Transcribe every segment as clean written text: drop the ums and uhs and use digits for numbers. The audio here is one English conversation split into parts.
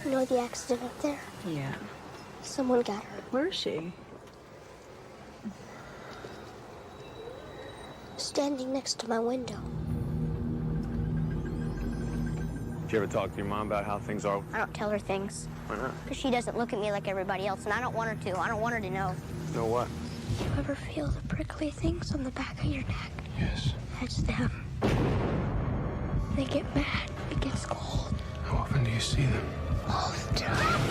You know the accident up there? Yeah. Someone got hurt. Where is she? Standing next to my window. Did you ever talk to your mom about how things are? I don't tell her things. Why not? Because she doesn't look at me like everybody else, and I don't want her to. I don't want her to know. Know what? Do you ever feel the prickly things on the back of your neck? Yes. That's them. They get mad. It gets cold. How often do you see them? All the time.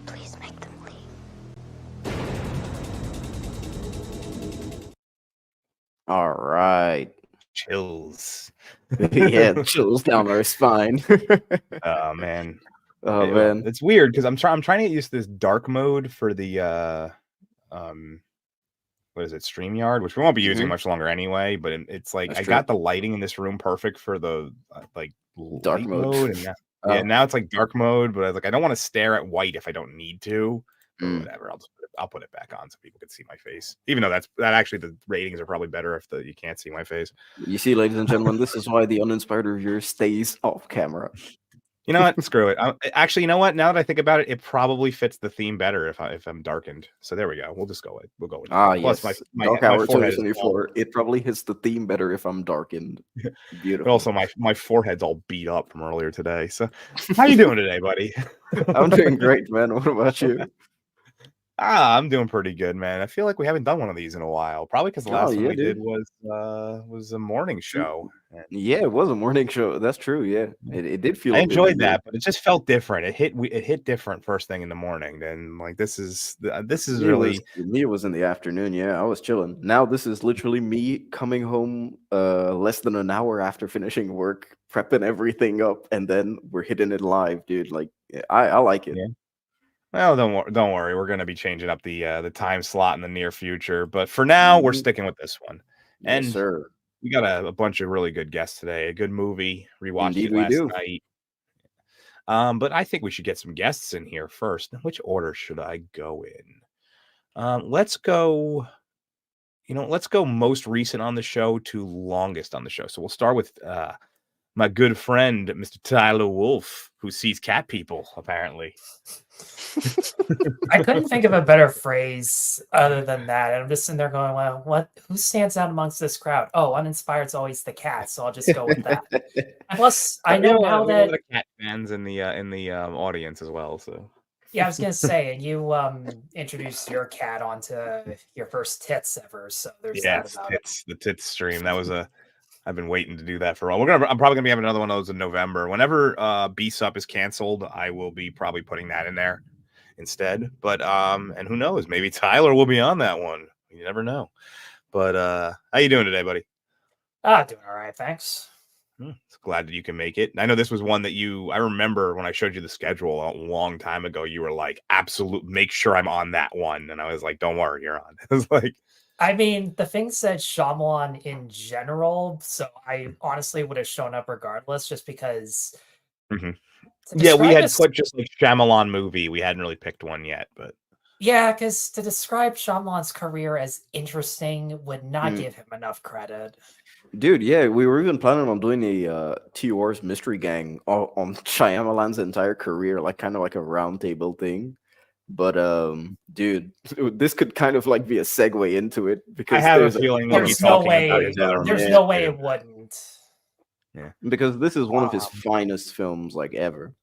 Please make them leave. All right. Chills. Yeah, chills down our spine. Oh man. Oh man. It's weird because I'm trying to get used to this dark mode for the what is it, StreamYard, which we won't be using much longer anyway, but it's like That's I true. got the lighting in this room perfect for the like Dark light mode. and now it's like dark mode, but I was like I don't want to stare at white if I don't need to. But whatever, I'll put it back on so people can see my face. Even though that actually the ratings are probably better if you can't see my face. You see, ladies and gentlemen, this is why the uninspired reviewer stays off camera. You know what? Screw it. Actually, you know what? Now that I think about it, it probably fits the theme better if I'm darkened. So there we go. We'll just go with it. Plus, Plus, yes. my Dark Hour forehead is 2024. It probably hits the theme better if I'm darkened. Beautiful. But also, my forehead's all beat up from earlier today. So, how you doing today, buddy? I'm doing great, man. What about you? I'm doing pretty good, man. I feel like we haven't done one of these in a while. Probably because the last one we did was a morning show. Yeah, it was a morning show. That's true. Yeah, it did feel. I enjoyed that, but it just felt different. It hit different first thing in the morning. Then like this is really me. It was in the afternoon. Yeah, I was chilling. Now this is literally me coming home less than an hour after finishing work, prepping everything up, and then we're hitting it live, dude. Like I like it. Yeah. Well, don't worry. We're going to be changing up the time slot in the near future, but for now, we're sticking with this one. And yes, sir. We got a bunch of really good guests today. A good movie. Rewatched Indeed, it last we do. night. But I think we should get some guests in here first. Which order should I go in? Let's go. Let's go most recent on the show to longest on the show. So we'll start with my good friend, Mr. Tyler Wolf, who sees cat people, apparently. I couldn't think of a better phrase other than that. And I'm just sitting there going, well, who stands out amongst this crowd? Oh, uninspired's always the cat, so I'll just go with that. And plus, I know now that the cat fans in the audience as well. So yeah, I was gonna say, and you introduced your cat onto your first tits ever. So there's that about the tits stream. That was I've been waiting to do that for a while. I'm probably gonna be having another one of those in November. Whenever B Sup is canceled, I will be probably putting that in there instead. But and who knows? Maybe Tyler will be on that one. You never know. But how you doing today, buddy? Doing all right, thanks. Glad that you can make it. I know this was one that I remember when I showed you the schedule a long time ago, you were like, absolute, make sure I'm on that one. And I was like, don't worry, you're on. It was like, I mean, the thing said Shyamalan in general, so I honestly would have shown up regardless, just because. Yeah, we had put just like Shyamalan movie. We hadn't really picked one yet, but yeah, because to describe Shyamalan's career as interesting would not give him enough credit. Dude, yeah, we were even planning on doing a T-Wars Mystery Gang on Shyamalan's entire career, like kind of like a roundtable thing. But dude, this could kind of like be a segue into it because I have a feeling there's no way it wouldn't. Yeah, because this is one of his finest films like ever.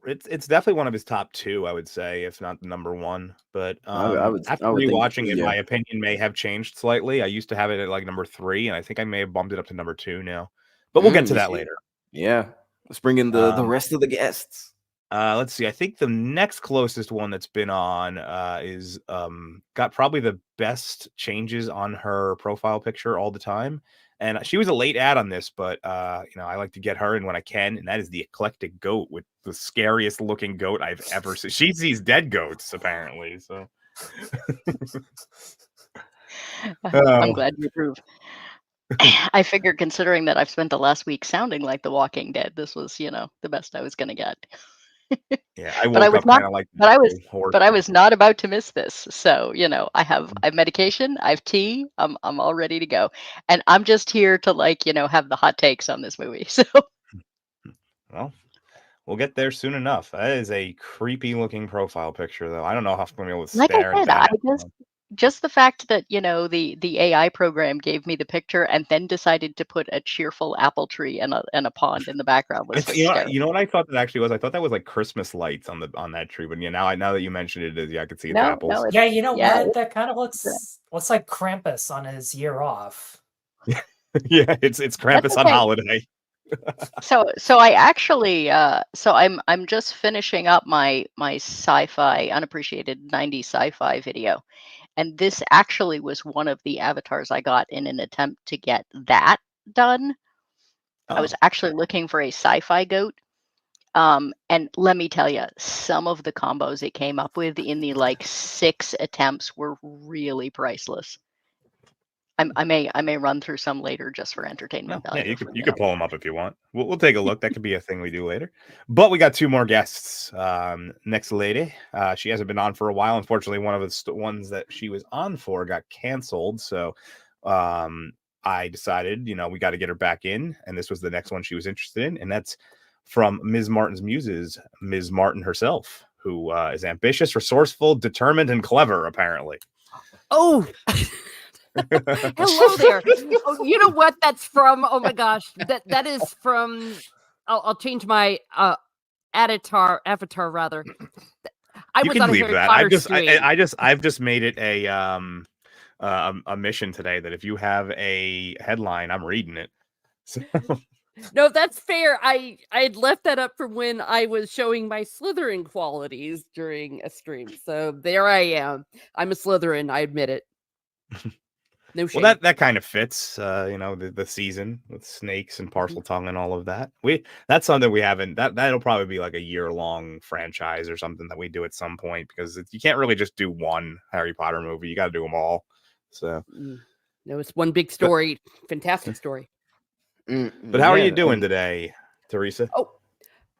It's definitely one of his top two, I would say, if not the number one. But after rewatching it, my opinion may have changed slightly. I used to have it at like number 3, and I think I may have bumped it up to number 2 now. But we'll get to that later. Yeah, let's bring in the rest of the guests. Let's see. I think the next closest one that's been on is got probably the best changes on her profile picture all the time. And she was a late ad on this, but I like to get her in when I can, and that is the Eclectic Goat, with the scariest looking goat I've ever seen. She sees dead goats, apparently. So I'm glad you approve. I figured, considering that I've spent the last week sounding like The Walking Dead, this was, the best I was going to get. Yeah, I But I woke was up not. kind of like But I was. horse. But I was not about to miss this. So I have medication. I have tea. I'm all ready to go, and I'm just here to have the hot takes on this movie. So Well, we'll get there soon enough. That is a creepy looking profile picture, though. I don't know how I'm going to be able to like I stare at said, I that. just the fact that the AI program gave me the picture and then decided to put a cheerful apple tree and a pond in the background was hysterical. You know what I thought that actually was? I thought that was like Christmas lights on that tree. But now that you mentioned it, I could see it's No, apples. Yeah, you know yeah, what? That kind of looks like Krampus on his year off. Yeah, it's Krampus on okay. holiday. So I actually so I'm just finishing up my sci-fi unappreciated 90s sci-fi video, and this actually was one of the avatars I got in an attempt to get that done. I was Oh. actually looking for a sci-fi goat, and let me tell you, some of the combos it came up with in the 6 attempts were really priceless. I may run through some later just for entertainment Yeah, value. you could pull them up if you want. We'll take a look. That could be a thing we do later. But we got 2 more guests. Next lady, she hasn't been on for a while. Unfortunately, one of the ones that she was on for got canceled. So I decided, we got to get her back in, and this was the next one she was interested in, and that's from Ms. Martin's muses, Ms. Martin herself, who is ambitious, resourceful, determined, and clever. Apparently. Oh. Hello there. Oh, you know what that's from? Oh my gosh, that is from. I'll change my avatar rather. I You was can on a leave Harry that. Potter stream. I've just made it a mission today that if you have a headline, I'm reading it. So. No, that's fair. I had left that up from when I was showing my Slytherin qualities during a stream. So there I am. I'm a Slytherin. I admit it. No shame. Well, that kind of fits, the season with snakes and parcel tongue and all of that. That's something we haven't. That'll probably be like a year-long franchise or something that we do at some point, because you can't really just do one Harry Potter movie. You got to do them all. So no, it's one big story. Fantastic story. But how are you doing today, Teresa?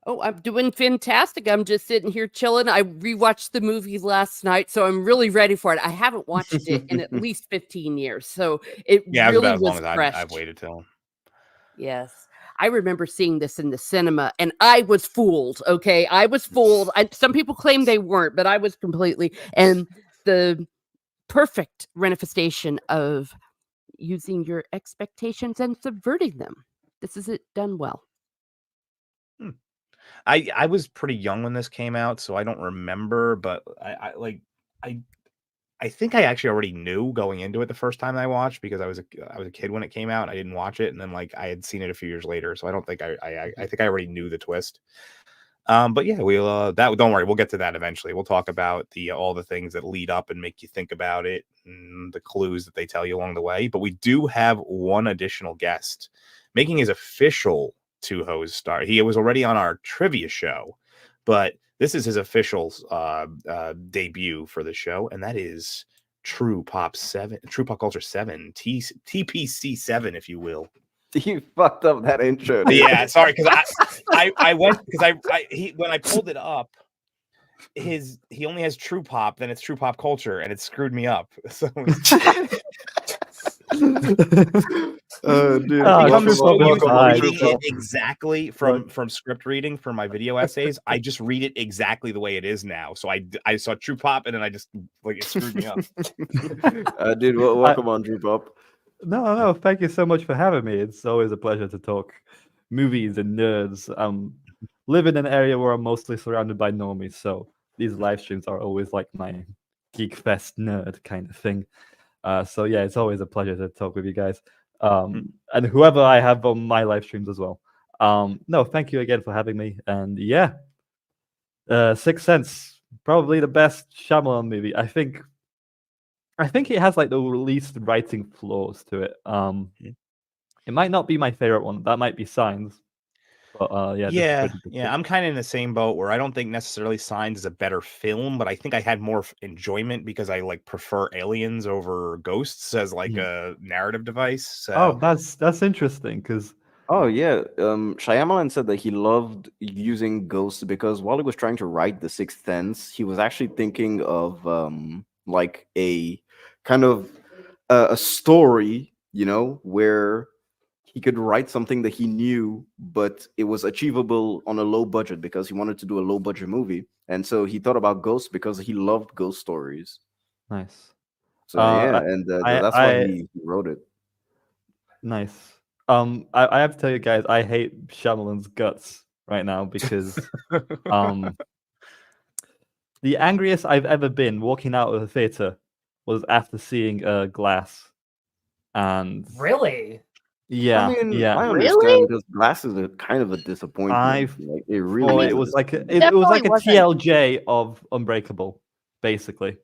Oh, I'm doing fantastic. I'm just sitting here chilling. I rewatched the movie last night, so I'm really ready for it. I haven't watched it in at least 15 years, so it really was fresh. I've waited till. Yes. I remember seeing this in the cinema, and I was fooled, okay? I was fooled. Some people claim they weren't, but I was completely. And the perfect manifestation of using your expectations and subverting them. This is it done well. I was pretty young when this came out, so I don't remember, but I think I actually already knew going into it the first time I watched, because I was a kid when it came out. I didn't watch it, and then I had seen it a few years later, so I don't think I think I already knew the twist. But yeah, we'll don't worry, we'll get to that eventually. We'll talk about all the things that lead up and make you think about it, and the clues that they tell you along the way. But we do have one additional guest making his official Two Hoes start. He was already on our trivia show, but this is his official debut for the show, and that is True Pop Culture 7, TPC 7, if you will. You fucked up that intro. Dude. Yeah, sorry, because I went because when I pulled it up, he only has True Pop, then it's True Pop Culture, and it screwed me up. So. Dude, I'm so used to welcome. reading it exactly from script reading for my video essays. I just read it exactly the way it is now. So I saw True Pop, and then I just it screwed me up. Dude, welcome on True Pop. No, thank you so much for having me. It's always a pleasure to talk movies and nerds. Live in an area where I'm mostly surrounded by normies, so these live streams are always like my geek fest nerd kind of thing. So yeah, it's always a pleasure to talk with you guys. And whoever I have on my live streams as well. No, thank you again for having me. And yeah, Sixth Sense, probably the best Shyamalan movie. I think it has the least writing flaws to it. It might not be my favorite one. That might be Signs. But yeah. I'm kind of in the same boat where I don't think necessarily Signs is a better film, but I think I had more enjoyment because I prefer aliens over ghosts as a narrative device. So. Oh, that's interesting because Oh yeah, Shyamalan said that he loved using ghosts because while he was trying to write The Sixth Sense, he was actually thinking of like a kind of a story, where he could write something that he knew, but it was achievable on a low budget because he wanted to do a low budget movie, and so he thought about ghosts because he loved ghost stories. Nice. So yeah, I, and I, that's why I he wrote it. nice. I have to tell you guys, I hate Shyamalan's guts right now because the angriest I've ever been walking out of the theater was after seeing Glass, and Really? yeah, I mean, yeah. I Really? understand because Glass is a kind of a disappointment. I've Like it Oh, really it is. was like it was Definitely like a wasn't. TLJ of Unbreakable, basically.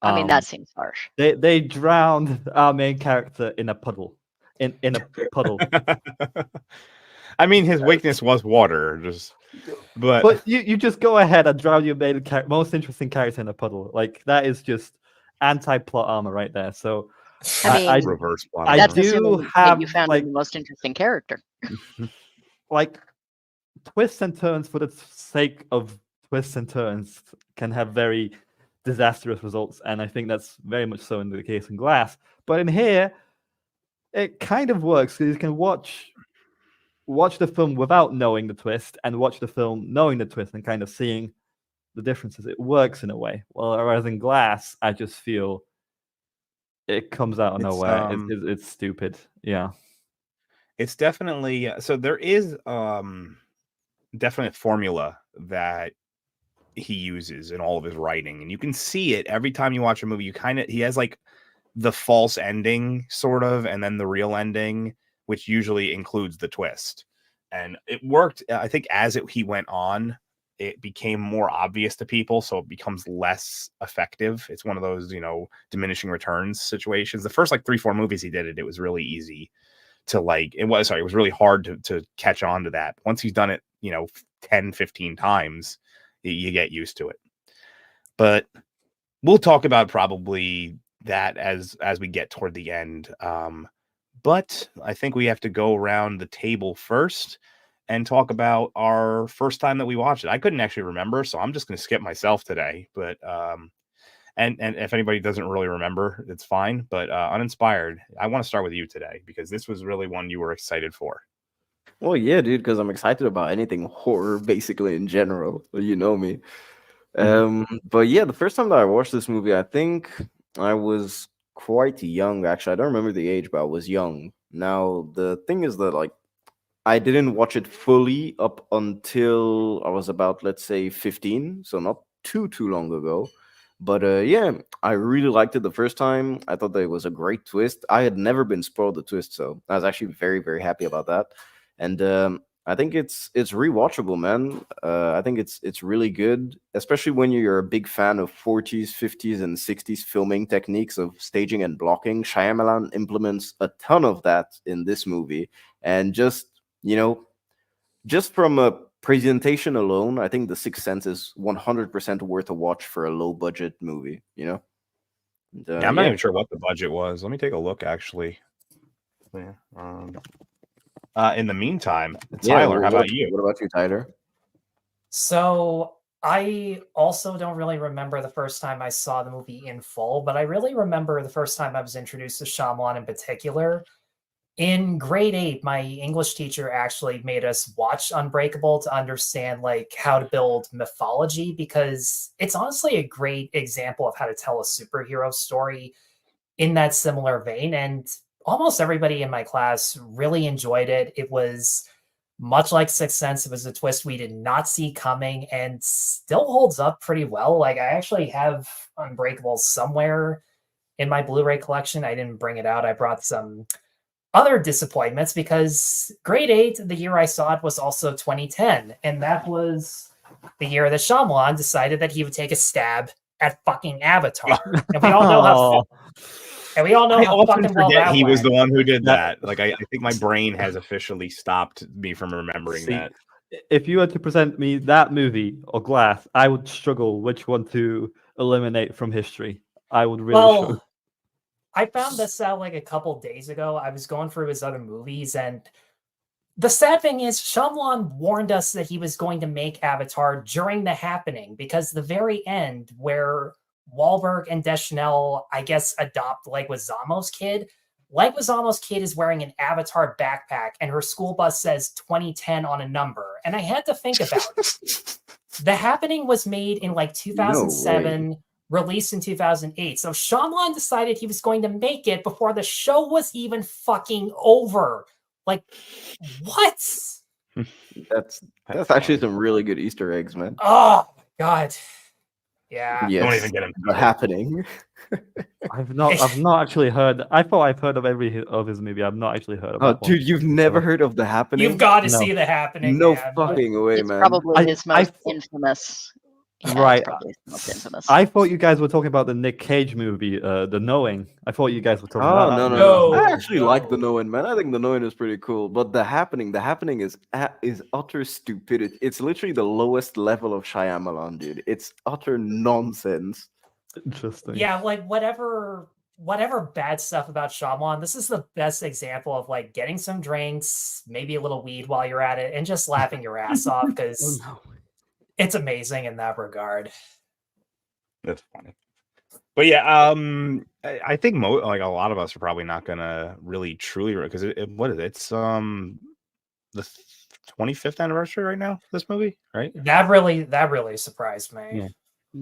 I mean, that seems harsh. They drowned our main character in a puddle. In a puddle. I mean, his weakness was water, But you just go ahead and drown your main most interesting character in a puddle. Like that is just anti-plot armor right there. So I mean, reverse plot. I that's do assuming that have you found like him the most interesting character. like twists and turns for the sake of twists and turns can have very disastrous results, and I think that's very much so in the case in Glass. But in here, it kind of works because you can watch the film without knowing the twist and watch the film knowing the twist and kind of seeing the differences. It works in a way. Whereas in Glass, I just feel it comes out of nowhere. It's stupid. Yeah. It's definitely so there is definite formula that he uses in all of his writing, and you can see it every time you watch a movie. He has like the false ending sort of, and then the real ending, which usually includes the twist. And it worked. I think he went on, it became more obvious to people, so it becomes less effective. It's one of those, diminishing returns situations. The first like 3-4 movies he did it was really easy to it was really hard to catch on to that. Once he's done it, 10, 15 times, you get used to it. But we'll talk about probably that as we get toward the end. But I think we have to go around the table first and talk about our first time that we watched it. I couldn't actually remember, so I'm just going to skip myself today. But and if anybody doesn't really remember, it's fine. But Uninspired, I want to start with you today because this was really one you were excited for. Well, yeah, dude, because I'm excited about anything horror, basically in general. You know me. But yeah, the first time that I watched this movie, I think I was quite young. Actually, I don't remember the age, but I was young. Now, the thing is that I didn't watch it fully up until I was about, let's say, 15, so not too long ago. But yeah, I really liked it the first time. I thought that it was a great twist. I had never been spoiled the twist, so I was actually very, very happy about that. And I think it's rewatchable, man. I think it's really good, especially when you're a big fan of 40s, 50s, and 60s filming techniques of staging and blocking. Shyamalan implements a ton of that in this movie, and just from a presentation alone, I think The Sixth Sense is 100% worth a watch for a low budget movie. And, I'm not even sure what the budget was. Let me take a look, actually. Yeah. In the meantime, Tyler, how about you? What about you, Tyler? So I also don't really remember the first time I saw the movie in full, but I really remember the first time I was introduced to Shyamalan in particular. In grade 8, my English teacher actually made us watch Unbreakable to understand how to build mythology, because it's honestly a great example of how to tell a superhero story in that similar vein. And almost everybody in my class really enjoyed it. It was much like Sixth Sense. It was a twist we did not see coming and still holds up pretty well. I actually have Unbreakable somewhere in my Blu-ray collection. I didn't bring it out. I brought some other disappointments because grade 8, the year I saw it, was also 2010. And that was the year that Shyamalan decided that he would take a stab at fucking Avatar. And we all know how... And we all know how fucking well that he was went. the one who did that. I think my brain has officially stopped me from remembering that. If you were to present me that movie or Glass, I would struggle which one to eliminate from history. I would really struggle. I found this out a couple days ago. I was going through his other movies, and The sad thing is, Shyamalan warned us that he was going to make Avatar during the happening, because the very end, where Wahlberg and Deschanel, I guess, adopt Leguizamo's kid. Leguizamo's kid is wearing an Avatar backpack, and her school bus says 2010 on a number. And I had to think about it. The Happening was made in 2007, released in 2008. So Shyamalan decided he was going to make it before the show was even fucking over. Like, what? That's actually some really good Easter eggs, man. Oh my god. Yeah. Yes, Don't even get into The Happening. I've not actually heard. I thought I've heard of every of his movie. I've not actually heard of Oh, that one. dude, you've never heard of The Happening? You've got to No. see The Happening. No man. fucking way, It's man. probably his I most thought- infamous. Yeah, it's Right. probably his most infamous. I thought you guys were talking about the Nick Cage movie, The Knowing. I thought you guys were talking Oh, about that. no, movie. no. No, I actually like The no. Knowing, man. I think The Knowing is pretty cool. But The Happening is utter stupidity. It's literally the lowest level of Shyamalan, dude. It's utter nonsense. Interesting. Yeah, whatever bad stuff about Shyamalan, this is the best example of getting some drinks, maybe a little weed while you're at it, and just laughing your ass off, Oh, because no. it's amazing in that regard. That's funny. But yeah, I think a lot of us are probably not gonna really truly, because what is it? It's the 25th anniversary right now. This movie, right? That really surprised me. Yeah.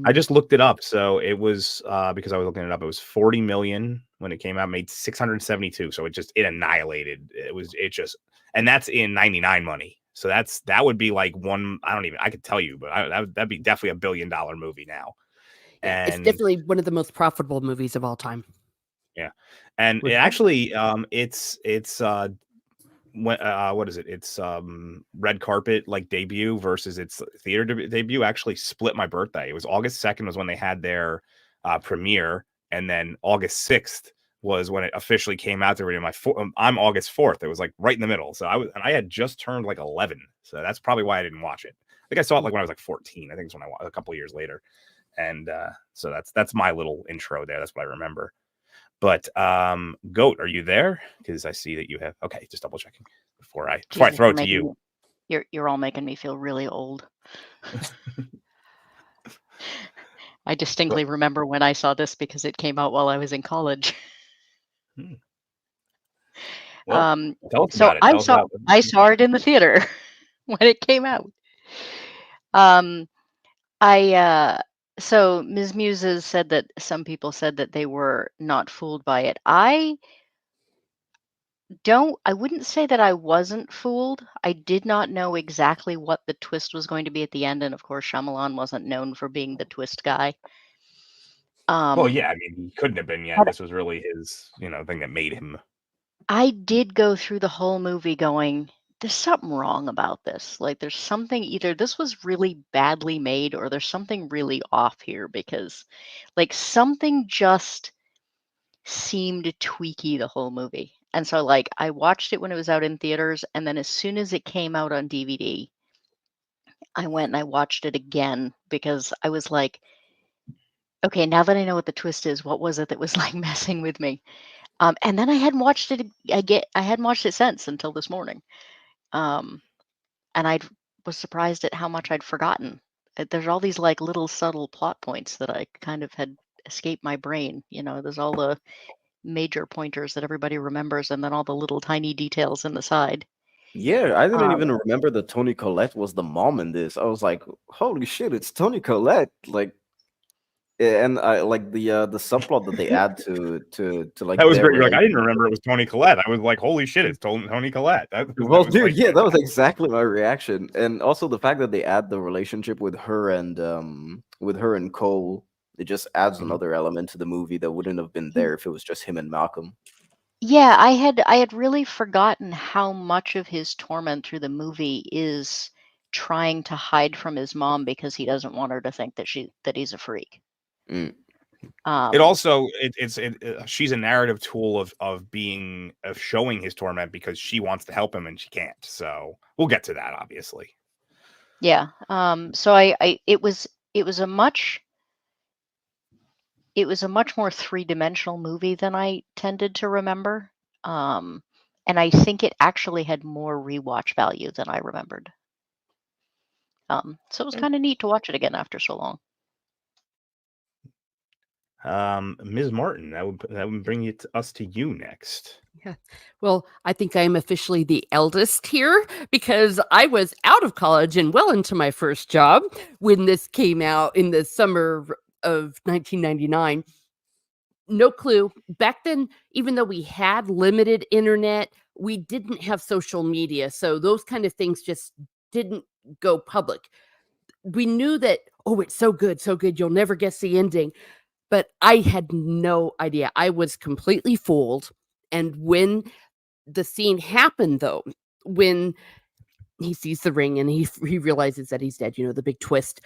I just looked it up. So it was because I was looking it up. It was 40 million when it came out, made 672. So it annihilated. And that's in 99 money. So that would be I could tell you, but that'd be definitely $1 billion movie now. Yeah, it's And definitely one of the most profitable movies of all time. yeah, and it actually it's what is it? It's red carpet debut versus its theater debut actually split my birthday. It was August 2nd was when they had their premiere, and then August 6th was when it officially came out there. I'm August 4th. It was right in the middle. So I had just turned 11. So that's probably why I didn't watch it. I think I saw it when I was 14. I think it's when I watched a couple of years later. And so that's my little intro there. That's what I remember. But Goat, are you there? Because I see that you have. Okay, just double checking before I throw it to you. You're all making me feel really old. I distinctly remember when I saw this because it came out while I was in college. Well, tell us So about it. I saw it in the theater when it came out. So Ms. Muses said that some people said that they were not fooled by it. I wouldn't say that I wasn't fooled. I did not know exactly what the twist was going to be at the end, and of course Shyamalan wasn't known for being the twist guy. Well, yeah, I mean, he couldn't have been yet. This was really his, thing that made him. I did go through the whole movie going, there's something wrong about this. There's something, either this was really badly made or there's something really off here, because something just seemed tweaky the whole movie. And so I watched it when it was out in theaters, and then as soon as it came out on DVD, I went and I watched it again, because I was like, okay, now that I know what the twist is, what was it that was messing with me? And then I hadn't watched it. I hadn't watched it since until this morning. And I was surprised at how much I'd forgotten. There's all these little subtle plot points that I kind of had escaped my brain. There's all the major pointers that everybody remembers, and then all the little tiny details in the side. Yeah, I didn't even remember that Toni Collette was the mom in this. I was like, holy shit, it's Toni Collette. And I the subplot that they add to That was their great. You're I didn't relationship. remember it was Toni Collette. I was like, holy shit, it's Toni Collette. Well, dude, yeah, that was exactly my reaction. And also the fact that they add the relationship with her and Cole, it just adds another element to the movie that wouldn't have been there if it was just him and Malcolm. Yeah, I had really forgotten how much of his torment through the movie is trying to hide from his mom because he doesn't want her to think that he's a freak. Mm. It also she's a narrative tool of showing his torment because she wants to help him and she can't. So we'll get to that, obviously. Yeah. So it was a much more three-dimensional movie than I tended to remember. and I think it actually had more rewatch value than I remembered. So it was kind of neat to watch it again after so long. Ms. Martin, that would bring us to you next. Yeah. Well, I think I'm officially the eldest here because I was out of college and well into my first job when this came out in the summer of 1999. No clue. Back then, even though we had limited internet, we didn't have social media. So those kind of things just didn't go public. We knew that, oh, it's so good, you'll never guess the ending. But I had no idea. I was completely fooled. And when the scene happened, though, when he sees the ring and he realizes that he's dead, the big twist.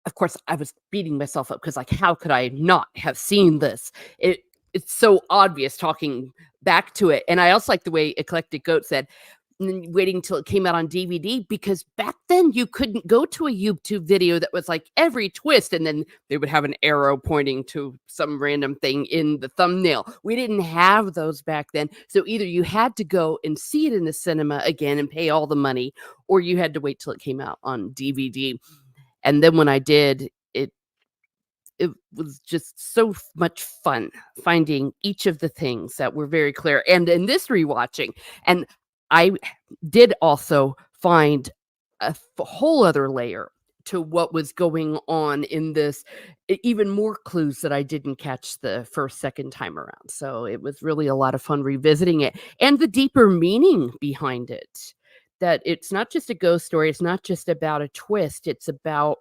Of course, I was beating myself up because, like, how could I not have seen this? It's so obvious talking back to it. And I also like the way Eclectic Goat said, waiting till it came out on DVD, because back then you couldn't go to a YouTube video that was like every twist and then they would have an arrow pointing to some random thing in the thumbnail. We didn't have those back then. So either you had to go and see it in the cinema again and pay all the money, or you had to wait till it came out on DVD. And then when I did, it was just so much fun finding each of the things that were very clear. And in this rewatching, and I did also find a whole other layer to what was going on in this, even more clues that I didn't catch the second time around. So it was really a lot of fun revisiting it, and the deeper meaning behind it, that it's not just a ghost story. It's not just about a twist. It's about,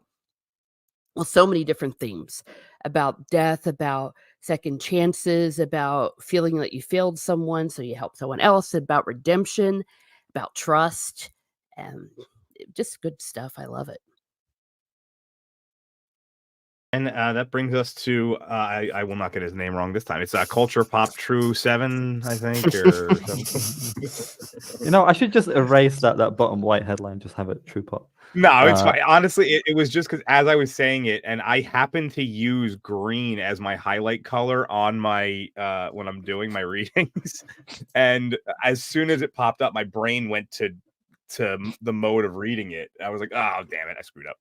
well, so many different themes about death, about second chances, about feeling that you failed someone, so you help someone else, about redemption, about trust, and just good stuff. I love it. And that brings us to, I will not get his name wrong this time. It's Culture Pop True 7, I think, or something. I should just erase that bottom white headline, just have it True Pop. No, it's fine. Honestly, it was just because as I was saying it, and I happen to use green as my highlight color on my when I'm doing my readings, and as soon as it popped up, my brain went to the mode of reading it. I was like, oh damn it, I screwed up.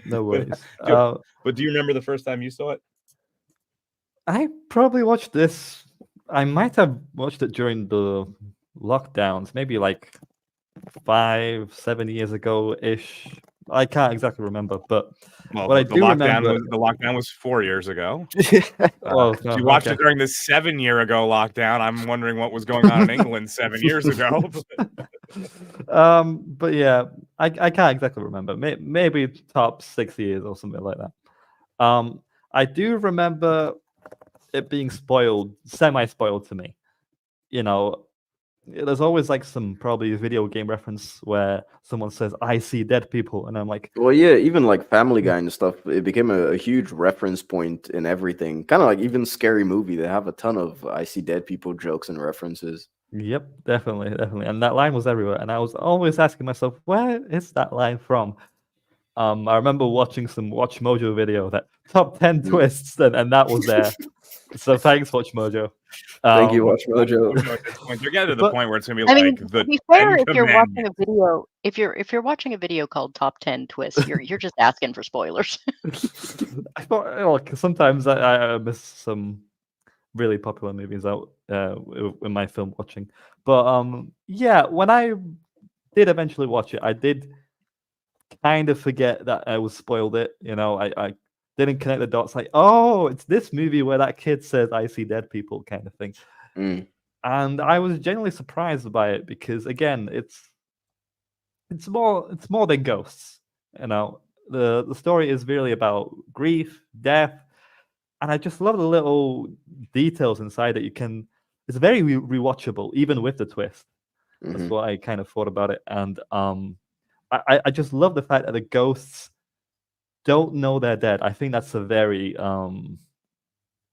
No worries. But do you remember the first time you saw it? I probably watched this. I might have watched it during the lockdowns, maybe like 5-7 years ago ish. I can't exactly remember, but what I do remember, the lockdown was 4 years ago. Well, if you watched it during the 7 year ago lockdown, I'm wondering what was going on in England 7 years ago. But yeah, I can't exactly remember. Maybe top 6 years or something like that. I do remember it being semi-spoiled to me. There's always like some probably video game reference where someone says, "I see dead people," and I'm like, well, yeah, even like Family Guy and stuff, it became a huge reference point in everything. Kind of like even Scary Movie, they have a ton of "I see dead people" jokes and references. Yep, definitely, and that line was everywhere, and I was always asking myself, where is that line from? I remember watching some Watch Mojo video that top 10 twists, and that was there. So thanks, Watch Mojo. Thank you, Watch Mojo. You're getting to the point where it's gonna be to be fair, if you're watching a video, if you're watching a video called Top 10 Twists, you're just asking for spoilers. I thought, sometimes I miss some really popular movies out in my film watching, but yeah, when I did eventually watch it, I did kind of forget that I was spoiled it. I didn't connect the dots, like, oh, it's this movie where that kid says "I see dead people" kind of thing. And I was genuinely surprised by it because, again, it's more than ghosts. The story is really about grief, death, and I just love the little details inside that it's very rewatchable even with the twist. That's what I kind of thought about it. And I just love the fact that the ghosts don't know they're dead. I think that's a very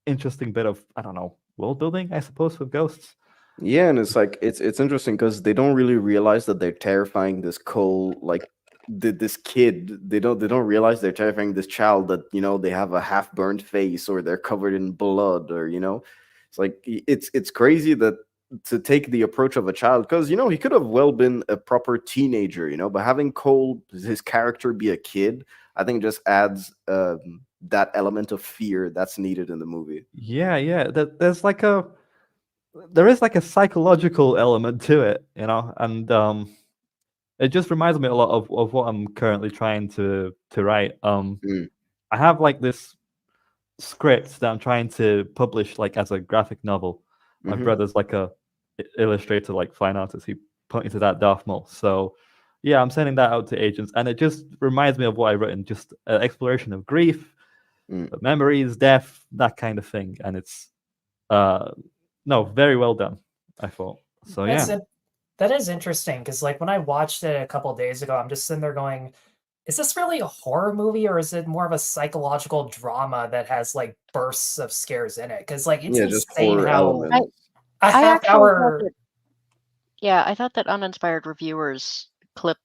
interesting bit of, I don't know, world building, I suppose, with ghosts. Yeah, and it's like it's interesting because they don't really realize that they're terrifying this this kid. They don't realize they're terrifying this child, that they have a half burned face or they're covered in blood, or it's like it's crazy that to take the approach of a child, because he could have well been a proper teenager, but having Cole, his character, be a kid, I think just adds that element of fear that's needed in the movie. Yeah. There is like a psychological element to it, and it just reminds me a lot of what I'm currently trying to write. I have like this script that I'm trying to publish like as a graphic novel. My brother's like a illustrator, like fine artist. He put into that Darth Maul. So yeah, I'm sending that out to agents, and it just reminds me of what I've written, just exploration of grief, memories, death, that kind of thing. And it's very well done, I thought. So yeah. That is interesting, because like when I watched it a couple days ago, I'm just sitting there going, is this really a horror movie, or is it more of a psychological drama that has like bursts of scares in it? Because like it's insane how a half hour. I thought that uninspired reviewers clip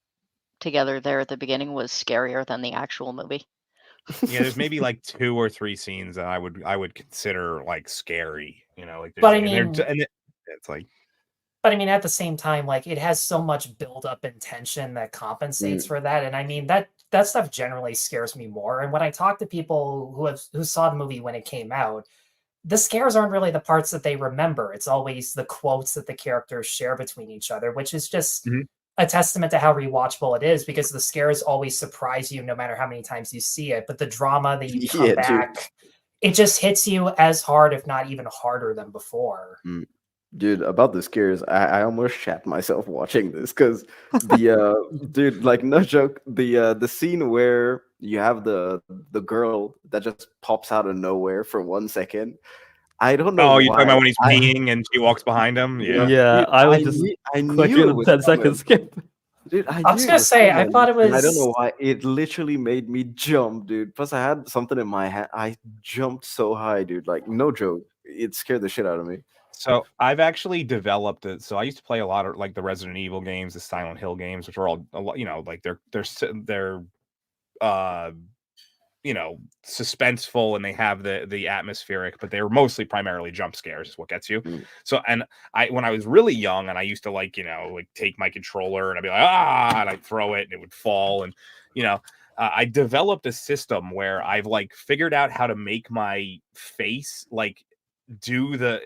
together there at the beginning was scarier than the actual movie. Yeah, there's maybe like 2 or 3 scenes that I would consider like scary, like. But I mean, it's like. But I mean, at the same time, like it has so much build-up and tension that compensates for that, and I mean that stuff generally scares me more. And when I talk to people who saw the movie when it came out, the scares aren't really the parts that they remember. It's always the quotes that the characters share between each other, which is just a testament to how rewatchable it is, because the scares always surprise you no matter how many times you see it. But the drama that you come back, it just hits you as hard, if not even harder than before. Dude, about the scares, I almost shat myself watching this, because dude, like no joke, the scene where you have the girl that just pops out of nowhere for 1 second. I don't know. Oh, you're talking about when he's peeing and she walks behind him? Yeah. Yeah, dude, I was just clicking the 10-second skip. Dude, I was gonna say, I thought it was. I don't know why it literally made me jump, dude. Plus, I had something in my hand. I jumped so high, dude. Like no joke, it scared the shit out of me. So I've actually developed it. So I used to play a lot of like the Resident Evil games, the Silent Hill games, which are all like they're suspenseful, and they have the atmospheric, but they're mostly primarily jump scares is what gets you. So, and when I was really young, and I used to like take my controller and I'd be like and I'd throw it and it would fall, and I developed a system where I've like figured out how to make my face like do the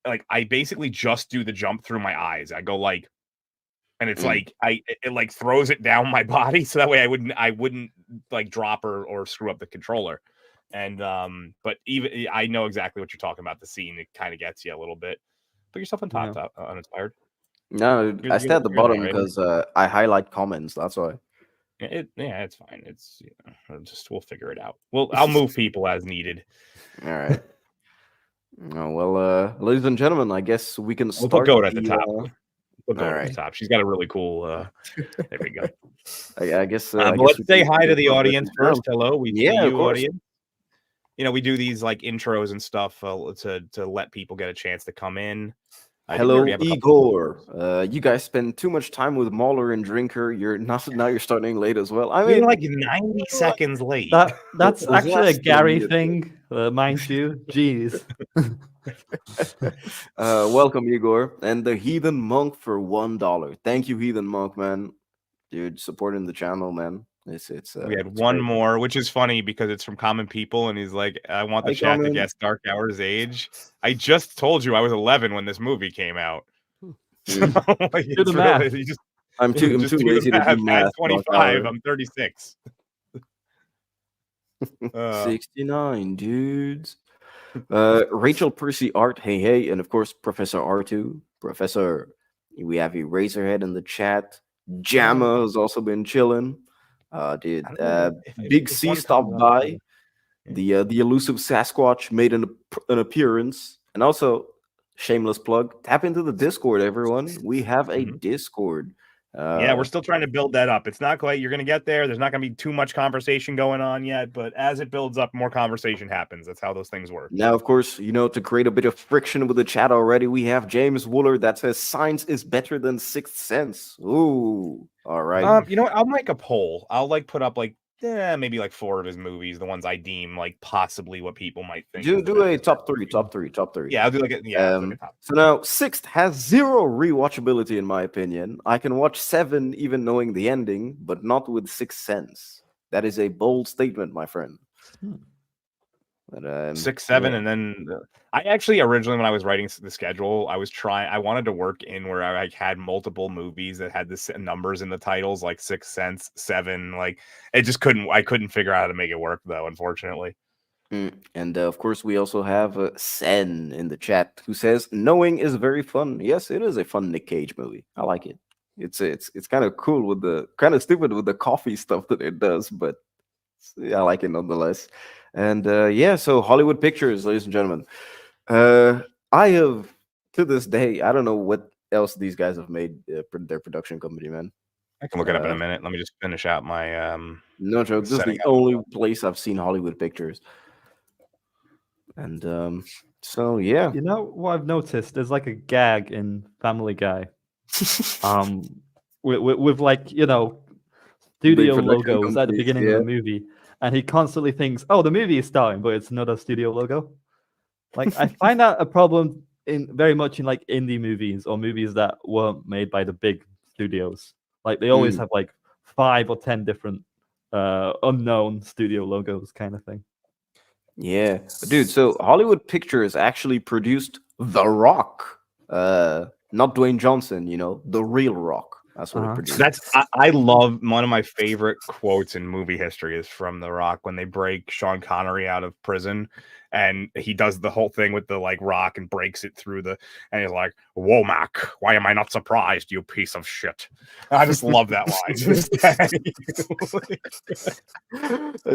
like I basically just do the jump through my eyes. I go like, and it's like it like throws it down my body, so that way I wouldn't like drop or screw up the controller. And but even I know exactly what you're talking about. The scene, it kind of gets you a little bit. Put yourself on top, uninspired. No, I stay at the bottom because I highlight comments. That's why. It's fine. It's we'll figure it out. I'll move people as needed. All right. Oh, well, ladies and gentlemen, I guess we can start. We'll put Goat at the top. We'll go at the top. She's got a really cool. There we go. I guess. Let's say hi to the audience first. Hello, we see you, audience. We do these like intros and stuff to let people get a chance to come in. Hello, Igor. You guys spend too much time with Mauler and Drinker. Now you're starting late as well. I mean, you're like 90 seconds late. That's actually a Gary thing, mind you. Jeez. Welcome, Igor, and the Heathen Monk for $1. Thank you, Heathen Monk, man. Dude, supporting the channel, man. It's we had one great. More, which is funny because it's from Common People, and he's like, I want the chat to guess Dark Hour's age. I just told you I was 11 when this movie came out. Do the math. I'm too lazy to do math. I'm 25. I'm 36. 69 dudes. Rachel Percy Art, hey, and of course Professor R2. Professor, we have Eraserhead in the chat. Jamma has also been chilling. Dude, Big C stopped by. The elusive Sasquatch made an appearance, and also shameless plug. Tap into the Discord, everyone. We have a Discord. We're still trying to build that up. It's not quite. You're going to get there. There's not going to be too much conversation going on yet, but as it builds up, more conversation happens. That's how those things work. Now, of course, to create a bit of friction with the chat already, we have James Wooler that says science is better than Sixth Sense. Ooh, all right. You know what? I'll make a poll. I'll like put up like maybe like 4 of his movies, the ones I deem like possibly what people might think. Do a top three. Yeah, I'll do like a top. So now sixth has 0 rewatchability in my opinion. I can watch 7 even knowing the ending, but not with Sixth Sense. That is a bold statement, my friend. But, 6, 7, yeah. and then I actually originally, when I was writing the schedule, I wanted to work in where I like had multiple movies that had the numbers in the titles, like 6 Sense, 7. Like I couldn't figure out how to make it work though, unfortunately. And of course, we also have Sen in the chat who says, "Knowing is very fun." Yes, it is a fun Nick Cage movie. I like it. It's kind of cool with the kind of stupid with the coffee stuff that it does, but I like it nonetheless. And yeah, so Hollywood Pictures, ladies and gentlemen. I have to this day, I don't know what else these guys have made their production company, man. I can look it up in a minute. Let me just finish out my no joke. This is the only place I've seen Hollywood Pictures. And so yeah, You know what I've noticed? There's like a gag in Family Guy, with like studio production logos at the companies, beginning of the movie, and he constantly thinks, "Oh, the movie is starting," but it's another studio logo. Like I find that a problem very much in like indie movies or movies that weren't made by the big studios. Like they always have like 5 or 10 different unknown studio logos, kind of thing. yeah, dude. So Hollywood Pictures actually produced The Rock, not Dwayne Johnson. The real Rock. That's what it produced. I love one of my favorite quotes in movie history is from The Rock when they break Sean Connery out of prison, and he does the whole thing with the like rock and breaks it through and he's like, "Womack, why am I not surprised, you piece of shit?" I just love that line.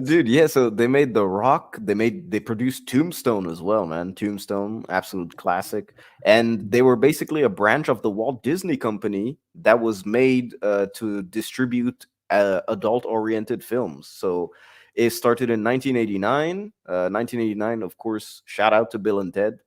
Dude, yeah, so they made The Rock, they produced Tombstone as well, man. Tombstone, absolute classic. And they were basically a branch of the Walt Disney Company that was made to distribute adult-oriented films. So it started in 1989. 1989, of course, shout out to Bill and Ted.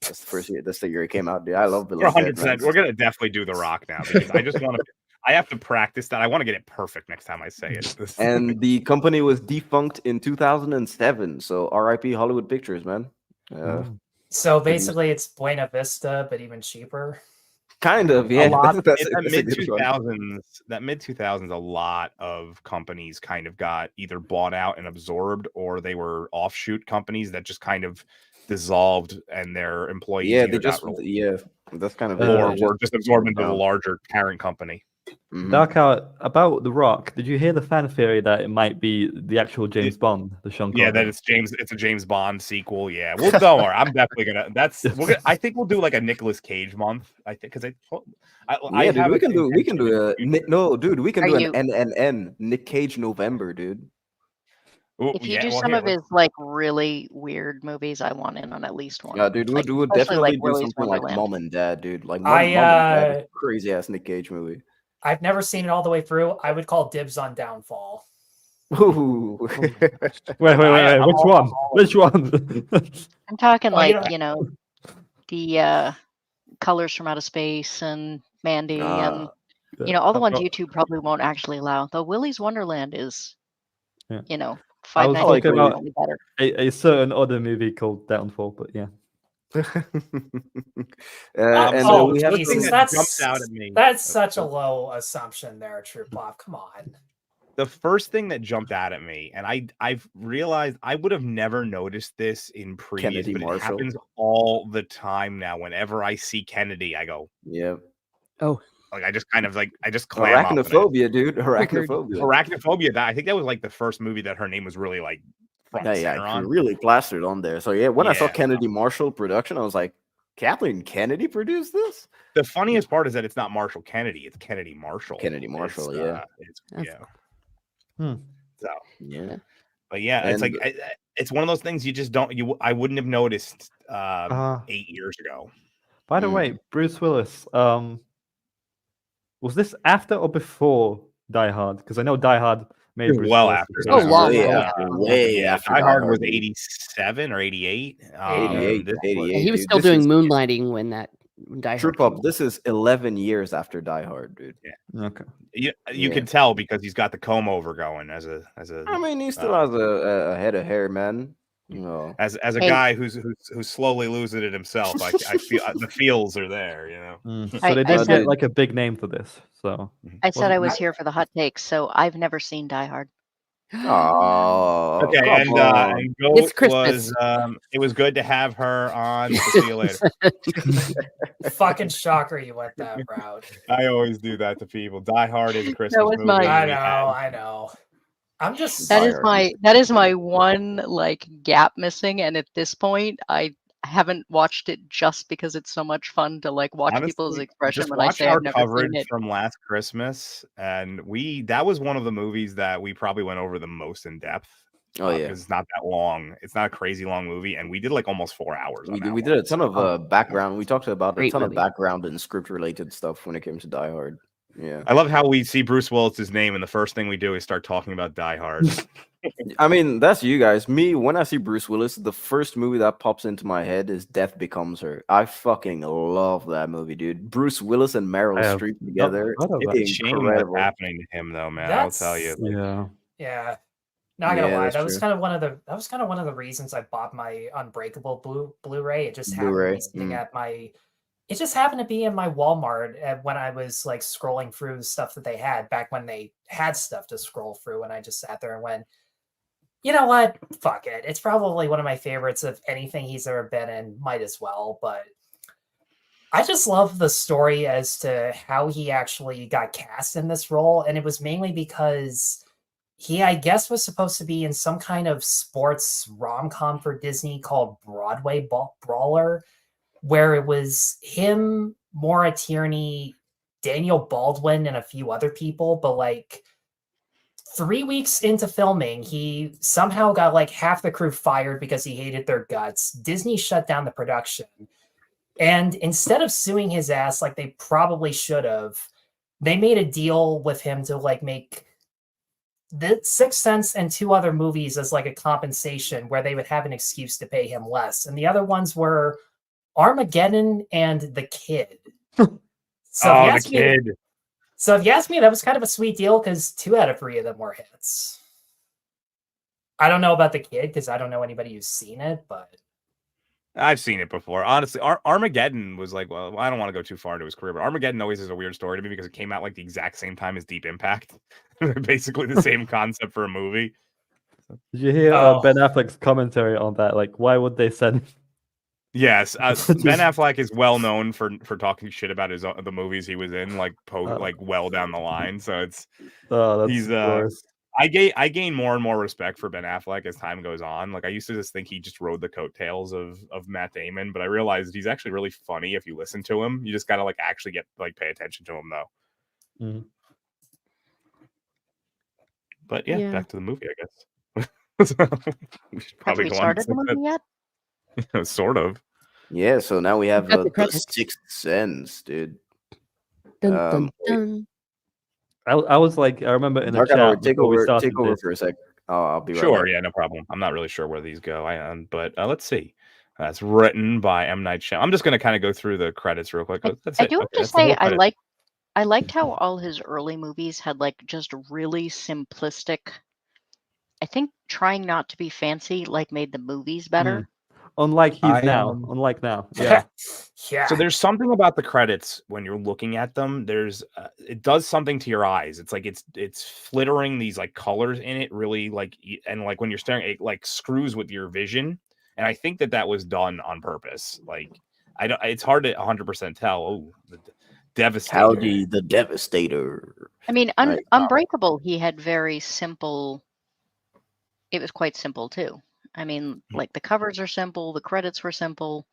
That's the first year. That's the year it came out. Dude, I love Bill and Ted. 100%. We're gonna definitely do The Rock now because I just want to. I have to practice that. I want to get it perfect next time I say it. And the company was defunct in 2007. So R.I.P. Hollywood Pictures, man. So basically, it's Buena Vista, but even cheaper. Kind of, yeah. That mid 2000s, a lot of companies kind of got either bought out and absorbed, or they were offshoot companies that just kind of dissolved, and their employees that's kind of or were just absorbed into the larger parent company. Dark Out, about The Rock, did you hear the fan theory that it might be the actual James Bond, the Sean Connery? Yeah, that it's a James Bond sequel. Yeah, well, don't worry, I'm definitely gonna. I think we'll do like a Nicolas Cage month. I think because we can do an NNN Nick Cage November, dude. If you do some of his like really weird movies, I want in on at least one. Yeah, dude, we'll definitely do something like Mom and Dad, dude. Like Mom and Dad, crazy ass Nick Cage movie. I've never seen it all the way through. I would call dibs on Downfall. Ooh. wait. Which one? I'm talking the Colors from Outer Space and Mandy and all the ones YouTube probably won't actually allow. Though Willy's Wonderland is, 5 nights like about better. A certain other movie called Downfall, but yeah. That's such a low assumption there, Troopov. Come on. The first thing that jumped out at me, and I've realized I would have never noticed this in previous, but it happens all the time now. Whenever I see Kennedy, I go, "Yeah." Oh, like I just kind of I just clam Arachnophobia, dude. Arachnophobia. I think that was like the first movie that her name was really like front and center on. Really plastered on there. So yeah, when I saw Kennedy Marshall production, I was like, Kathleen Kennedy produced this? The funniest part is that it's not Marshall Kennedy, it's Kennedy Marshall. Kennedy Marshall, So yeah. But yeah, it's like it's one of those things you just don't I wouldn't have noticed 8 years ago. By the way, Bruce Willis, was this after or before Die Hard? Because I know Die Hard made Bruce Willis after. Way after. Die Hard was 87 or 88. 88. He was still doing moonlighting when that Die True Hard Pop, came this is 11 years after Die Hard, dude. Okay. You Yeah. can tell because he's got the comb over going as a I mean, he still has a head of hair, man. You know. as a Hey. guy who's slowly losing it himself. I feel the feels are there, you know. So I they did said- get like a big name for this. So I said I was Wasn't- here for the hot takes, so I've never seen Die Hard. Oh, Okay, come and on. Goat It's Christmas. was it was good to have her on. So see you later. Fucking shocker you went that route. I always do that to people. Die Hard is a Christmas was movie. mine. I We know, had- I know. I'm just That is Hard. that is my one like gap missing, and at this point, I haven't watched it just because it's so much fun to like watch people's Honestly, expression just when I watch say our I've never seen coverage it. from last Christmas, and that was one of the movies that we probably went over the most in depth. Oh yeah. because it's not that long. It's not a crazy long movie, and we did like almost 4 hours. We on that we did a one. ton of background. We talked about a Great ton movie. of background and script related stuff when it came to Die Hard. Yeah. I love how we see Bruce Willis's name, and the first thing we do is start talking about Die Hard. I mean, that's you guys. Me, when I see Bruce Willis, the first movie that pops into my head is Death Becomes Her. I fucking love that movie, dude. Bruce Willis and Meryl I have Streep together. heard of that. It's a shame Incredible. what's happening to him, though, man. That's- I'll tell you. like, Yeah. yeah. Not gonna Yeah, lie, that's that was true. kind of one of the reasons I bought my Unbreakable Blu-ray. It just happened to Blu-ray, be sitting at my it just happened to be in my Walmart when I was like scrolling through the stuff that they had back when they had stuff to scroll through, and I just sat there and went, you know what? Fuck it. It's probably one of my favorites of anything he's ever been in. Might as well, but I just love the story as to how he actually got cast in this role, and it was mainly because he, I guess, was supposed to be in some kind of sports rom-com for Disney called Broadway Brawler, where it was him, Maura Tierney, Daniel Baldwin, and a few other people. But like 3 weeks into filming, he somehow got like half the crew fired because he hated their guts. Disney shut down the production. And instead of suing his ass like they probably should have, they made a deal with him to like make The Sixth Sense and 2 other movies as like a compensation where they would have an excuse to pay him less. And the other ones were Armageddon and The Kid. So oh, the kid. So if you ask me, that was kind of a sweet deal because 2 out of 3 of them were hits. I don't know about The Kid because I don't know anybody who's seen it, but I've seen it before. Honestly, Armageddon was like, well, I don't want to go too far into his career, but Armageddon always is a weird story to me because it came out like the exact same time as Deep Impact. Basically the same concept for a movie. Did you hear Oh. Ben Affleck's commentary on that? Like, why would they send? Yes, Ben Affleck is well known for talking shit about the movies he was in, like well down the line. So it's Oh, that's he's gross. I gain more and more respect for Ben Affleck as time goes on. Like I used to just think he just rode the coattails of Matt Damon, but I realized he's actually really funny if you listen to him. You just gotta like actually pay attention to him though. Mhm. But yeah, Yeah. back to the movie, I guess. So, we should Have probably we go on started the to movie yet? that. Sort of. Yeah, so now we have got the the credits. Sixth Sense, dude. Dun, dun, wait. dun. I was like, I remember in the Dark chat Hour, take before we over started this. for a sec. I'll be right Sure, back. yeah, no problem. I'm not really sure where these go. But let's see. It's written by M. Night Shyamalan. I'm just going to kind of go through the credits real quick. That's I it. do have Okay, to that's the whole say credit. I liked how all his early movies had like just really simplistic. I think trying not to be fancy like made the movies better. Unlike I, now. um, Unlike now. Yeah. yeah. So there's something about the credits when you're looking at them. There's it does something to your eyes. It's like it's flittering these like colors in it, really and like when you're staring, it like screws with your vision. And I think that was done on purpose. Like it's hard to 100% tell. Oh, the Devastator. Howdy, the Devastator. I mean, Right. Unbreakable, he had very simple. It was quite simple too. I mean, like the covers are simple, the credits were simple.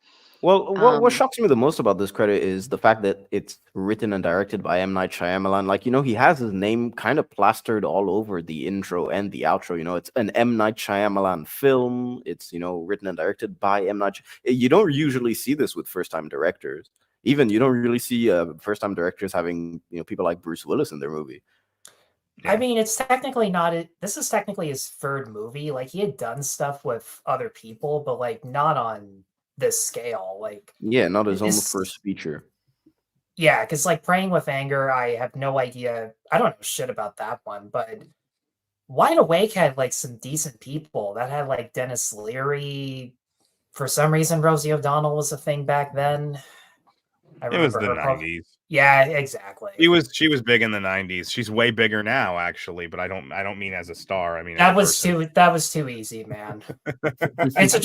Well, what Um, shocks me the most about this credit is the fact that it's written and directed by M. Night Shyamalan. Like, he has his name kind of plastered all over the intro and the outro. It's an M. Night Shyamalan film. It's, written and directed by M. Night. You don't usually see this with first-time directors. Even you don't really see first-time directors having, people like Bruce Willis in their movie. I mean, it's technically not. This is technically his 3rd movie. Like he had done stuff with other people, but like not on this scale. Like, Yeah, not his own it's- first feature. yeah, because like Praying with Anger, I have no idea. I don't know shit about that one, but Wide Awake had like some decent people. That had like Dennis Leary. For some reason, Rosie O'Donnell was a thing back then. I It was remember the her. 90s. Yeah, exactly. She was big in the 90s. She's way bigger now, actually, but I don't mean as a star. I mean That as a was person. that was too easy, man. It's a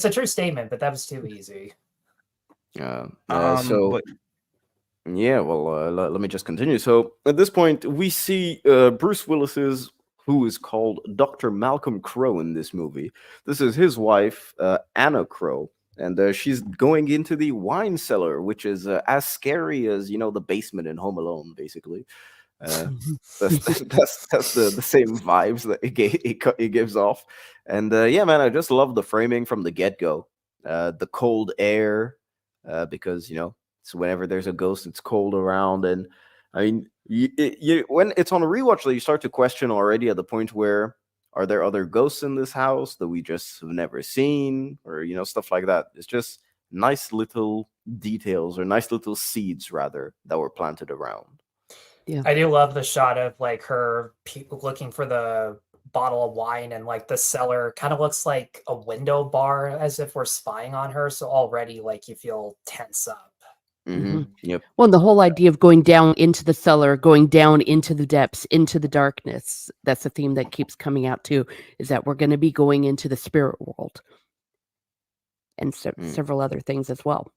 true statement, but that was too easy. So but yeah, well, let me just continue. So at this point, we see Bruce Willis's, who is called Dr. Malcolm Crowe in this movie. This is his wife, Anna Crowe, and she's going into the wine cellar, which is as scary as, you know, the basement in Home Alone, basically. That's the same vibes that it gives off. And yeah, man, I just love the framing from the get-go. The cold air, because, you know, so whenever there's a ghost, it's cold around. And I mean, when it's on a rewatch, you start to question already at the point where, are there other ghosts in this house that we just have never seen, or, you know, stuff like that. It's just nice little details, or nice little seeds rather, that were planted around. Yeah. I do love the shot of like her looking for the bottle of wine, and like the cellar kind of looks like a window bar, as if we're spying on her. So already like you feel tense up. Yep. Well, the whole idea of going down into the cellar, going down into the depths, into the darkness, that's a theme that keeps coming out too, is that we're going to be going into the spirit world. And several other things as well.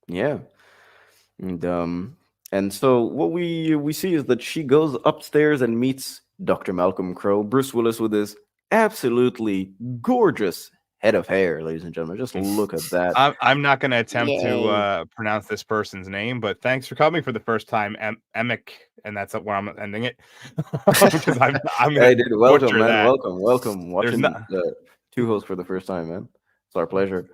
Yeah. And so what we see is that she goes upstairs and meets Dr. Malcolm Crowe, Bruce Willis, with his absolutely gorgeous head of hair, ladies and gentlemen. Just look at that. I'm not going to attempt to pronounce this person's name, but thanks for coming for the first time, Emic, and that's where I'm ending it. Because I'm Hey, dude, welcome, man. that. Welcome. Watching two hosts for the first time, man. It's our pleasure.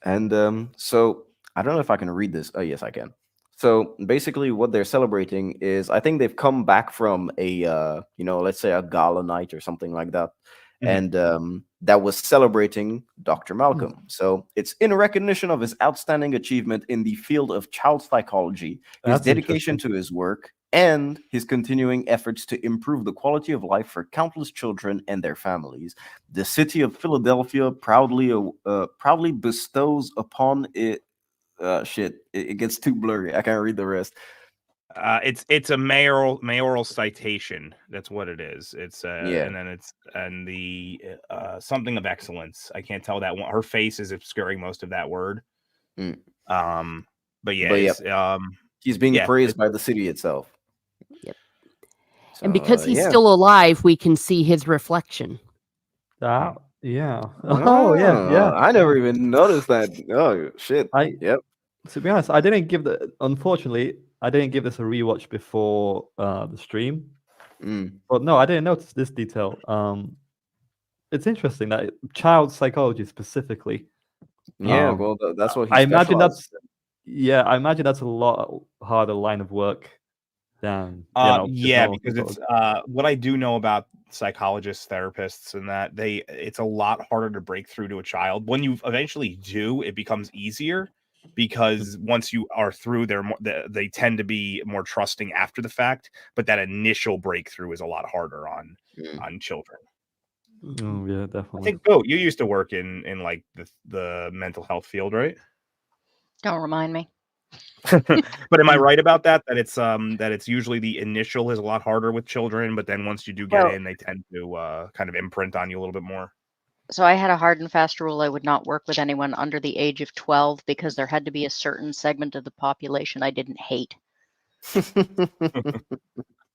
And so I don't know if I can read this. Oh, yes, I can. So basically what they're celebrating is, I think they've come back from a, you know, let's say a gala night or something like that. And that was celebrating Dr. Malcolm. So it's in recognition of his outstanding achievement in the field of child psychology, his dedication to his work, and his continuing efforts to improve the quality of life for countless children and their families. The city of Philadelphia proudly bestows upon it. It gets too blurry. I can't read the rest. It's a mayoral citation. That's what it is. It's Yeah. and then it's the something of excellence. I can't tell that one. Her face is obscuring most of that word. But yeah, he's being praised by the city itself. Yep. So, and because he's still alive, we can see his reflection. Yeah. I never even noticed that. Oh shit. To be honest, unfortunately, I didn't give this a rewatch before the stream. But no, I didn't notice this detail. It's interesting that child psychology specifically. Yeah, well, that's what he I imagine specializes I imagine that's a lot harder line of work than because it's what I do know about psychologists, therapists, and that it's a lot harder to break through to a child. When you eventually do, it becomes easier, because once you are through, they tend to be more trusting after the fact. But that initial breakthrough is a lot harder on children. Oh yeah, definitely. I think you used to work in like the mental health field, right? Don't remind me. But am I right about that it's usually the initial is a lot harder with children, but then once you do get in, they tend to kind of imprint on you a little bit more? So I had a hard and fast rule: I would not work with anyone under the age of 12, because there had to be a certain segment of the population I didn't hate.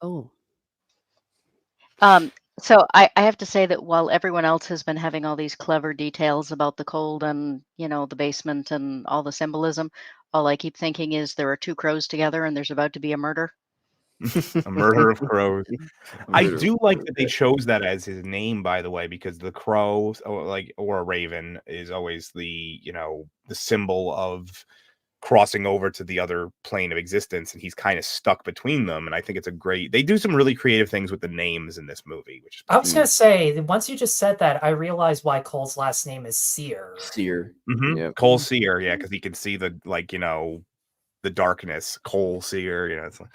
Oh. So I have to say that while everyone else has been having all these clever details about the cold and, you know, the basement and all the symbolism, all I keep thinking is there are two crows together and there's about to be a murder. A murder of crows. I do like that they chose that as his name, by the way, because the crow, or a raven, is always the symbol of crossing over to the other plane of existence, and he's kind of stuck between them. And I think it's a great. They do some really creative things with the names in this movie, which is I was gonna say, once you just said that, I realized why Cole's last name is Sear. Sear. Yeah. Cole Sear, yeah, because he can see the the darkness. Cole Sear, it's like,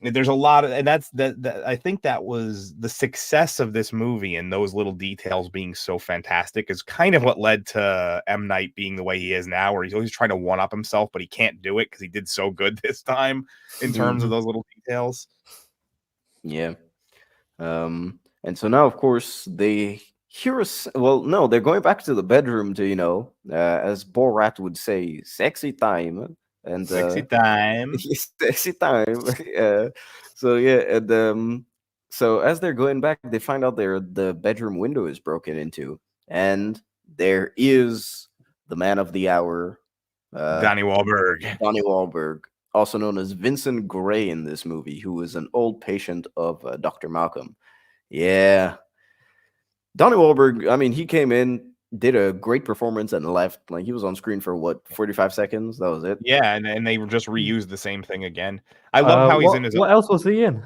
there's a lot of, and that's that I think that was the success of this movie, and those little details being so fantastic is kind of what led to M. Night being the way he is now, where he's always trying to one up himself, but he can't do it because he did so good this time in terms of those little details. Yeah. And so now, of course, they hear us. Well, no, they're going back to the bedroom to, as Borat would say, sexy time. And Sexy time. sexy time. So yeah, and so as they're going back, they find out the bedroom window is broken into, and there is the man of the hour, Donnie Wahlberg. Donnie Wahlberg, also known as Vincent Gray in this movie, who is an old patient of Dr. Malcolm. Yeah, Donnie Wahlberg. I mean, he came in, did a great performance, and left. Like, he was on screen for what, 45 seconds? That was it. Yeah, and they just reused the same thing again. I love how he's in his. What else was he in?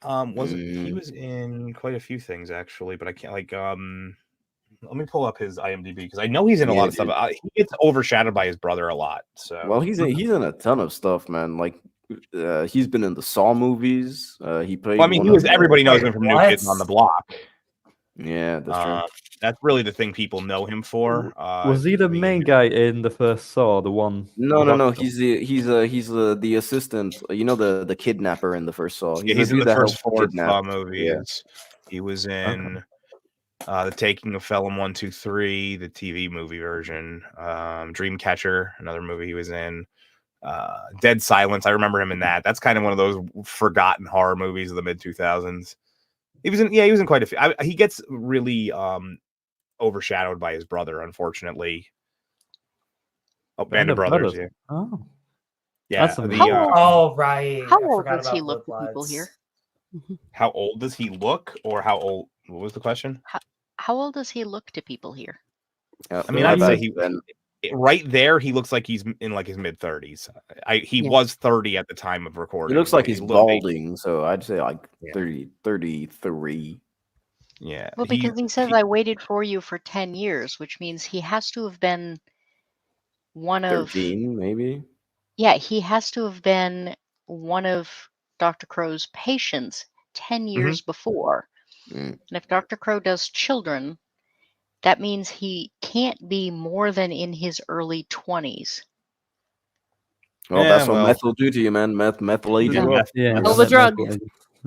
He was in quite a few things actually, but I can't let me pull up his IMDb because I know he's in a lot of stuff. He gets overshadowed by his brother a lot. So well, he's in a ton of stuff, man. Like, he's been in the Saw movies. He played. Well, I mean, everybody knows him from New Kids on the Block. Yeah, that's true. That's really the thing people know him for. Was he the main guy in the first Saw? The one? No. He's the assistant. The kidnapper in the first Saw. He's in the first 4 Saw movies. Yeah. He was in The Taking of Pelham 1, 2, 3, the TV movie version. Dreamcatcher, another movie he was in. Dead Silence. I remember him in that. That's kind of one of those forgotten horror movies of the mid 2000s. He was in quite a few. He gets really overshadowed by his brother, unfortunately. Oh, Band of Brothers. Yeah. Oh, yeah. That's right. How old does he look to people here? How old does he look, or how old? What was the question? How old does he look to people here? I mean, I'd say right there, he looks like he's in like his mid 30s. He was 30 at the time of recording. He looks like he's balding, so I'd say like 30, 33. Yeah. Well, because he says I waited for you for 10 years, which means he has to have been one of 13, maybe. Yeah, he has to have been one of Dr. Crowe's patients 10 years before. And if Dr. Crowe does children, that means he can't be more than in his early 20s. Well, that's what meth will do to you, man. Meth will age you up. Yeah, all the drug.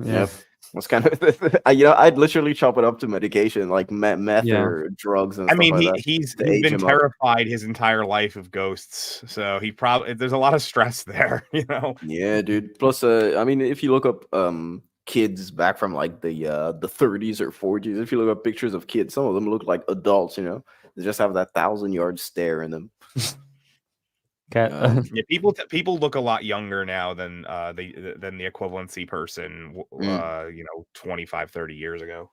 Yeah. That's kind of, I'd literally chop it up to medication, like meth or drugs and stuff. I mean, he's been terrified his entire life of ghosts, so he probably there's a lot of stress there, Yeah, dude. Plus, I mean, if you look up kids back from like the 30s or 40s, if you look up pictures of kids, some of them look like adults. They just have that 1,000-yard stare in them. People look a lot younger now than the equivalency person 25, 30 years ago.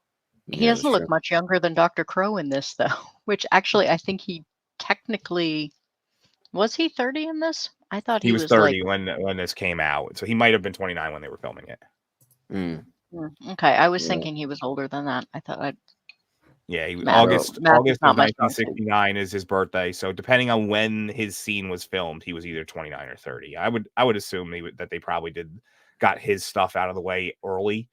He doesn't look much younger than Dr. Crowe in this, though, which actually I think he technically was he 30 in this? I thought he was 30 when this came out, so he might have been 29 when they were filming it. Okay, I was thinking he was older than that. I thought August of 1969 is his birthday, so depending on when his scene was filmed, he was either 29 or 30. I would assume that they probably got his stuff out of the way early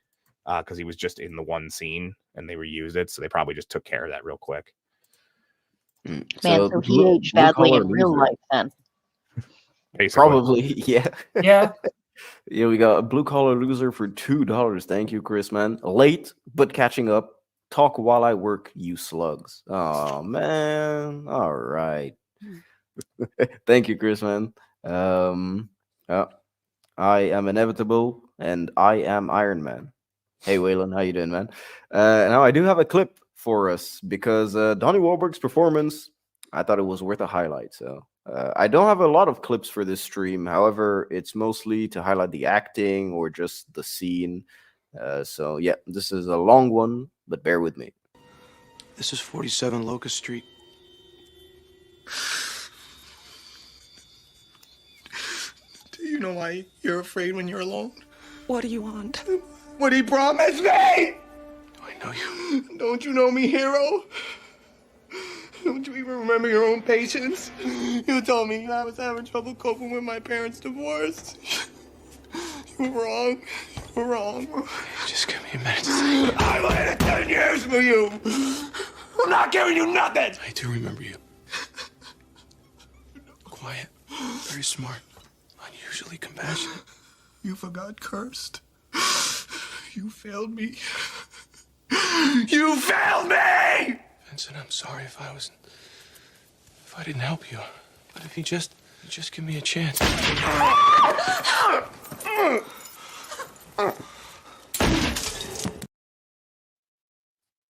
because he was just in the one scene and they reused it, so they probably just took care of that real quick. Man, so he aged badly in real life then. Basically. Probably, yeah. Yeah. Yeah, we got a blue collar loser for $2. Thank you, Chris, man. Late, but catching up. Talk while I work, you slugs. Oh, man. All right. Thank you, Chris, man. I am inevitable, and I am Iron Man. Hey, Waylon, how you doing, man? Now, I do have a clip for us because Donnie Wahlberg's performance, I thought it was worth a highlight, so... I don't have a lot of clips for this stream. However, it's mostly to highlight the acting or just the scene. So, yeah, this is a long one, but bear with me. This is 47 Locust Street. know why you're afraid when you're alone? What do you want? What he promised me! I know you. Don't you know me, hero? Don't you even remember your own patience? You told me I was having trouble coping with my parents' divorce. You were wrong. You were wrong. Just give me a minute. I waited 10 years for you. I'm not giving you nothing. I do remember you. Quiet, very smart, unusually compassionate. You forgot cursed. You failed me. You failed me! Vincent, I'm sorry if I didn't help you. But if you just give me a chance.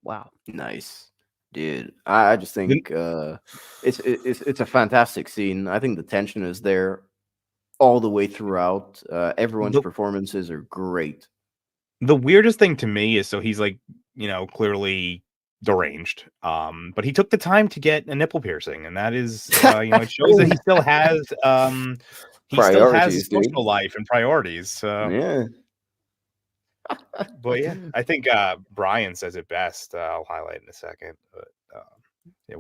Wow. Nice, dude. I just think it's a fantastic scene. I think the tension is there all the way throughout. Everyone's performances are great. The weirdest thing to me is, so he's like, clearly deranged, but he took the time to get a nipple piercing, and that is, it shows that he still has social life and priorities. Yeah. But yeah, I think Brian says it best. I'll highlight in a second. But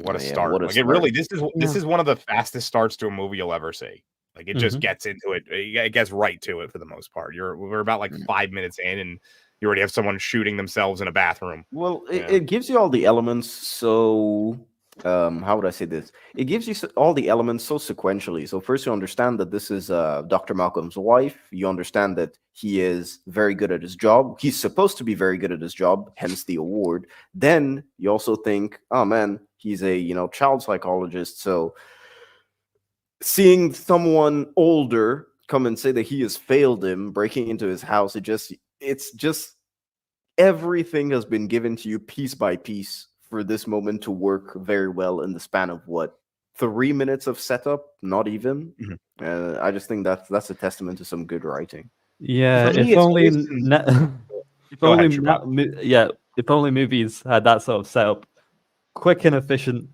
what a start! What a like start. it really, this is one of the fastest starts to a movie you'll ever see. Like it just gets into it. It gets right to it for the most part. We're about like 5 minutes in, and you already have someone shooting themselves in a bathroom. Well, it gives you all the elements. So, how would I say this? It gives you all the elements so sequentially. So first, you understand that this is Dr. Malcolm's wife. You understand that he is very good at his job. He's supposed to be very good at his job, hence the award. Then you also think, oh man, he's a child psychologist. So seeing someone older come and say that he has failed him, breaking into his house, it's just everything has been given to you piece by piece for this moment to work very well in the span of 3 minutes of setup, not even. I just think that's a testament to some good writing. Yeah, if only movies had that sort of setup, quick and efficient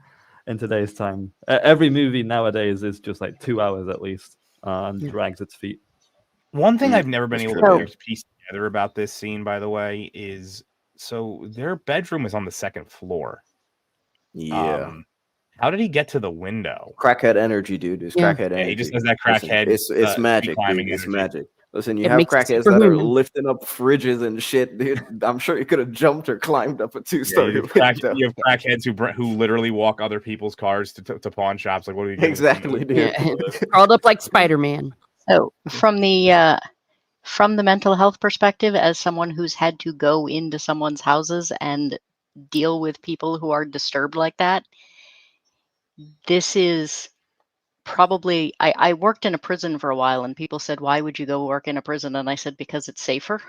in today's time. Every movie nowadays is just like 2 hours at least, and drags its feet. One thing I've never been able to piece together about this scene, by the way, is so their bedroom is on the second floor. Yeah. How did he get to the window? Crackhead energy, dude. It's crackhead energy. He just has that crackhead. It's magic, dude. It's magic. Listen, you have crackheads that are lifting up fridges and shit, dude. I'm sure he could have jumped or climbed up a 2-story window. You have crackheads who literally walk other people's cars to pawn shops. Like, what are you doing? Exactly, dude. Crawled up like Spider-Man. So from the mental health perspective, as someone who's had to go into someone's houses and deal with people who are disturbed like that, this is probably, I worked in a prison for a while, and people said, why would you go work in a prison? And I said, because it's safer.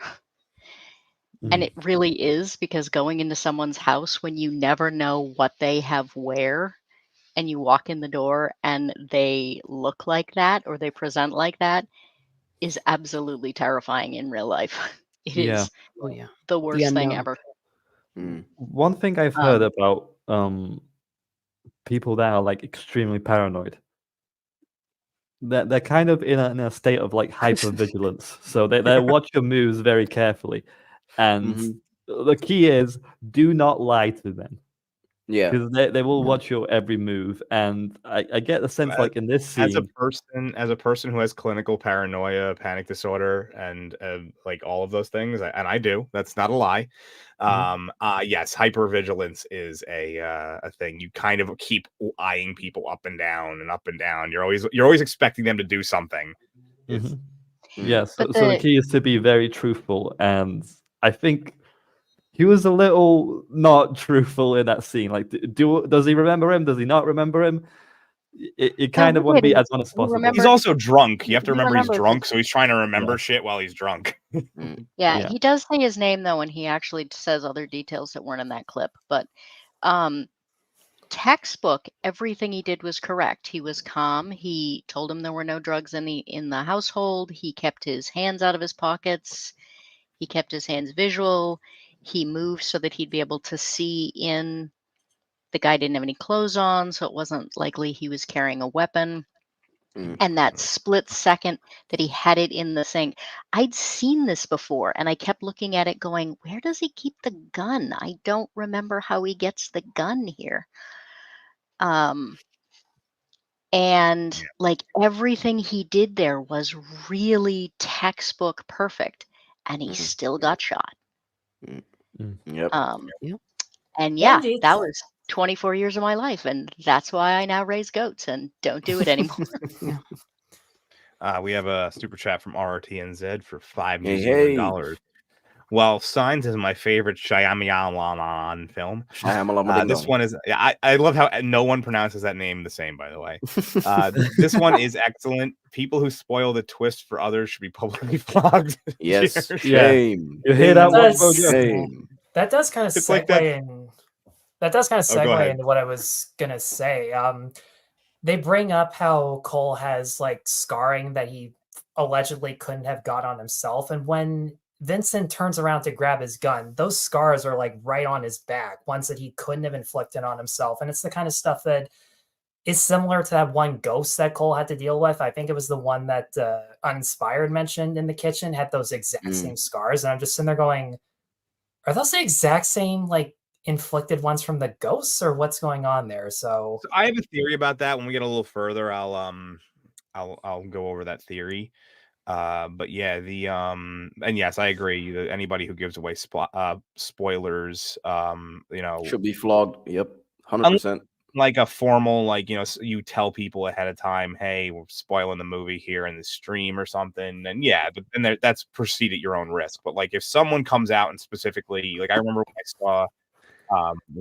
And it really is, because going into someone's house when you never know what they have where, and you walk in the door and they look like that or they present like that, is absolutely terrifying in real life. It is the worst thing ever. One thing I've heard about people that are like extremely paranoid, that they're kind of in a state of like hypervigilance. So they watch your moves very carefully. And the key is, do not lie to them. Yeah, because they will watch your every move, and I get the sense like in this scene, as a person who has clinical paranoia, panic disorder, and like all of those things, and I do. That's not a lie. Yes, hypervigilance is a thing. You kind of keep eyeing people up and down and up and down. You're always expecting them to do something. Yes, so the key is to be very truthful, and I think he was a little not truthful in that scene. Like, does he remember him? Does he not remember him? It kind of want to be as honest as possible. He's also drunk. You have to remember he's drunk, so he's trying to remember shit while he's drunk. Yeah, he does say his name though, and he actually says other details that weren't in that clip. But textbook, everything he did was correct. He was calm. He told him there were no drugs in the household. He kept his hands out of his pockets. He kept his hands visual. He moved so that he'd be able to see in. The guy didn't have any clothes on, so it wasn't likely he was carrying a weapon. And that split second that he had it in the sink, I'd seen this before, and I kept looking at it going, where does he keep the gun? I don't remember how he gets the gun here. And like everything he did there was really textbook perfect, and he still got shot. Yep. And yeah, Indeed. that was 24 years of my life, and that's why I now raise goats and don't do it anymore. We have a super chat from RRTNZ for $5 Hey, New Zealand hey. dollars. Well, Signs is my favorite Shyamalan film. This one is. I love how no one pronounces that name the same. By the way, this one is excellent. People who spoil the twist for others should be publicly flogged. Yes, Cheers. shame. You hear that one? Bro? Shame. That does kind of It's segue like that- in. That does kind of Oh, go segue ahead. into what I was gonna say. They bring up how Cole has like scarring that he allegedly couldn't have got on himself, and when Vincent turns around to grab his gun, those scars are like right on his back, ones that he couldn't have inflicted on himself. And it's the kind of stuff that is similar to that one ghost that Cole had to deal with. I think it was the one that Uninspired mentioned in the kitchen, had those exact same scars. And I'm just sitting there going, are those the exact same like inflicted ones from the ghosts, or what's going on there? So I have a theory about that. When we get a little further, I'll go over that theory. But yeah, and yes, I agree that anybody who gives away spoilers, Should be flogged. Yep, 100%. Like a formal, like, you tell people ahead of time, hey, we're spoiling the movie here in the stream or something. And yeah, but then that's proceed at your own risk. But like if someone comes out and specifically, like I remember when I saw,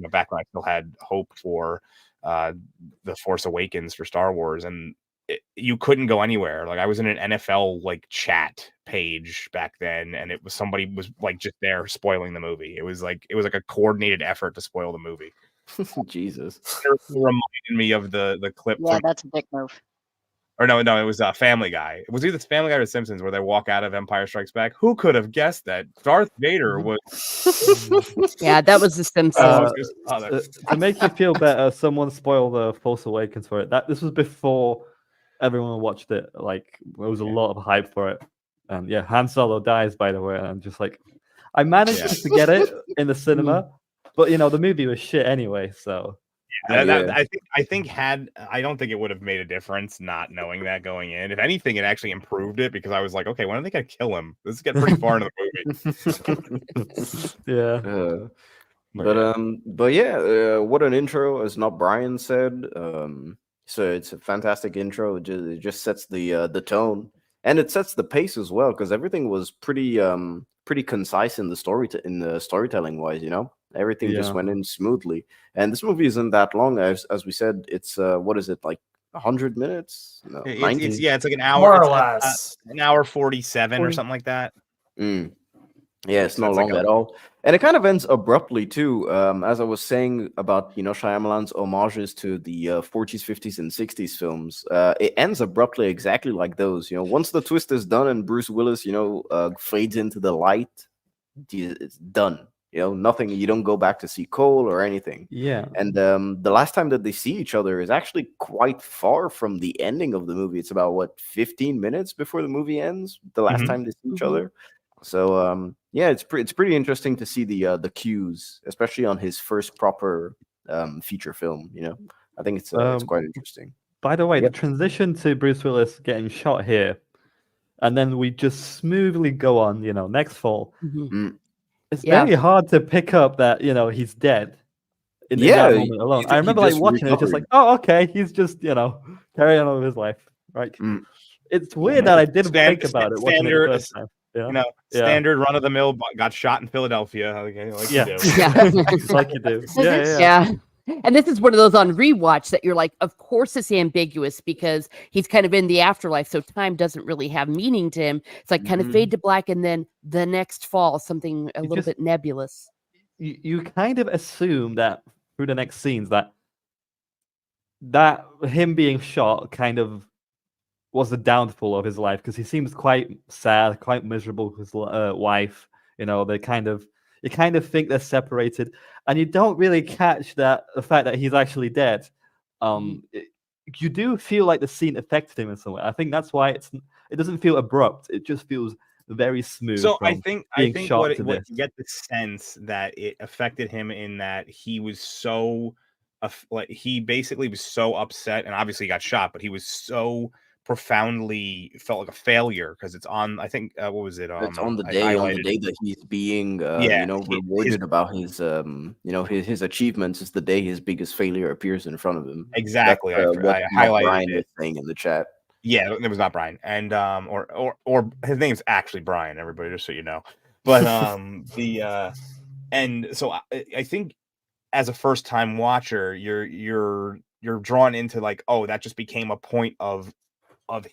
back when I still had hope for The Force Awakens for Star Wars, and you couldn't go anywhere. Like I was in an NFL like chat page back then, and it was somebody was like just there spoiling the movie. It was like a coordinated effort to spoil the movie. Jesus. It reminded me of the clip. Yeah, that's a dick move. Or no, it was Family Guy. It was either Family Guy or The Simpsons, where they walk out of Empire Strikes Back. Who could have guessed that Darth Vader was? Yeah, that was The Simpsons. To make you feel better, someone spoiled The Force Awakens for it. This was before everyone watched it. Like there was a lot of hype for it, and yeah, Han Solo dies, by the way. And I'm just like, I managed to forget it in the cinema, but the movie was shit anyway. So I don't think it would have made a difference not knowing that going in. If anything, it actually improved it, because I was like, okay, when are they gonna kill him? This is getting pretty far into the movie. Yeah. But yeah, what an intro, as not Brian said. So it's a fantastic intro. It just sets the tone, and it sets the pace as well, because everything was pretty concise in the storytelling wise. Everything just went in smoothly. And this movie isn't that long, as we said. It's what is it, like 100 minutes? No, 90? It's like an hour, more or less, an hour 47 or something like that. Yeah, it's not long at all. And it kind of ends abruptly too. As I was saying about, Shyamalan's homages to the 40s, 50s, and 60s films, it ends abruptly exactly like those. Once the twist is done and Bruce Willis, fades into the light, it's done. Nothing, you don't go back to see Cole or anything. Yeah. And the last time that they see each other is actually quite far from the ending of the movie. It's about 15 minutes before the movie ends, the last time they see each other. So yeah, it's pretty interesting to see the cues, especially on his first proper feature film. I think it's quite interesting. By the way, the transition to Bruce Willis getting shot here, and then we just smoothly go on. Next fall. It's very hard to pick up that he's dead in that moment alone. I remember like watching it, just like, oh, okay, he's just carrying on with his life, right? It's weird that I didn't think about it watching it the first time. Standard run of the mill, got shot in Philadelphia. Like you do. Like you do. Yeah. And this is one of those on rewatch that you're like, of course it's ambiguous, because he's kind of in the afterlife, so time doesn't really have meaning to him. It's like kind of fade to black, and then the next fall, something a little bit nebulous. You kind of assume that through the next scenes that him being shot kind of was the downfall of his life, because he seems quite sad, quite miserable with his wife. You kind of think they're separated, and you don't really catch the fact that he's actually dead. you do feel like the scene affected him in some way. I think that's why it doesn't feel abrupt. It just feels very smooth. So I from think being shot what to you this. get the sense that it affected him in that he was so like he basically was so upset, and obviously he got shot, but he was so profoundly felt like a failure because it's on. I think what was it? It's on I the highlighted. day that he's being, Yeah, his rewarded about his, his achievements is the day his biggest failure appears in front of him. That's exactly. what I Matt highlighted Bryan it. was saying in the chat. Yeah, it was not Brian, and or his name's actually Brian. Everybody, just so you know. But and so I think as a first time watcher, you're drawn into like, oh, that just became a point of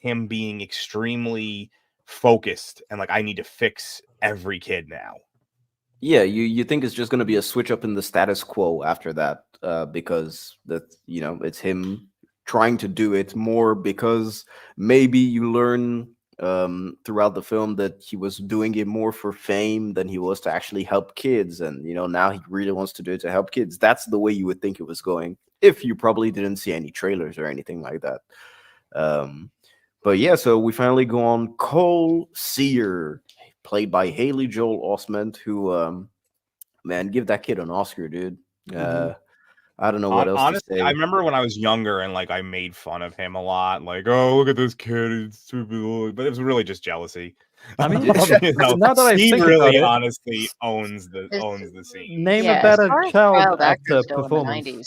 him being extremely focused and like, I need to fix every kid now. Yeah, you think it's just going to be a switch up in the status quo after that, because it's him trying to do it more because maybe you learn throughout the film that he was doing it more for fame than he was to actually help kids, and now he really wants to do it to help kids. That's the way you would think it was going if you probably didn't see any trailers or anything like that. But yeah, so we finally go on Cole Sear, played by Haley Joel Osment, who man, give that kid an Oscar, dude. I don't know what else Honestly, to say. I remember when I was younger and like I made fun of him a lot, like, oh, look at this kid, he's stupid, but it was really just jealousy. I mean, now that I he think really about it, honestly owns the scene. name Yeah, a as better far as child actors actor go in the performance. 90s.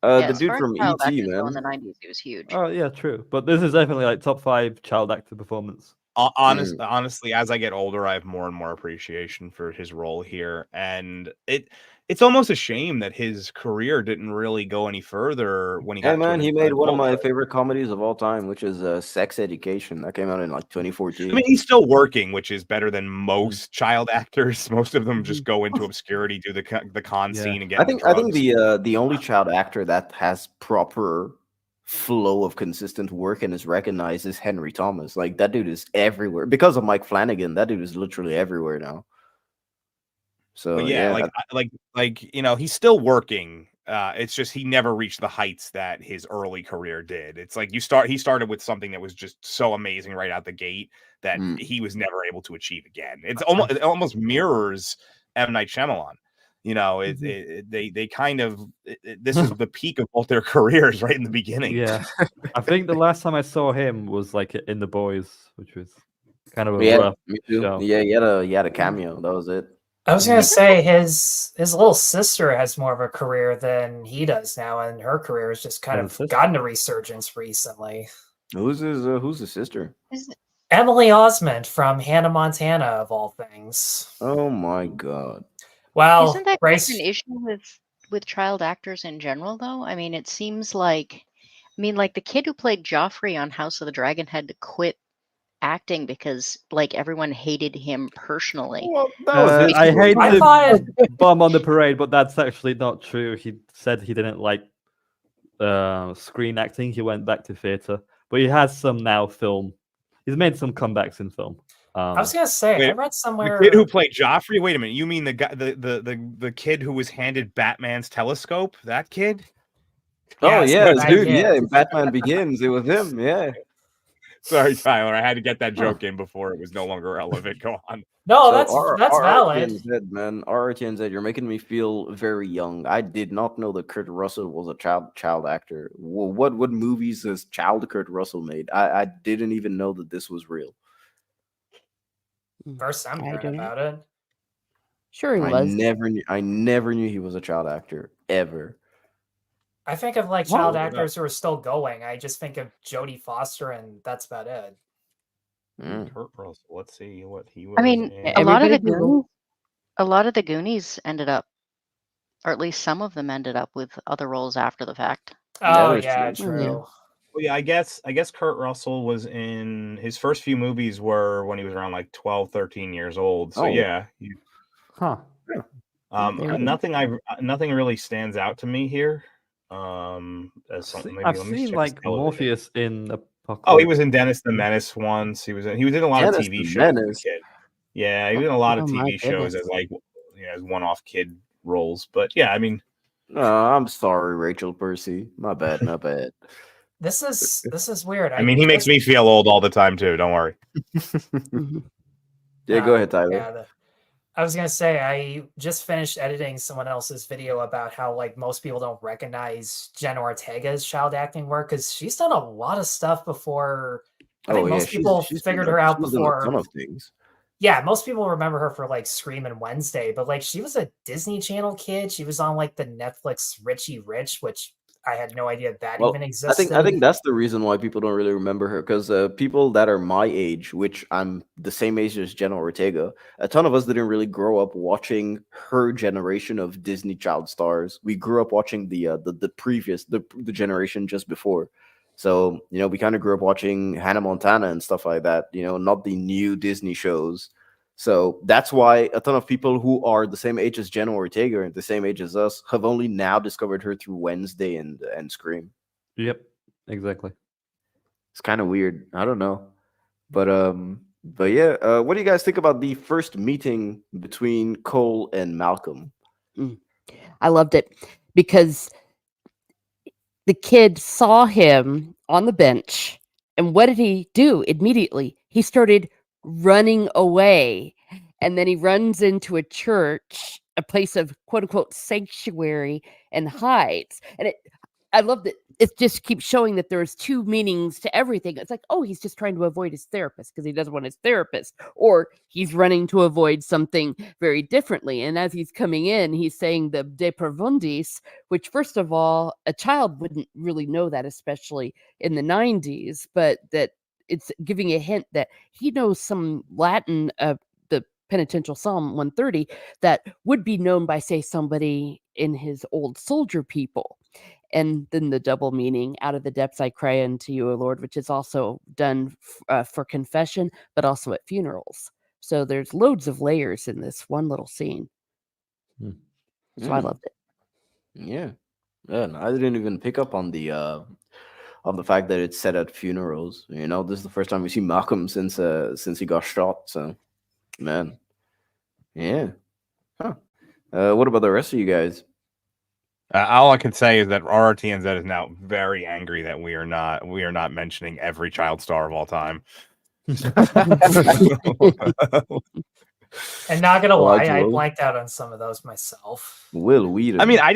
The as dude far as from child E.T., actors go in man. the 90s, he was huge. Oh yeah, true. But this is definitely like top 5 child actor performance. Honestly, as I get older, I have more and more appreciation for his role here, and it's almost a shame that his career didn't really go any further when he Hey got man, to he an made one of adult. my favorite comedies of all time, which is Sex Education. That came out in like I 2014. mean, he's still working, which is better than most child actors. Most of them just go into obscurity, do the con Yeah. scene, and get I into think drugs. the only child actor that has proper flow of consistent work and is recognized is Henry Thomas. Like that dude is everywhere because of Mike Flanagan. That dude is literally everywhere now. So But yeah, he's still working. It's just he never reached the heights that his early career did. It's like he started with something that was just so amazing right out the gate that he was never able to achieve again. It almost mirrors M. Night Shyamalan. They kind of this is the peak of both their careers right in the beginning. Yeah. I think the last time I saw him was like in The Boys, which was kind of a yeah, rough me too. show. Yeah, he had a cameo. That was it. I was gonna say his little sister has more of a career than he does now, and her career has just kind of gotten a resurgence recently. Who's his sister? Emily Osment from Hannah Montana, of all things. Oh my god. Well, isn't that kind of an issue with child actors in general, though? I mean, it seems like, like the kid who played Joffrey on House of the Dragon had to quit acting because like everyone hated him personally. Well, that was I hate the bomb on the parade, but that's actually not true. He said he didn't like screen acting. He went back to theater, but he has some now film. He's made some comebacks in film. I was gonna say, I read somewhere the kid who played Joffrey. Wait a minute, you mean the guy, the kid who was handed Batman's telescope? That kid? Oh yeah, that dude. kid. Yeah, in Batman Begins, it was him. Yeah. Sorry, Tyler. I had to get that joke in before it was no longer relevant. Go on. No, So that's valid. RTNZ, man, RTNZ, you're making me feel very young. I did not know that Kurt Russell was a child actor. What movies has child Kurt Russell made? I didn't even know that this was real. First time hearing about it. Sure, he was. I never knew he was a child actor ever. I think of like child actors who are still going. I just think of Jodie Foster, and that's about it. Kurt Russell. Let's see what he was. I mean, a lot of the Goonies ended up, or at least some of them ended up with other roles after the fact. Oh yeah, true. Well, yeah, I guess Kurt Russell was in his first few movies were when he was around like 12, 13 years old. So yeah. Nothing really stands out to me here. As something maybe I've let me seen check like his television. Morpheus in Apocalypse. Oh, he was in Dennis the Menace once. He was in a lot Dennis of TV the shows. Menace. As a kid. Yeah, he was in a lot of Oh, my TV shows goodness. as like as one-off kid roles. But yeah, I mean, I'm sorry, Rachel Percy. My bad. This is weird. I mean, he makes me feel old all the time too. Don't worry. Yeah, go ahead, Tyler. Yeah, I was gonna say I just finished editing someone else's video about how like most people don't recognize Jenna Ortega's child acting work because she's done a lot of stuff before. I think most people figured her out before. A ton of things. Yeah, most people remember her for like Scream and Wednesday, but like she was a Disney Channel kid. She was on like the Netflix Richie Rich, which I had no idea that even existed. I think that's the reason why people don't really remember her, because people that are my age, which I'm the same age as Jenna Ortega, a ton of us didn't really grow up watching her generation of Disney child stars. We grew up watching the previous the generation just before. So, you know, we kind of grew up watching Hannah Montana and stuff like that, you know, not the new Disney shows. So that's why a ton of people who are the same age as Jenna Ortega and the same age as us have only now discovered her through Wednesday and Scream. Yep, exactly. It's kind of weird. I don't know. But yeah, what do you guys think about the first meeting between Cole and Malcolm? I loved it because the kid saw him on the bench, and what did he do immediately? He started running away, and then he runs into a church, a place of quote unquote sanctuary, and hides. And I love that it just keeps showing that there's two meanings to everything. It's like, oh, he's just trying to avoid his therapist because he doesn't want his therapist, or he's running to avoid something very differently. And as he's coming in, he's saying the de profundis, which first of all, a child wouldn't really know that, especially in the 90s, but that it's giving a hint that he knows some Latin of the penitential Psalm 130 that would be known by, say, somebody in his old soldier people. And then the double meaning, out of the depths I cry unto you, O Lord, which is also done for confession, but also at funerals. So there's loads of layers in this one little scene. So I loved it. Yeah. And I didn't even pick up on the fact that it's set at funerals. You know, this is the first time we see Malcolm since he got shot. So, man, yeah. Huh. What about the rest of you guys? All I can say is that RRTNZ is now very angry that we are not mentioning every child star of all time. And not gonna lie, I blanked out on some of those myself. Will Wheaton. I mean, I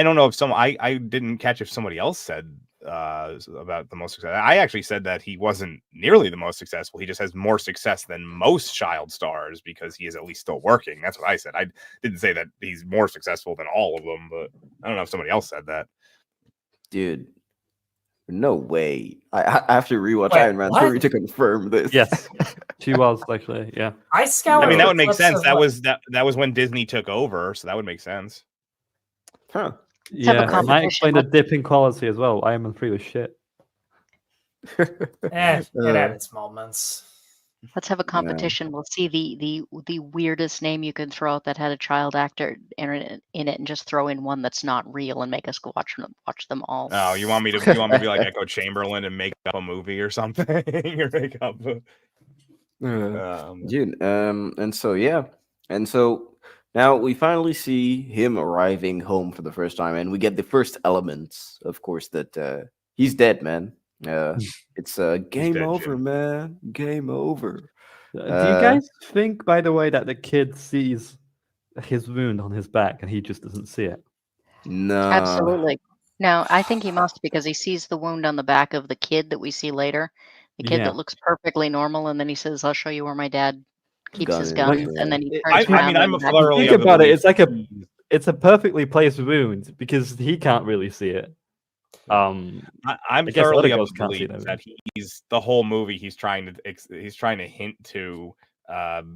don't know if I didn't catch if somebody else said about the most success. I actually said that he wasn't nearly the most successful. He just has more success than most child stars because he is at least still working. That's what I said. I didn't say that he's more successful than all of them, but I don't know if somebody else said that. Dude, no way. I have to rewatch Iron Man 3 to confirm this. Yes, she was actually. Yeah, I scoured. I mean, that would make sense. That was when Disney took over, so that would make sense. Huh. Yeah, it might explain the dip in quality as well. Iron Man 3 was shit. It had its moments. Let's have a competition. We'll see the weirdest name you could throw out that had a child actor in it, and just throw in one that's not real and make us go watch them all. Oh, you want me to be like Echo Chamberlain and make up a movie or something, or make up? Dude, and so now we finally see him arriving home for the first time, and we get the first elements, of course, that he's dead, man. It's game dead, over, Jim. man. Game over. Do you guys think, by the way, that the kid sees his wound on his back and he just doesn't see it? No. Absolutely. No, I think he must, because he sees the wound on the back of the kid that we see later. The kid that looks perfectly normal, and then he says, "I'll show you where my dad keeps his guns," and then he turns around. I'm a thoroughly think about it. It's a perfectly placed wound because he can't really see it. I'm thoroughly of the belief that he's the whole movie. He's trying to hint to, that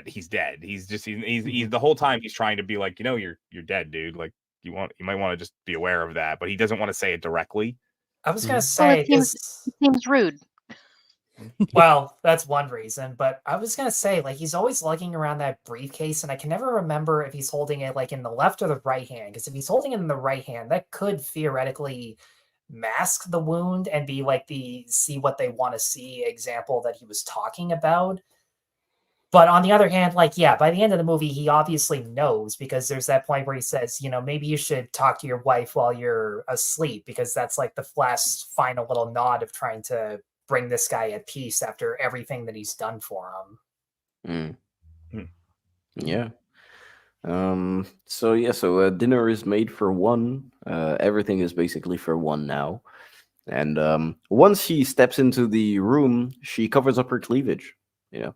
he's dead. He's the whole time he's trying to be like, you're dead, dude. Like you might want to just be aware of that, but he doesn't want to say it directly. I was gonna say it seems rude. Well, that's one reason, but I was gonna say, like, he's always lugging around that briefcase, and I can never remember if he's holding it like in the left or the right hand. Because if he's holding it in the right hand, that could theoretically mask the wound and be like the see what they want to see example that he was talking about. But on the other hand, like, yeah, by the end of the movie, he obviously knows, because there's that point where he says, maybe you should talk to your wife while you're asleep, because that's like the last final little nod of trying to bring this guy at peace after everything that he's done for him. Yeah. So dinner is made for one. Everything is basically for one now. And once she steps into the room, she covers up her cleavage.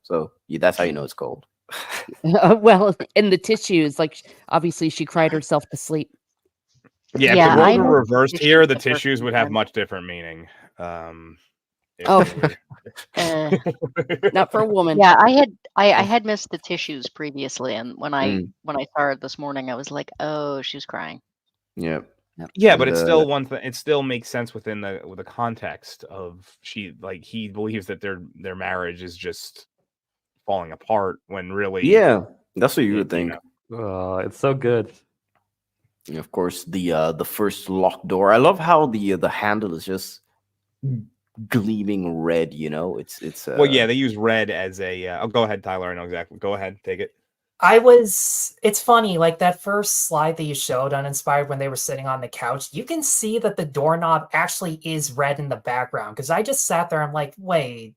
So that's how you know it's cold. Well, in the tissues, like obviously she cried herself to sleep. Yeah, Yeah, if the I roles were know the reversed tissues here, the the first tissues would have time. much different meaning. Oh. Uh, Not for a woman. yeah, I had missed the tissues previously, and when I saw it this morning, I was like, oh, she was crying. Yeah. Yeah, but And, it's still one thing. It still makes sense within the context of he believes that their marriage is just falling apart when really. Yeah, that's what you would think. It's so good. And of course, the first locked door. I love how the handle is just gleaming red. It's Well, yeah, they use red as a. Oh, go ahead, Tyler. I know exactly. Go ahead, take it. It's funny, like that first slide that you showed, Uninspired, when they were sitting on the couch, you can see that the doorknob actually is red in the background. Because I just sat there, I'm like, wait,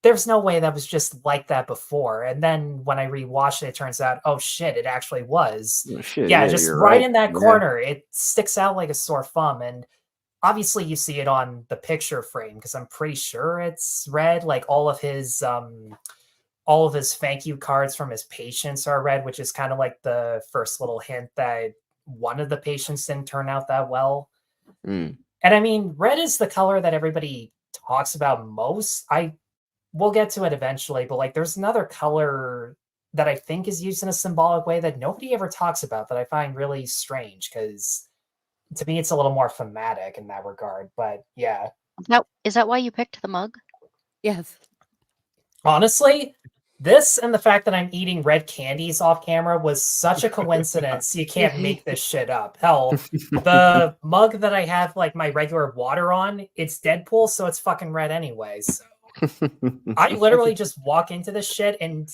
there's no way that was just like that before. And then when I rewatched it, it turns out, oh shit, it actually was. Oh, shit, yeah, yeah, just you're right right. in that Yeah. corner. It sticks out like a sore thumb. And obviously you see it on the picture frame, because I'm pretty sure it's red. Like all of his thank you cards from his patients are red, which is kind of like the first little hint that one of the patients didn't turn out that well. And I mean, red is the color that everybody talks about most. We'll get to it eventually, but like there's another color that I think is used in a symbolic way that nobody ever talks about, that I find really strange, because to me it's a little more thematic in that regard. But yeah. Is that why you picked the mug? Yes. Honestly, this and the fact that I'm eating red candies off camera was such a coincidence. You can't make this shit up. Hell, the mug that I have like my regular water on, it's Deadpool, so it's fucking red anyway. So I literally just walk into this shit, and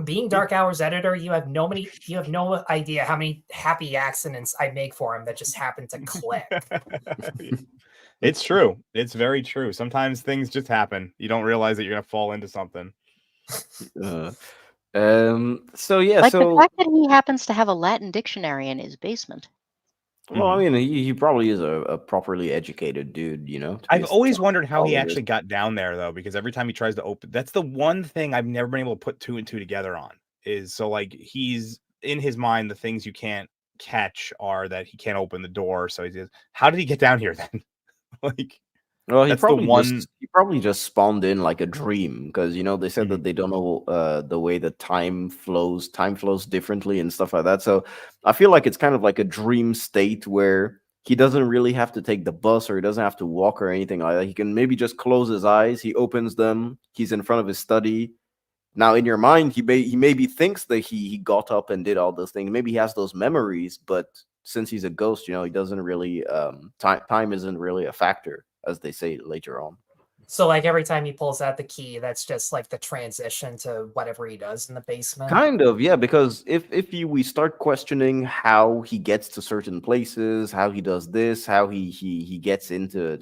being Dark Hours editor, you have no idea how many happy accidents I make for him that just happen to click. It's true. It's very true. Sometimes things just happen. You don't realize that you're gonna fall into something. So yeah, Like so the fact that he happens to have a Latin dictionary in his basement. well, I mean, he probably is a properly educated dude, to be I've a always wondered how he psychologist. actually got down there, though, because every time he tries to open, that's the one thing I've never been able to put two and two together on. Is so like he's in his mind, the things you can't catch are that he can't open the door. So he says, how did he get down here then? Like, Well, that's the one. he probably just spawned in like a dream, because they said that they don't know the way that time flows differently and stuff like that. So I feel like it's kind of like a dream state where he doesn't really have to take the bus, or he doesn't have to walk or anything like that. He can maybe just close his eyes, he opens them, he's in front of his study. Now in your mind, he maybe thinks that he got up and did all those things. Maybe he has those memories, but since he's a ghost, he doesn't really time isn't really a factor, as they say later on. So like every time he pulls out the key, that's just like the transition to whatever he does in the basement. Kind of, yeah, because if we start questioning how he gets to certain places, how he does this, how he gets into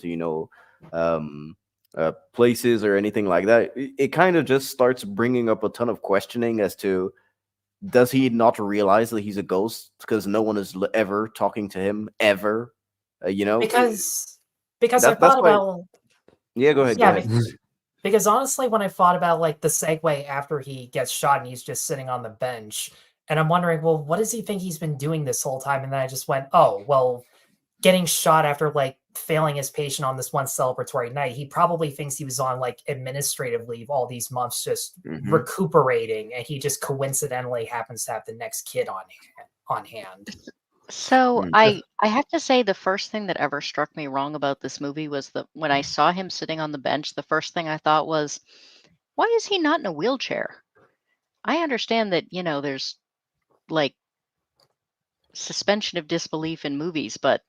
places or anything like that, it kind of just starts bringing up a ton of questioning as to, does he not realize that he's a ghost because no one is ever talking to him ever? Because I that's thought why. about Yeah, go ahead. yeah, Go ahead. because honestly, when I thought about like the segue after he gets shot and he's just sitting on the bench, and I'm wondering, well, what does he think he's been doing this whole time? And then I just went, oh, well, getting shot after like failing his patient on this one celebratory night, he probably thinks he was on like administrative leave all these months, just recuperating, and he just coincidentally happens to have the next kid on hand. So I have to say, the first thing that ever struck me wrong about this movie was that when I saw him sitting on the bench, the first thing I thought was, why is he not in a wheelchair? I understand that, there's like suspension of disbelief in movies, but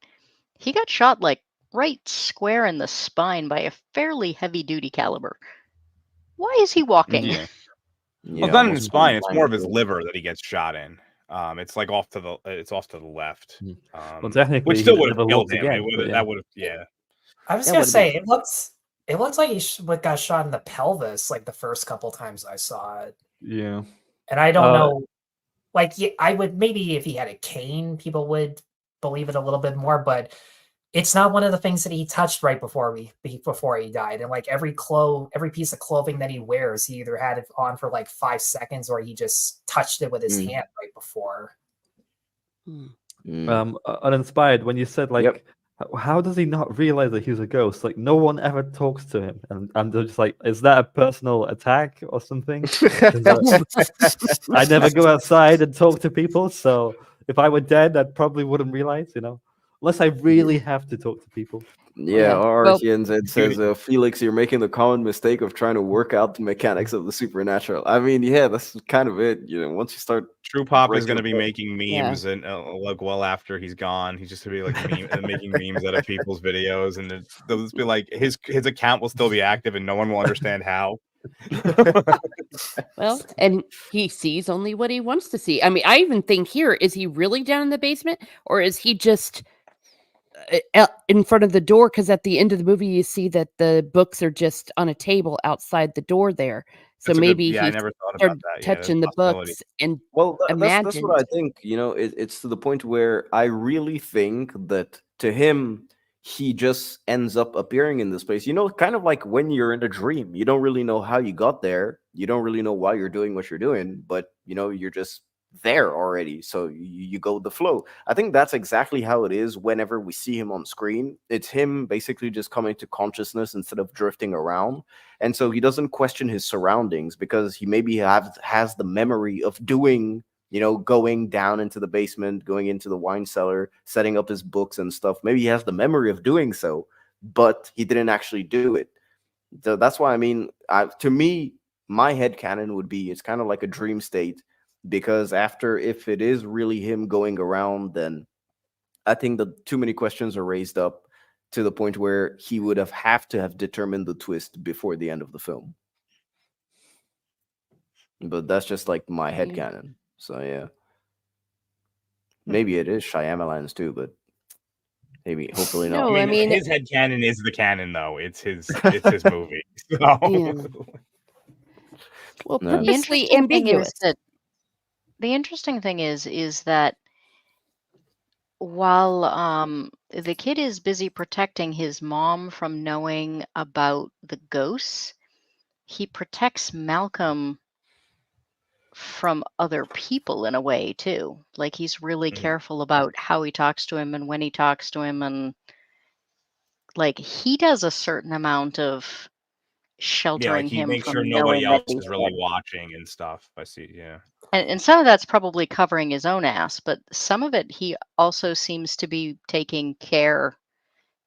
he got shot like right square in the spine by a fairly heavy duty caliber. Why is he walking? Yeah. Well, it's not in almost his spine. It's spine more of his kill. liver that he gets shot in. It's like off to the left. Well, Which technically, still he would have never killed walks him. again. But yeah. That would have, yeah. I was That gonna would've say it looks like he got shot in the pelvis like the first couple times I saw it, Yeah. and I don't know. Like, I would maybe if he had a cane, people would believe it a little bit more, but it's not one of the things that he touched right before he died. And like every piece of clothing that he wears, he either had it on for like 5 seconds or he just touched it with his hand right before. Uninspired, when you said like, Yep. how does he not realize that he's a ghost? Like, no one ever talks to him, and I'm just like, is that a personal attack or something? 'Cause, I never go outside and talk to people, so if I were dead, I probably wouldn't realize, unless I really have to talk to people. Yeah, Well, RTNZ says, Felix, you're making the common mistake of trying to work out the mechanics of the supernatural. I mean, yeah, that's kind of it. Once you start. True Pop is breaking going to be apart- making memes and like well after he's gone, he's just going to be like making memes out of people's videos, and they'll just be like his account will still be active, and no one will understand how. Well, and he sees only what he wants to see. I mean, I even think here, is he really down in the basement, or is he just in front of the door? Because at the end of the movie, you see that the books are just on a table outside the door there. So maybe I he never thought about started that. Yeah, touching the books and Well, that's imagined. what I think. It's to the point where I really think that to him, he just ends up appearing in this place. Kind of like when you're in a dream, you don't really know how you got there. You don't really know why you're doing what you're doing, but you're just there already. So you go with the flow. I think that's exactly how it is whenever we see him on screen. It's him basically just coming to consciousness instead of drifting around. And so he doesn't question his surroundings because he maybe has the memory of doing, going down into the basement, going into the wine cellar, setting up his books and stuff. Maybe he has the memory of doing so, but he didn't actually do it. So that's why, to me, my headcanon would be it's kind of like a dream state, because if it is really him going around, then I think that too many questions are raised up to the point where he would have to have determined the twist before the end of the film. But that's just like my headcanon. So yeah. Maybe it is Shyamalan's too, but maybe hopefully not. No, I mean, his headcanon is the canon though. It's his movie. So. Yeah. Well, No. purposely ambiguous. The interesting thing is that while the kid is busy protecting his mom from knowing about the ghosts, he protects Malcolm from other people in a way too. Like he's really careful about how he talks to him and when he talks to him, and like he does a certain amount of sheltering he him makes from sure nobody knowing else that is really watching and stuff. I see. Yeah. And some of that's probably covering his own ass, but some of it he also seems to be taking care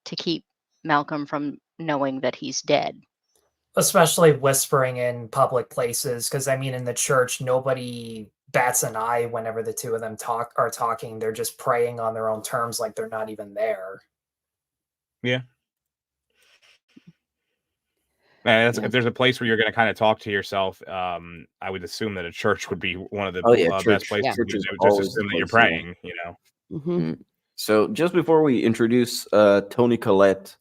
to keep Malcolm from knowing that he's dead. Especially whispering in public places, because in the church, nobody bats an eye whenever the two of them are talking. They're just praying on their own terms, like they're not even there. Yeah. If there's a place where you're going to kind of talk to yourself, I would assume that a church would be one of the best places to just assume that you're praying, Mm-hmm. So just before we introduce Toni Collette,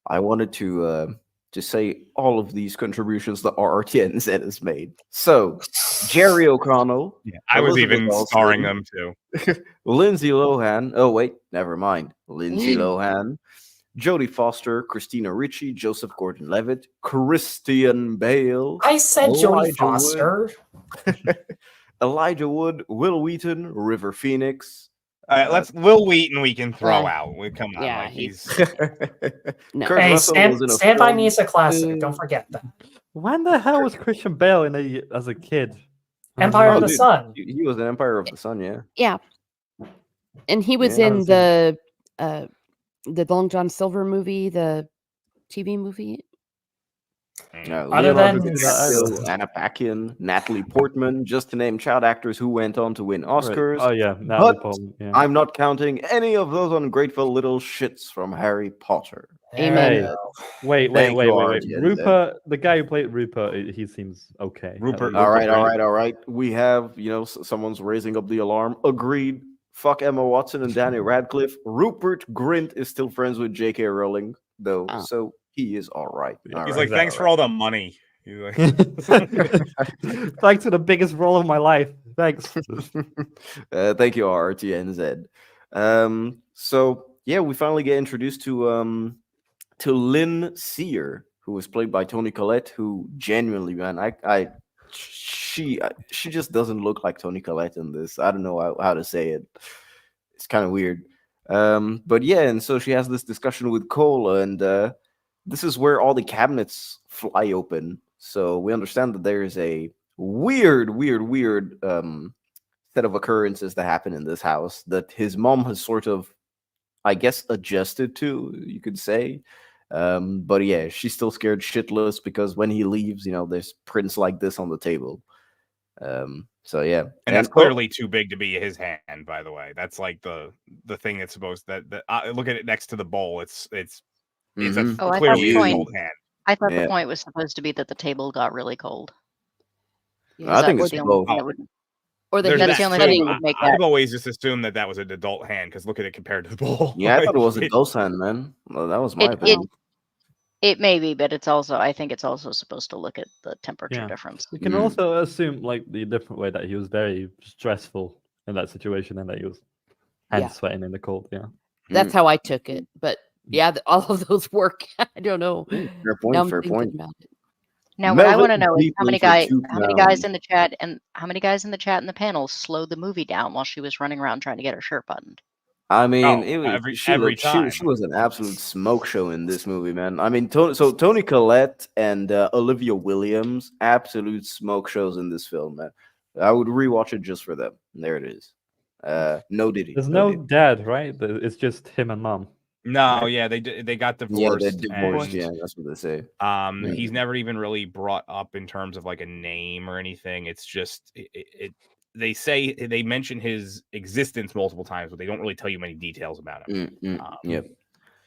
I wanted to just say all of these contributions that RRTNZ has made. So Jerry O'Connell. Yeah, I was Elizabeth even Olsen, starring them too. Lindsay Lohan. Oh, wait, never mind. Lindsay Lohan. Jodie Foster, Christina Ricci, Joseph Gordon-Levitt, Christian Bale. I said Jodie Foster. Elijah Wood, Will Wheaton, River Phoenix. Let's Will Wheaton we can throw out. Come on, yeah, like he's No. Kurt Hey, Russell was in a Stand By film. Me is a classic. Don't forget that. When the hell was Christian Bale as a kid? Empire of the dude, Sun. He was an Empire of the Sun, yeah. Yeah. And he was Yeah, in the Long John Silver movie, the TV movie. Other Leonardo than- DiCaprio, Anna Paquin, Natalie Portman, just to name child actors who went on to win Oscars. Oh yeah, Natalie But Portman, yeah. I'm not counting any of those ungrateful little shits from Harry Potter. There we Hey, go. wait. Thank you, RTNZ. Rupert, the guy who played Rupert, he seems okay. Rupert- All right, Rupert all Grint. right, all right. We have, someone's raising up the alarm. Agreed. Fuck Emma Watson and Daniel Radcliffe. Rupert Grint is still friends with J.K. Rowling, though, Oh. so he is all right. Yeah. All He's right. like, thanks for all the money. He's like, Thanks for the biggest role of my life. Thanks. Thank you, RTNZ. So yeah, we finally get introduced to Lynn Sear, who was played by Toni Collette, who genuinely, man, she just doesn't look like Toni Collette in this. I don't know how to say it. It's kind of weird. But yeah, and so she has this discussion with Cole, and this is where all the cabinets fly open. So we understand that there is a weird set of occurrences that happen in this house that his mom has sort of, I guess, adjusted to, you could say. But yeah, she's still scared shitless because when he leaves, there's prints like this on the table. So yeah, and that's clearly too big to be his hand. By the way, that's like the thing that's supposed that look at it next to the bowl. It's Mhm. Oh, I clearly thought his the old hand. I thought Yeah. the point was supposed to be that the table got really cold. Yeah, I think That's it's the only both. thing that would- or There's That's that the only too. thing that would make I've that. always just assumed that was an adult hand because look at it compared to the bowl. Yeah, I thought it was a Like, ghost hand, man. Well, that was my It opinion. may be, but I think it's also supposed to look at the temperature Yeah. difference. You can also assume like the different way that he was very stressful in that situation and that he was hand Yeah. sweating in the cold. Yeah. That's how I took it. But yeah, all of those work. I don't know. Fair Now point. I'm Fair thinking point. about it. Now, what I want to Melvin know is how many deeply for guys £2. in the chat and the panel slowed the movie down while she was running around trying to get her shirt buttoned. I mean, Oh, it was every time. she was an absolute smoke show in this movie, man. I mean, Toni Collette and Olivia Williams, absolute smoke shows in this film, man. I would rewatch it just for them. There it is. No Diddy. There's no no Diddy. dad, right? It's just him and mom. No, yeah, they got Yeah, divorced. they're divorced. and, Yeah, that's what they say. He's never even really brought up in terms of like a name or anything. It's just they mention his existence multiple times, but they don't really tell you many details about him. Yep.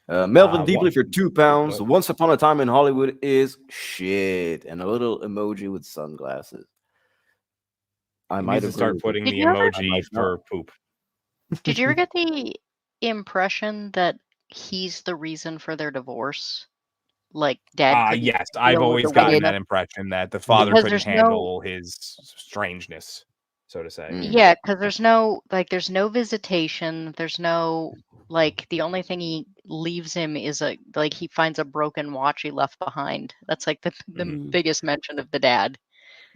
Melvin Deeply one- for £2. Once Upon a Time in Hollywood is shit, and a little emoji with sunglasses. I He might needs to agree start with putting Did the you ever- emoji for poop. Did you ever get the impression that he's the reason for their divorce? Like dad couldn't Yes, deal I've with always the gotten way that impression that the father Because couldn't there's no- handle his strangeness, so to say. Yeah, because there's no visitation. There's no the only thing he leaves him is he finds a broken watch he left behind. That's like the biggest mention of the dad.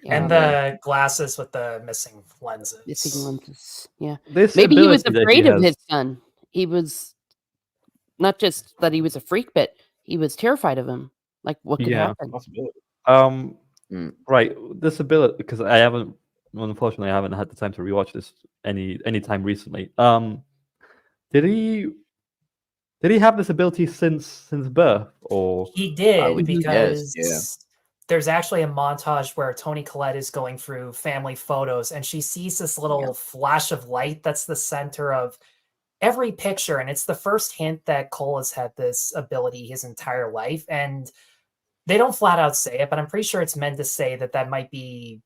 And the glasses with the missing lenses. Missing lenses. Yeah. This Maybe he was ability that afraid he of has- his son. He was not just that he was a freak, but he was terrified of him. Like what could Yeah. happen? Right. This ability, because unfortunately, I haven't had the time to rewatch this any time recently. Did he have this ability since birth, or He did would because guess, there's actually a montage where Toni Collette is going through family photos and she sees this little flash of light that's the center of every picture. And it's the first hint that Cole has had this ability his entire life. And they don't flat out say it, but I'm pretty sure it's meant to say that might be.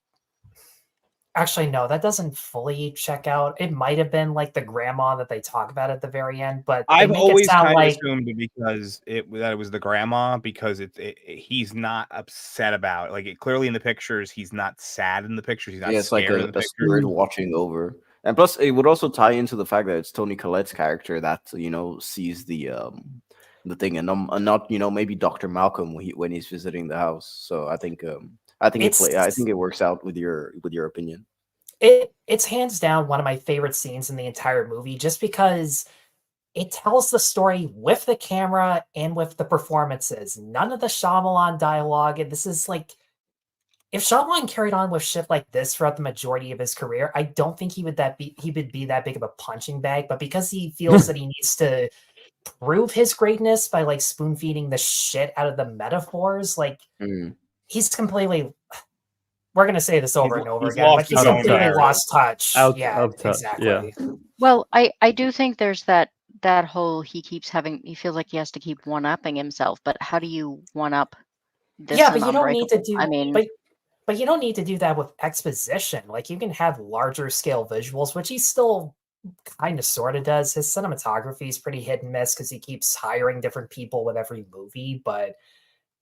Actually, no, that doesn't fully check out. It might have been like the grandma that they talk about at the very end, but they I've make it always sound kind like of assumed that it was the grandma because he's not upset about it. Like clearly in the pictures, he's not sad in the pictures. He's not Yeah, it's like scared in a the spirit pictures. watching over. And plus, it would also tie into the fact that it's Toni Collette's character that sees the thing, and not maybe Dr. Malcolm when he's visiting the house. So I think it works out with your opinion. It's hands down one of my favorite scenes in the entire movie, just because it tells the story with the camera and with the performances. None of the Shyamalan dialogue. And this is like, if Shyamalan carried on with shit like this throughout the majority of his career, I don't think he would be that big of a punching bag. But because he feels that he needs to prove his greatness by like spoon feeding the shit out of the metaphors. Like he's completely. We're gonna say this over and over again, but he's completely lost touch. Out of touch. Exactly. Yeah. Well, I do think there's that whole he feels like he has to keep one-upping himself, but how do you one-up this? Yeah, but you don't need to do. I mean, but you don't need to do that with exposition. Like you can have larger scale visuals, which he still kind of sort of does. His cinematography is pretty hit and miss because he keeps hiring different people with every movie. But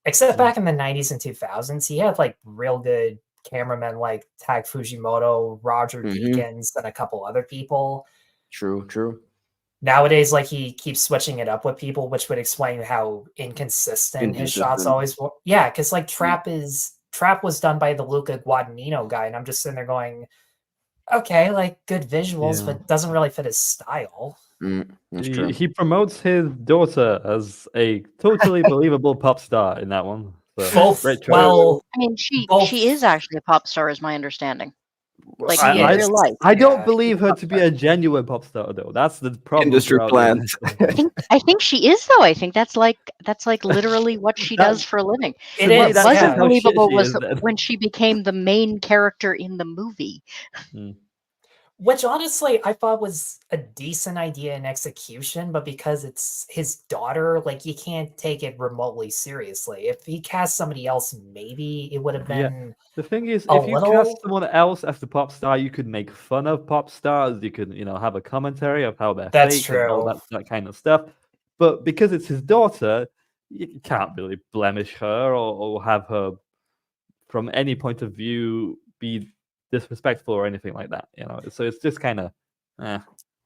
except back in the 90s and 2000s, he had like real good cameramen like Tag Fujimoto, Roger Deakins, and a couple other people. True. Nowadays, like he keeps switching it up with people, which would explain how inconsistent his shots always were. Yeah, because like Trap was done by the Luca Guadagnino guy, and I'm just sitting there going, okay, like good visuals, but doesn't really fit his style. He promotes his daughter as a totally believable pop star in that one. So, both. Well, I mean, she is actually a pop star, is my understanding. Like in real life. I don't believe her to be a genuine pop star, though. That's the problem. Industry plant. I think she is, though. I think that's like literally what she does for a living. What wasn't believable was when she became the main character in the movie. Which honestly, I thought was a decent idea in execution, but because it's his daughter, like you can't take it remotely seriously. If he cast somebody else, maybe it would have been. The thing is, if you cast someone else as the pop star, you could make fun of pop stars. You could, have a commentary of how they're That's fake true. and all that kind of stuff. But because it's his daughter, you can't really blemish her or have her, from any point of view, be disrespectful or anything like that, so it's just kind of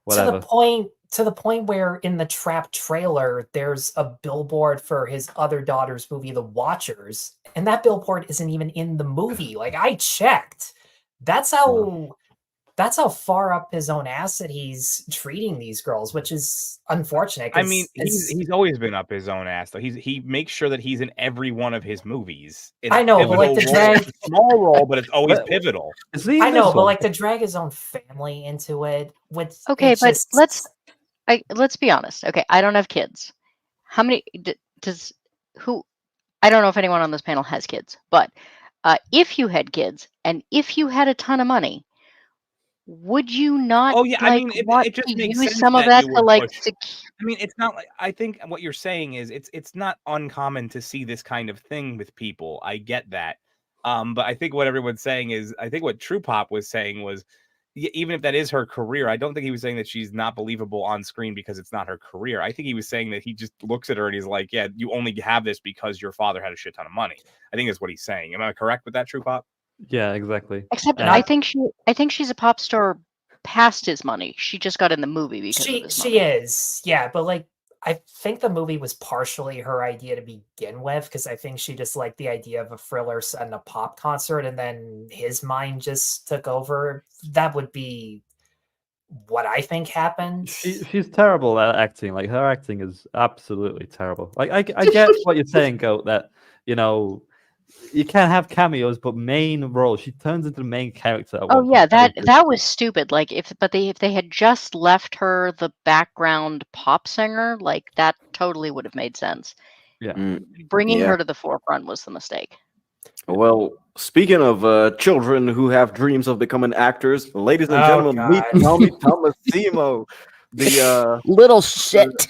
whatever. To the point where in the Trap trailer there's a billboard for his other daughter's movie The Watchers, and that billboard isn't even in the movie. Like I checked. That's how far up his own ass that he's treating these girls, which is unfortunate. I mean, he's always been up his own ass, though. He makes sure that he's in every one of his movies. I know, but like the drag, small role, but it's always pivotal. I know, but like to drag his own family into it. Okay, but let's be honest. Okay, I don't have kids. How many I don't know if anyone on this panel has kids, but if you had kids and if you had a ton of money, would you not? Oh yeah, I mean, it just makes sense some of that to like. I mean, it's not like, I think what you're saying is it's not uncommon to see this kind of thing with people. I get that, but I think what everyone's saying is, I think what True Pop was saying was, even if that is her career, I don't think he was saying that she's not believable on screen because it's not her career. I think he was saying that he just looks at her and he's like, yeah, you only have this because your father had a shit ton of money. I think that's what he's saying. Am I correct with that, True Pop? Yeah, exactly. Except I think she's a pop star past his money. She just got in the movie because of his money. She is, yeah, but like I think the movie was partially her idea to begin with, because I think she just liked the idea of a thriller set in a pop concert, and then his mind just took over. That would be what I think happened. She's terrible at acting. Like her acting is absolutely terrible. Like I get what you're saying, Goat, that you can't have cameos, but main role. She turns into the main character. Oh yeah, that was stupid. Like if they had just left her the background pop singer, like that totally would have made sense. Yeah, bringing her to the forefront was the mistake. Well, speaking of children who have dreams of becoming actors, ladies and gentlemen, meet Tommy Tomasimo, the little shit.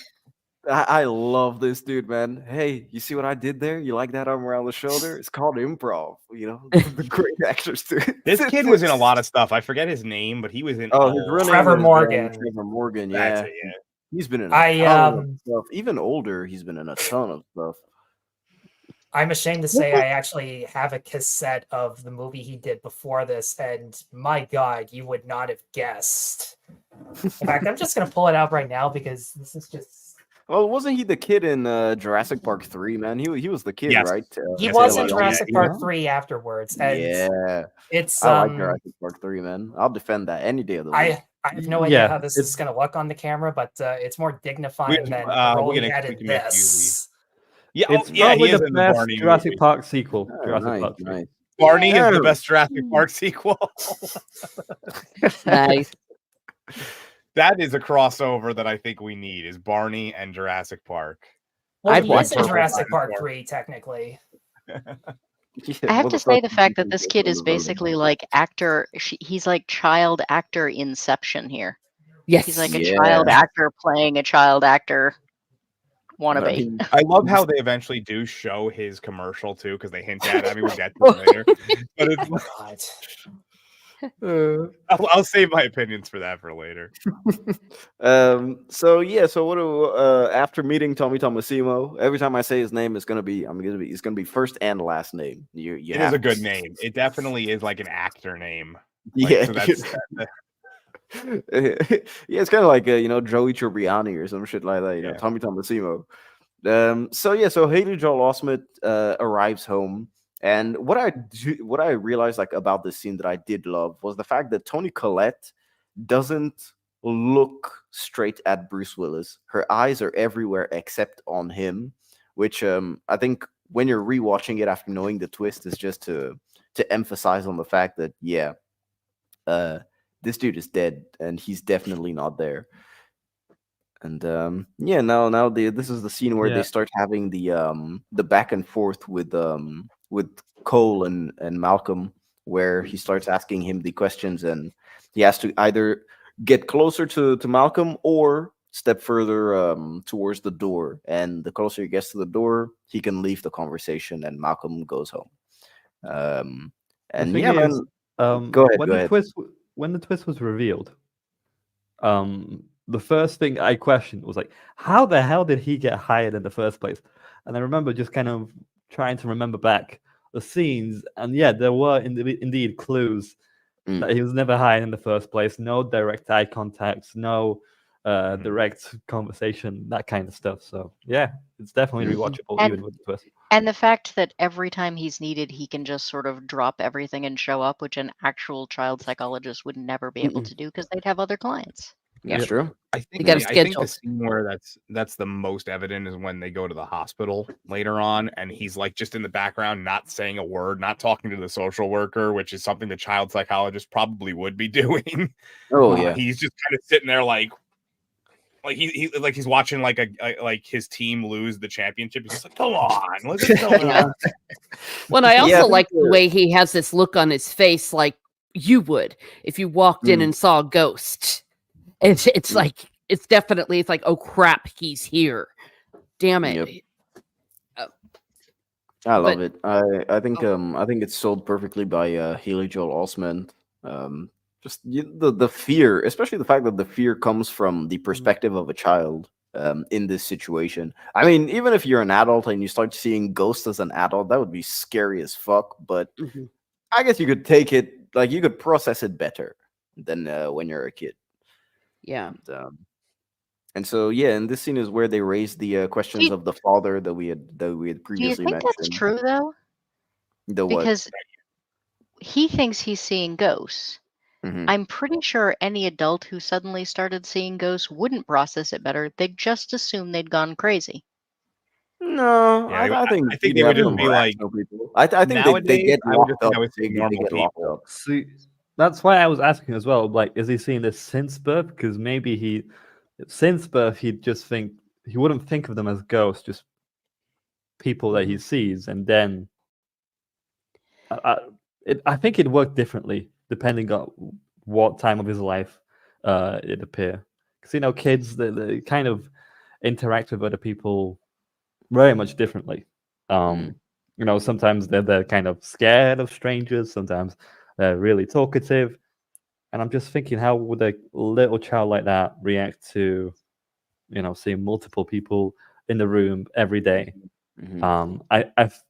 I love this dude, man. Hey, you see what I did there? You like that arm around the shoulder? It's called improv. The great actors do. This kid was in a lot of stuff. I forget his name, but he was in. Trevor Morgan. Trevor Morgan, yeah. He's been in a ton of stuff. Even older, he's been in a ton of stuff. I'm ashamed to say I actually have a cassette of the movie he did before this, and my God, you would not have guessed. In fact, I'm just going to pull it out right now because this is just. Well, wasn't he the kid in Jurassic Park 3, man? He was the kid, right? He was in Jurassic Park 3 afterwards. And it's I like Jurassic Park 3, man. I'll defend that any day of the week. I have no idea how this is going to look on the camera, but it's more dignified than Rolling edit this. Yeah, it's probably the best Jurassic Park sequel. Nice. Barney is the best Jurassic Park sequel. Nice. That is a crossover that I think we need, is Barney and Jurassic Park. Well, I'd he watch is in Purple Jurassic Park Dinosaur. 3, technically. I have to say the fact that this kid on is the villain. basically like he's like child actor Inception here. Yes. He's like a Yeah. child actor playing a child actor wannabe. I mean, I love how they eventually do show his commercial too, because they hint at it. I mean, we'll get to it later. But it's, God. I'll save my opinions for that for later. So yeah, so what do after meeting Tommy Tomasimo, every time I say his name, it's gonna be it's gonna be first and last name. You It have is a good to- name. It definitely is like an actor name. Like, Yeah, so that's, yeah, it's kind of like Joey Tribbiani or some shit like that. Yeah. Tommy Tomasimo. So Haley Joel Osment arrives home, and what I realized like about this scene that I did love was the fact that Toni Collette doesn't look straight at Bruce Willis. Her eyes are everywhere except on him, which I think when you're rewatching it after knowing the twist is just to emphasize on the fact that this dude is dead and he's definitely not there. And now this is the scene where Yeah. they start having the back and forth with Cole and Malcolm, where he starts asking him the questions, and he has to either get closer to Malcolm or step further towards the door. And the closer he gets to the door, he can leave the conversation, and Malcolm goes home. And thing yeah, is, man, go ahead. When the twist was revealed, the first thing I questioned was like, how the hell did he get hired in the first place? And I remember just kind of trying to remember back the scenes, and yeah, there were indeed clues that he was never hired in the first place. No direct eye contact, no direct conversation, that kind of stuff. So yeah, it's definitely rewatchable even with the twist. And the fact that every time he's needed, he can just sort of drop everything and show up, which an actual child psychologist would never be able to do because they'd have other clients. That's true. I think got a I think schedule. the scene where that's the most evident is when they go to the hospital later on, and he's like just in the background, not saying a word, not talking to the social worker, which is something the child psychologist probably would be doing. Oh yeah. He's just kind of sitting there like he's watching like like his team lose the championship. He's just like, come on, what's going on? Well, I also Yeah, I like think the way he has this look on his face, like you would if you walked in and saw a ghost. It's like it's like, oh crap, he's here. Damn it. Yep. I love it. I think it's sold perfectly by Haley Joel Osment. Just the fear, especially the fact that the fear comes from the perspective of a child in this situation. I mean, even if you're an adult and you start seeing ghosts as an adult, that would be scary as fuck. But I guess you could take it, like you could process it better than when you're a kid. Yeah. And so yeah, and this scene is where they raise the questions of the father that we had Do you previously think mentioned. that's true though? The what? Because he thinks he's seeing ghosts. I'm pretty sure any adult who suddenly started seeing ghosts wouldn't process it better. They'd just assume they'd gone crazy. No, Yeah, I think they would just be like, I think they get I would just locked think up. I would see They normal get locked people. up. See, that's why I was asking as well. Like, is he seeing this since birth? Because maybe since birth, he'd just think he wouldn't think of them as ghosts, just people that he sees, and then I think it worked differently depending on what time of his life it appear. Because kids they kind of interact with other people very much differently. Sometimes they're kind of scared of strangers. Sometimes they're really talkative. And I'm just thinking, how would a little child like that react to, seeing multiple people in the room every day? If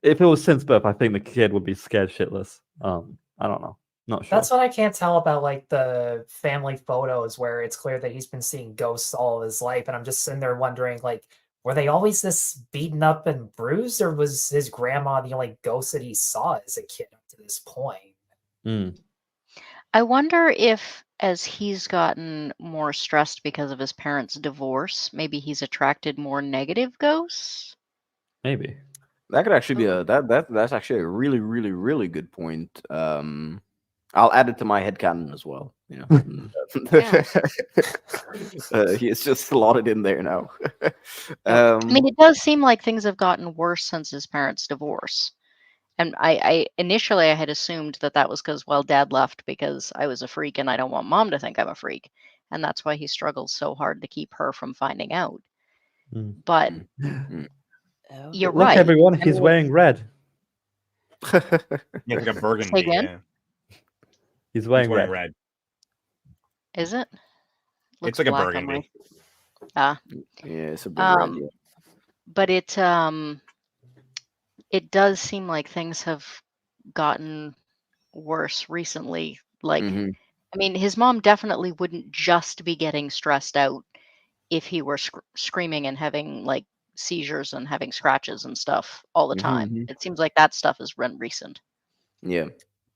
it was since birth, I think the kid would be scared shitless. I don't know. Not sure. That's what I can't tell about like the family photos where it's clear that he's been seeing ghosts all of his life, and I'm just sitting there wondering, like, were they always this beaten up and bruised, or was his grandma the only ghost that he saw as a kid up to this point? I wonder if, as he's gotten more stressed because of his parents' divorce, maybe he's attracted more negative ghosts. Maybe that could actually be that's actually a really, really, really good point. I'll add it to my headcanon as well. You know, Yeah. he is just slotted in there now. I mean, it does seem like things have gotten worse since his parents' divorce. And I initially I had assumed that that was because, well, dad left because I was a freak and I don't want mom to think I'm a freak. And that's why he struggles so hard to keep her from finding out. Mm. But Oh. you're Look, right. everyone, I he's mean, wearing red. Yeah, it's like a burgundy. again? Yeah. He's He's wearing wearing red. red. Is it? It's Looks like a black on my. burgundy. Ah. Yeah, it's a bit red. Yeah. But it does seem like things have gotten worse recently. Like, Mhm. I mean, his mom definitely wouldn't just be getting stressed out if he were screaming and having like seizures and having scratches and stuff all the time. Mhm. It seems like that stuff is recent. Yeah.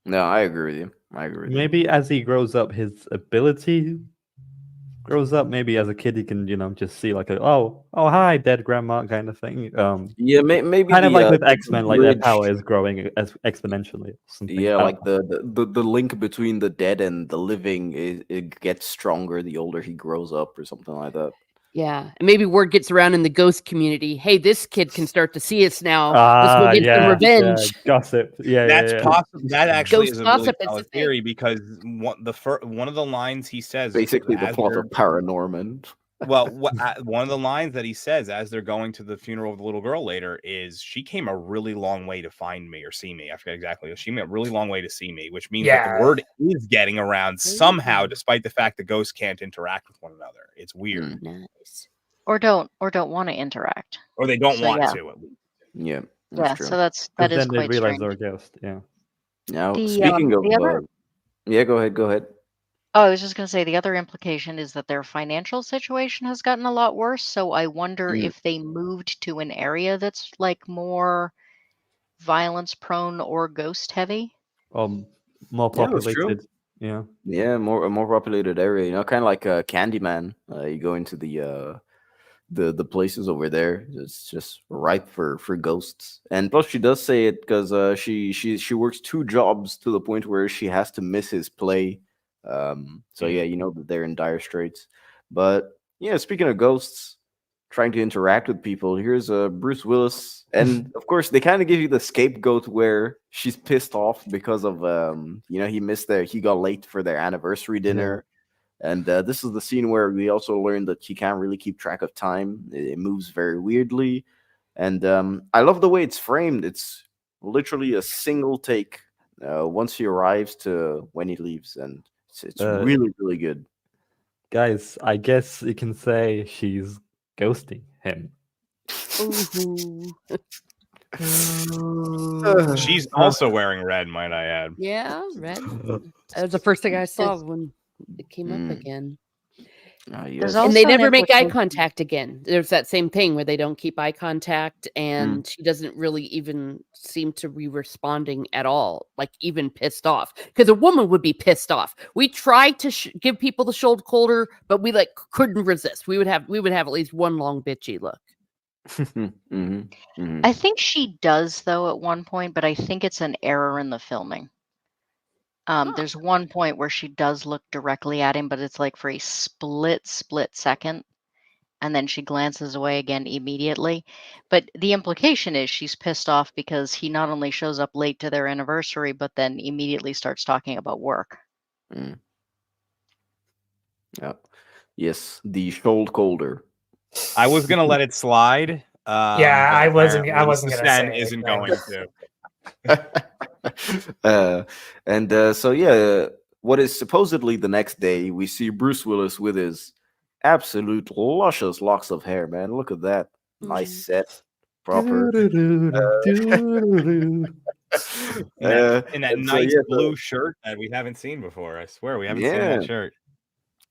No, I agree with you. I agree with you. Maybe as he grows up, his ability grows up. Maybe as a kid, he can, just see like oh hi, dead grandma kind of thing. Yeah, maybe Kind of like with the X-Men, like their bridge. power is growing as exponentially. Or something. Yeah, I don't like the link between the dead and the living it gets stronger the older he grows up, or something like that. Yeah, and maybe word gets around in the ghost community. Hey, this kid can start to see us now. Let's go get some revenge. Gossip. Yeah, That's yeah. possible. That actually Ghost is a really gossip is a solid thing. theory because one of the lines he says Basically, the as plot they're- of Paranorman. Well, one of the lines that he says as they're going to the funeral of the little girl later is, "She came a really long way to find me or see me." I forget exactly. She went a really long way to see me, which means that the word is getting around somehow, despite the fact that ghosts can't interact with one another. It's weird. Nice. Or don't want to interact. Or they don't So, want yeah. to, at least. Yeah, Yeah, true. so that Because is then they quite realize strange. they're a ghost. Yeah. Now, The, speaking of, the other, yeah, go ahead. oh, I was just going to say the other implication is that their financial situation has gotten a lot worse. So I wonder if they moved to an area that's like more violence prone or ghost heavy. More Yeah, that's true. populated. Yeah. Yeah, a more populated area. Kind of like Candyman. You go into the places over there. It's just ripe for ghosts. And plus, she does say it because she works 2 jobs to the point where she has to miss his play. So yeah, that they're in dire straits. But yeah, speaking of ghosts trying to interact with people, here's Bruce Willis, and of course they kind of give you the scapegoat where she's pissed off because of he got late for their anniversary dinner. And this is the scene where we also learned that he can't really keep track of time. It moves very weirdly. And I love the way it's framed. It's literally a single take once he arrives to when he leaves. And it's really, really good. Guys, I guess you can say she's ghosting him. She's also wearing red, might I add. Yeah, red. That was the first thing I saw when it came up again. Yes. And they never make eye implication- contact again. There's that same thing where they don't keep eye contact, and she doesn't really even seem to be responding at all, like even pissed off. Because a woman would be pissed off. We tried to give people the shoulder colder, but we couldn't resist. We would have at least one long bitchy look. I think she does though at one point, but I think it's an error in the filming. There's one point where she does look directly at him, but it's like for a split second, and then she glances away again immediately. But the implication is she's pissed off because he not only shows up late to their anniversary, but then immediately starts talking about work. Yeah. Yes, the shoulder colder. I was gonna let it slide. Yeah, I wasn't gonna Sen say isn't anything. going to. So yeah, what is supposedly the next day, we see Bruce Willis with his absolute luscious locks of hair. Man, look at that, nice set, proper. in that nice blue shirt that we haven't seen before. I swear we haven't seen that shirt.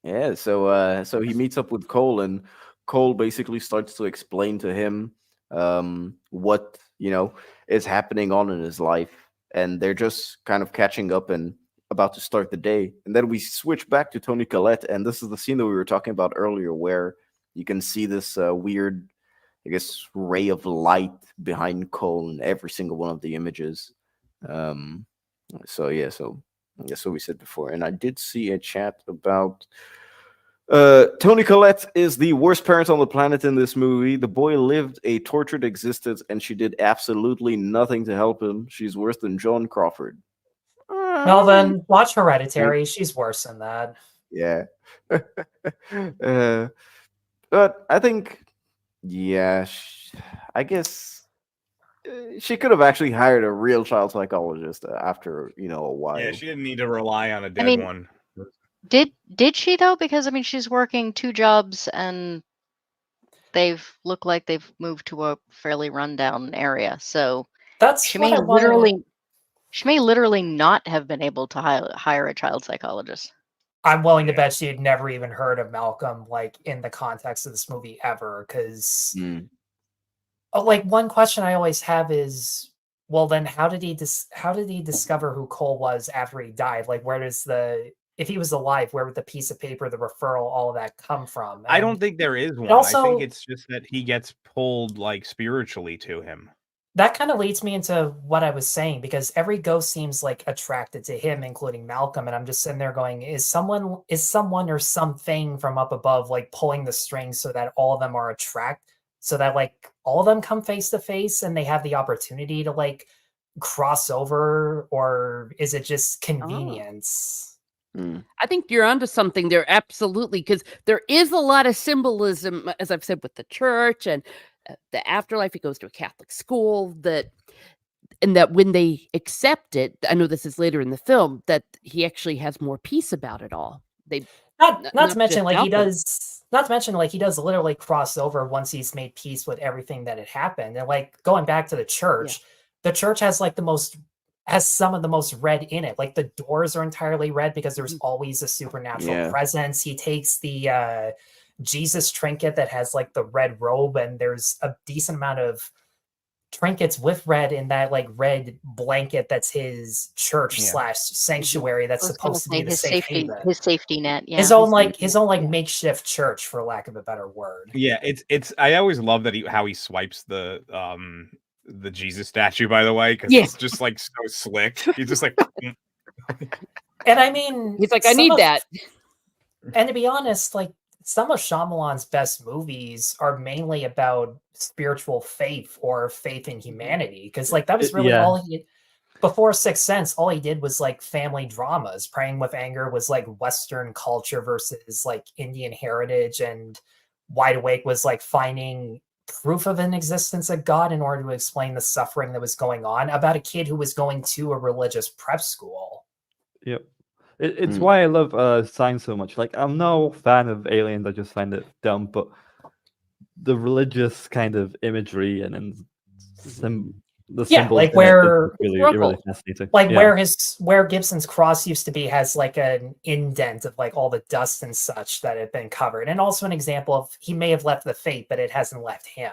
Yeah, so he meets up with Cole, and Cole basically starts to explain to him what is happening on in his life, and they're just kind of catching up and about to start the day. And then we switch back to Toni Collette, and this is the scene that we were talking about earlier, where you can see this weird, I guess, ray of light behind Cole in every single one of the images. So That's what we said before. And I did see a chat about Toni Collette is the worst parent on the planet in this movie. The boy lived a tortured existence, and she did absolutely nothing to help him. She's worse than John Crawford. Well, then watch Hereditary. She's worse than that. Yeah. But I think, yeah, I guess she could have actually hired a real child psychologist after, a while. Yeah, she didn't need to rely on a dead one. Did she though? Because I mean, she's working 2 jobs, and they've looked like they've moved to a fairly rundown area. So That's she what may I wanted. she may literally not have been able to hire a child psychologist. I'm willing to bet she'd never even heard of Malcolm, like in the context of this movie ever. Because, like, one question I always have is, well, then how did he discover who Cole was after he died? Like, where does if he was alive, where would the piece of paper, the referral, all of that come from? And I don't think there is one. also, I think it's just that he gets pulled like spiritually to him. That kind of leads me into what I was saying, because every ghost seems like attracted to him, including Malcolm. And I'm just sitting there going, is someone or something from up above like pulling the strings so that all of them are so that like all of them come face to face and they have the opportunity to like cross over? Or is it just convenience? I think you're onto something there, absolutely, because there is a lot of symbolism, as I've said, with the church and the afterlife. He goes to a Catholic school, and that when they accept it, I know this is later in the film, that he actually has more peace about it all. Not to mention like he does literally cross over once he's made peace with everything that had happened. And like going back to the church has like has some of the most red in it. Like the doors are entirely red because there's always a supernatural presence. He takes the Jesus trinket that has like the red robe, and there's a decent amount of trinkets with red in that like red blanket that's his church / sanctuary that's supposed to be the his safety net. Yeah, his own makeshift church, for lack of a better word. Yeah, it's I always love that how he swipes the Jesus statue, by the way, because it's just like so slick. He's just like and I mean, he's like, I need that. And to be honest, like some of Shyamalan's best movies are mainly about spiritual faith or faith in humanity, because like that was really all he before Sixth Sense. All he did was like family dramas. Praying with Anger was like Western culture versus like Indian heritage, and Wide Awake was like finding proof of an existence of God in order to explain the suffering that was going on about a kid who was going to a religious prep school. Yep. It's why I love Signs so much. Like, I'm no fan of Aliens. I just find it dumb, but the religious kind of imagery and then the symbols like where really fascinating. Like where Gibson's cross used to be has like an indent of like all the dust and such that had been covered, and also an example of he may have left the faith, but it hasn't left him.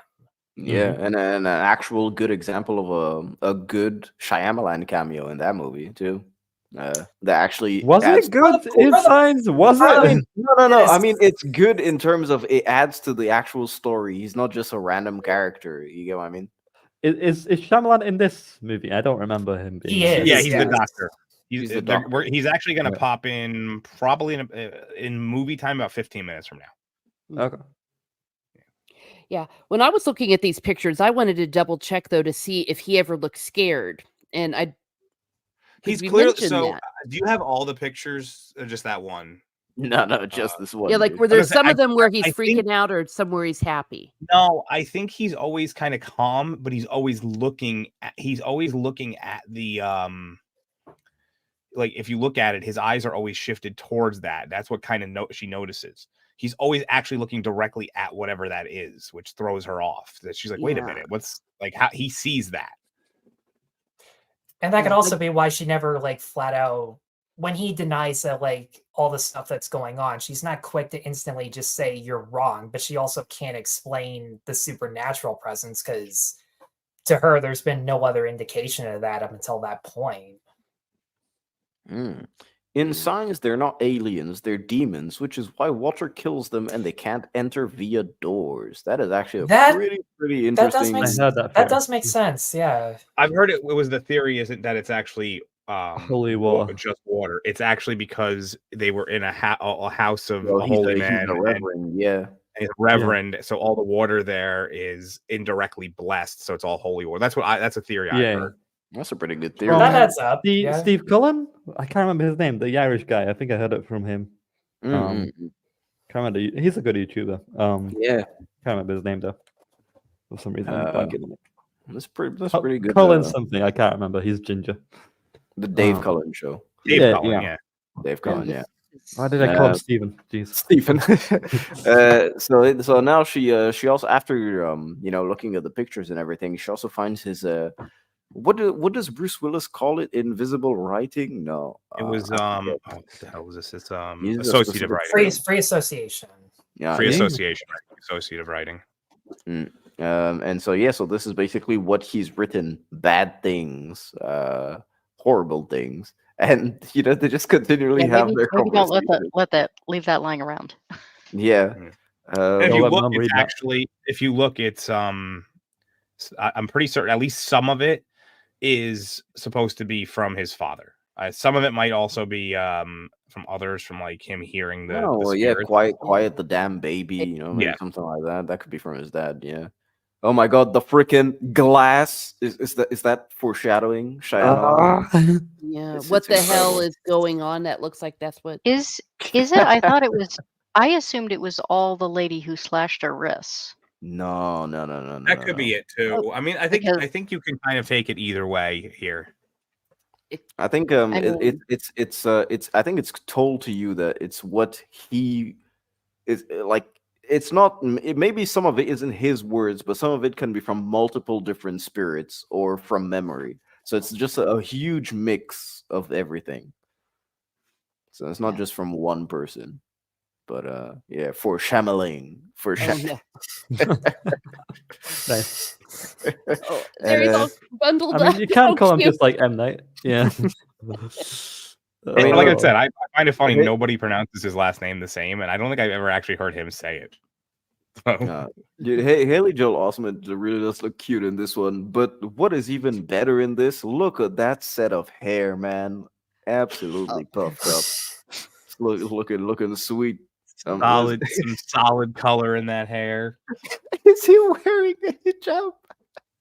Yeah, and an actual good example of a good Shyamalan cameo in that movie too. That actually was it good in Signs? Was it? No. I mean, it's good in terms of it adds to the actual story. He's not just a random character. You get what I mean? Is Shyamalan in this movie? I don't remember him being. He is. Yeah, he's the doctor. He's the doctor. He's actually going to pop in probably in movie time about 15 minutes from now. Okay. Yeah. When I was looking at these pictures, I wanted to double check though to see if he ever looked scared, and he's clearly so. Do you have all the pictures or just that one? No, just this one. Yeah, like were there some of them where he's freaking out or some where he's happy? No, I think he's always kind of calm, but he's always looking at the like if you look at it, his eyes are always shifted towards that. That's what kind of she notices. He's always actually looking directly at whatever that is, which throws her off. That she's like, wait a minute, what's like how he sees that. And that could also be why she never like flat out, when he denies that like all the stuff that's going on, she's not quick to instantly just say you're wrong, but she also can't explain the supernatural presence because to her there's been no other indication of that up until that point. In Signs, they're not aliens, they're demons, which is why water kills them and they can't enter via doors. That is actually pretty interesting. That does make sense, yeah. I've heard it was the theory isn't that it's actually Holy water. just water. It's actually because they were in a house of Well, a holy he's man. a reverend, yeah. And he's a reverend, so all the water there is indirectly blessed, so it's all holy water. That's a theory I heard. That's a pretty good theory. That adds up. Steve Cullen? I can't remember his name. The Irish guy. I think I heard it from him. Can't remember. He's a good YouTuber. Yeah. Can't remember his name though. For some reason, I'm blanking on it. That's pretty good. Cullen something. I can't remember. He's ginger. The Dave Cullen show. Dave Cullen, yeah. Dave Cullen, yeah. Why did I call him Stephen? Jeez. Stephen. So now she also, after looking at the pictures and everything, she also finds his what does Bruce Willis call it? Invisible writing? No. It was what the hell was this? It's associative writing. Free association. Yeah. Free association, associative writing. And so this is basically what he's written: bad things, horrible things, and they just continually have their maybe don't leave that lying around. Yeah. If you look, it's I'm pretty certain at least some of it is supposed to be from his father. Some of it might also be from others, from like him hearing the quiet the damn baby, maybe something like that. That could be from his dad. Yeah. Oh my God, the freaking glass is that foreshadowing? Shyamalan? Yeah. What the hell is going on? That looks like that's what is it? I thought it was. I assumed it was all the lady who slashed her wrists. No. That could be it too. I mean, I think you can kind of take it either way here. I think it's I think it's told to you that it's what he is like. It's not. Maybe some of it isn't his words, but some of it can be from multiple different spirits or from memory. So it's just a huge mix of everything. So it's not just from one person. But for Shyamalan, nice. There he's all bundled up. I mean, you can't call him just like M. Night. Yeah. I mean, like I said, I find it funny nobody pronounces his last name the same, and I don't think I've ever actually heard him say it. Dude, Haley Joel Osment really does look cute in this one. But what is even better in this? Look at that set of hair, man! Absolutely puffed up. Looking sweet. Some solid color in that hair. Is he wearing a hijab?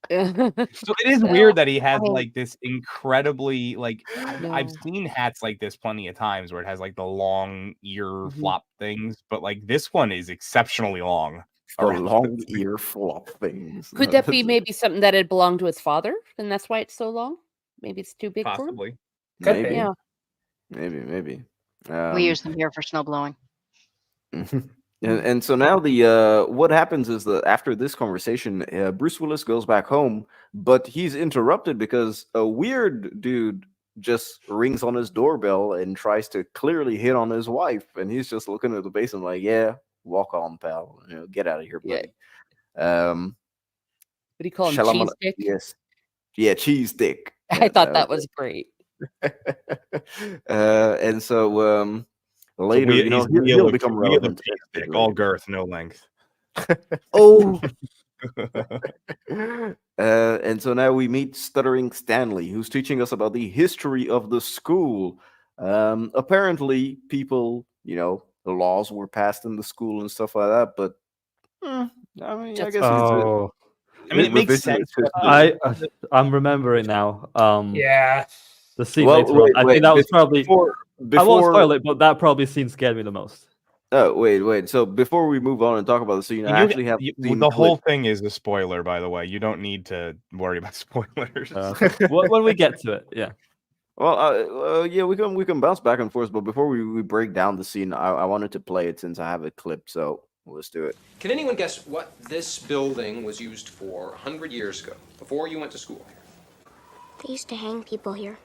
So it is weird that he has like this incredibly I've seen hats like this plenty of times where it has like the long ear flop things, but like this one is exceptionally long. Long ear flop things. Could that be maybe something that had belonged to his father, and that's why it's so long? Maybe it's too big Possibly. for him. Maybe. Yeah. Maybe. We use them here for snow blowing. And so now the what happens is that after this conversation, Bruce Willis goes back home, but he's interrupted because a weird dude just rings on his doorbell and tries to clearly hit on his wife, and he's just looking at the basin like, "Yeah, walk on, pal. Get out of here, buddy." What do you call him? Cheese stick? Yes. Yeah, cheese stick. I thought that was great. And so later, he'll become relevant. All girth, no length. Oh. And so now we meet Stuttering Stanley, who's teaching us about the history of the school. Apparently, people, the laws were passed in the school and stuff like that. But I mean, I guess it makes sense. I'm remembering now. Yeah. The scene later on. I think that was probably. I won't spoil it, but that probably scene scared me the most. Oh, wait. So before we move on and talk about the scene, I actually have the whole thing is a spoiler, by the way. You don't need to worry about spoilers. When we get to it, yeah. Well, we can bounce back and forth, but before we break down the scene, I wanted to play it since I have it clipped, so let's do it. Can anyone guess what this building was used for 100 years ago, before you went to school? They used to hang people here.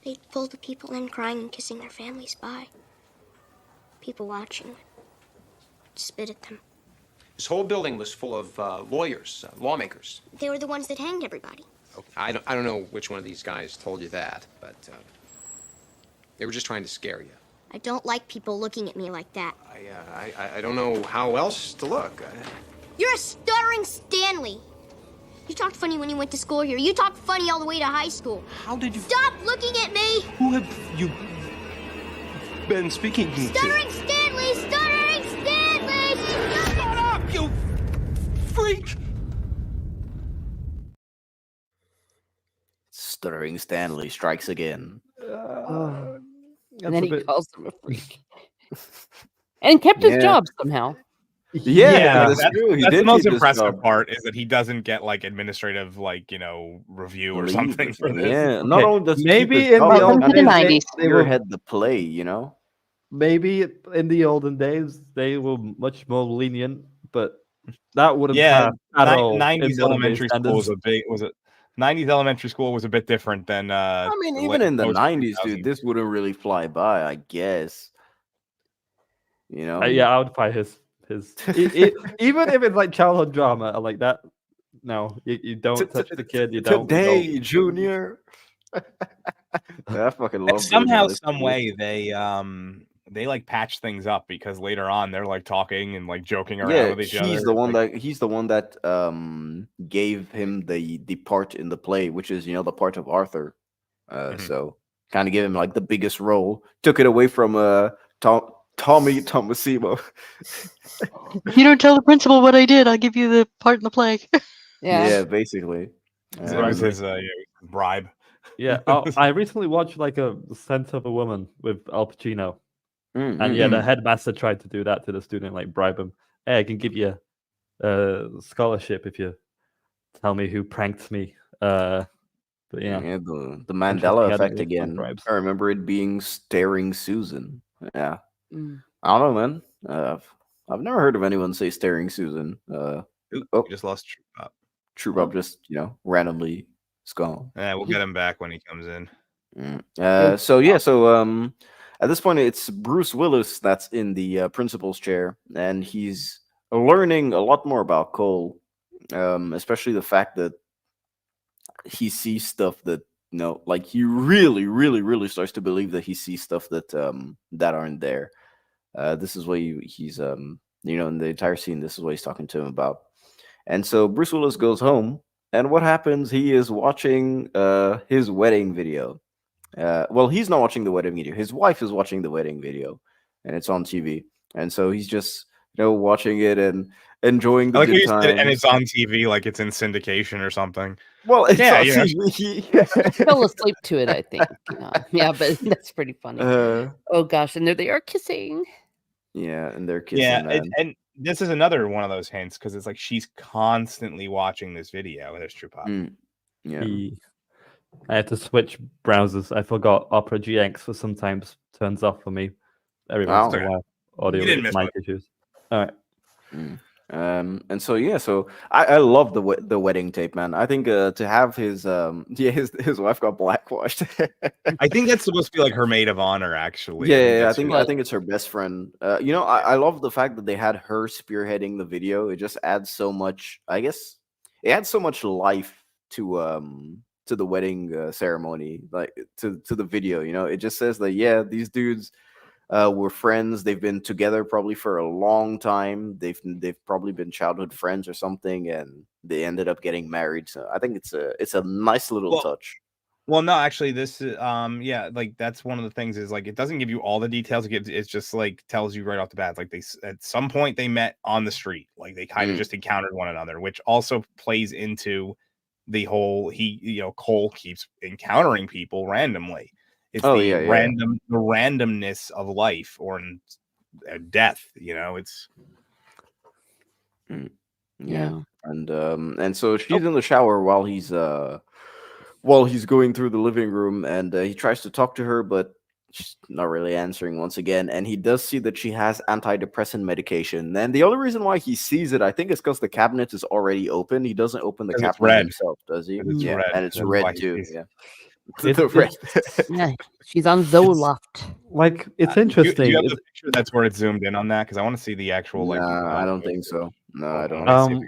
They'd pull the people in crying and kissing their families by. People watching would spit at them. This whole building was full of lawyers, lawmakers. They were the ones that hanged everybody. Okay. I don't know which one of these guys told you that, but they were just trying to scare you. I don't like people looking at me like that. I don't know how else to look. You're a stuttering Stanley. You talked funny when you went to school here. You talked funny all the way to high school. How did you... Stop looking at me! Who have you been speaking to? Stuttering Stanley! Stuttering Stanley! Shut up, you freak! Stuttering Stanley strikes again. And That's then a he bit- calls him a freak. And kept his Yeah. job somehow. Yeah, that's true. He That's did the most keep his impressive job. part is that he doesn't get like administrative, like, review or Leave something for this. Yeah, not Okay, only does he maybe keep his in job, the he Welcome old to the kinda days 90s. they were spearhead the play, you know? maybe in the olden days they were much more lenient, but that wouldn't Yeah, pass at all. in 90s modern day elementary school was standards. 90s elementary school was a bit different than I mean, the even in the post 90s, 2000s. dude, this wouldn't really fly by, I guess. You know? Yeah, I would fight his. Even if it's like childhood drama like that. No, you don't touch the kid. You don't. Today, Junior. I fucking love And somehow, this some movie. way, they like patch things up because later on they're like talking and like joking around Yeah, with each other. he's the one that gave him the part in the play, which is the part of Arthur. So kind of gave him like the biggest role. Took it away from Tommy Tomasimo. You don't tell the principal what I did. I'll give you the part in the play. Yeah, basically. It was his bribe. Yeah, I recently watched like a Scent of a Woman with Al Pacino, and yeah, the headmaster tried to do that to the student, like bribe him. Hey, I can give you a scholarship if you tell me who pranked me. But yeah, the Interesting Mandela how they effect respond again. bribes. I remember it being Staring Susan. Yeah, Mm. I don't know, man. I've never heard of anyone say Staring Susan. Ooh, Oh, we just lost Troop Up. True Bob just randomly is gone. Yeah, we'll get him back when he comes in. So at this point it's Bruce Willis that's in the principal's chair, and he's learning a lot more about Cole, especially the fact that he sees stuff that like he really, really, really starts to believe that he sees stuff that that aren't there. This is what he's in the entire scene. This is what he's talking to him about. And so Bruce Willis goes home, and what happens? He is watching his wedding video. Well, he's not watching the wedding video. His wife is watching the wedding video, and it's on TV. And so he's just watching it and enjoying the Like good we said, and times. it's on TV, like it's in syndication or something. Well, it's Yeah, on yeah. TV. Fell asleep to it, I think. Yeah, but that's pretty funny. Oh gosh, and there they are kissing. Yeah, and they're kissing. Yeah, man. and this is another one of those hints because it's like she's constantly watching this video. There's True Pop. Yeah. I had to switch browsers. I forgot Opera GX for sometimes turns off for me every once in a while. Audio You didn't miss mic much. issues. All right. And so I love the wedding tape, man. I think to have his wife got blackwashed. I think that's supposed to be like her maid of honor, actually. I that's think who- it's her best friend. I love the fact that they had her spearheading the video. It just adds so much. I guess it adds so much life to the wedding ceremony, like to the video. It just says that these dudes were friends. They've been together probably for a long time. They've probably been childhood friends or something, and they ended up getting married. So I think it's a nice little touch. Well, no, actually, this is like that's one of the things is like it doesn't give you all the details. It's just like tells you right off the bat, like they at some point they met on the street, like they kind of just encountered one another, which also plays into the whole Cole keeps encountering people randomly. It's the randomness of life or death. It's Yeah. And so she's in the shower while he's going through the living room, and he tries to talk to her, but she's not really answering once again. And he does see that she has antidepressant medication. And the only reason why he sees it, I think, is because the cabinet is already open. He doesn't open the cabinet red. himself, does he? It's red. And it's That's red why too. he's- Yeah. Yeah, she's on Zoloft. Like it's Do interesting. you have the picture that's where it's zoomed in on that? Because I want to see the actual like. Nah, I don't think so. No, I don't. Let me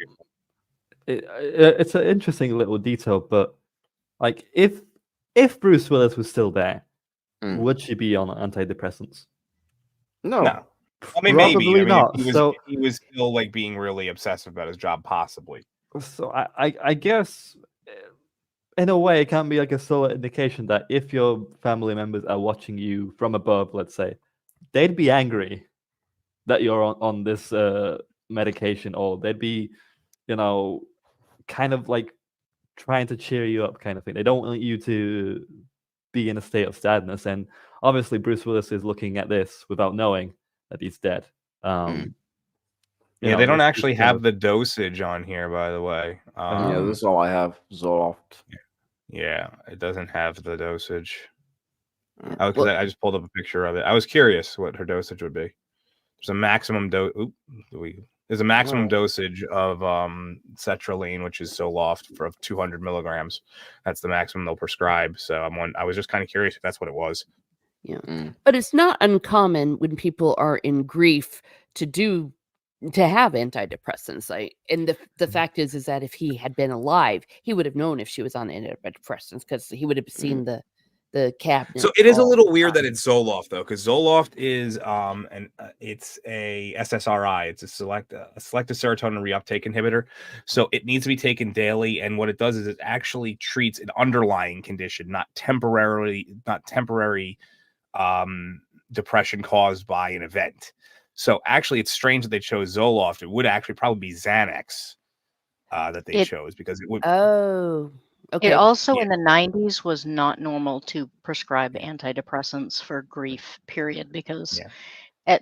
see if It's an interesting little detail, but like if Bruce Willis was still there, would she be on antidepressants? No. I mean, maybe. Probably not. He was, So he was still like being really obsessive about his job, possibly. So I guess in a way it can be like a solid indication that if your family members are watching you from above, let's say, they'd be angry that you're on this medication, or they'd be, kind of like trying to cheer you up, kind of thing. They don't want you to be in a state of sadness. And obviously, Bruce Willis is looking at this without knowing that he's dead. Yeah, they don't actually have the dosage on here, by the way. Yeah, this is all I have. Zoloft. Yeah, it doesn't have the dosage. Well, I just pulled up a picture of it. I was curious what her dosage would be. There's a maximum There's a maximum dosage of sertraline, which is Zoloft, for 200 milligrams. That's the maximum they'll prescribe. So I was just kind of curious if that's what it was. Yeah, but it's not uncommon when people are in grief to have antidepressants. And the fact is that if he had been alive, he would have known if she was on antidepressants, because he would have seen the cabinet. So it is a little weird that it's Zoloft, though, because Zoloft is it's a SSRI. It's a selective serotonin reuptake inhibitor. So it needs to be taken daily, and what it does is it actually treats an underlying condition, not temporary depression caused by an event. So actually, it's strange that they chose Zoloft. It would actually probably be Xanax that they chose, because it would. Oh, okay. It also in the 90s was not normal to prescribe antidepressants for grief, period, because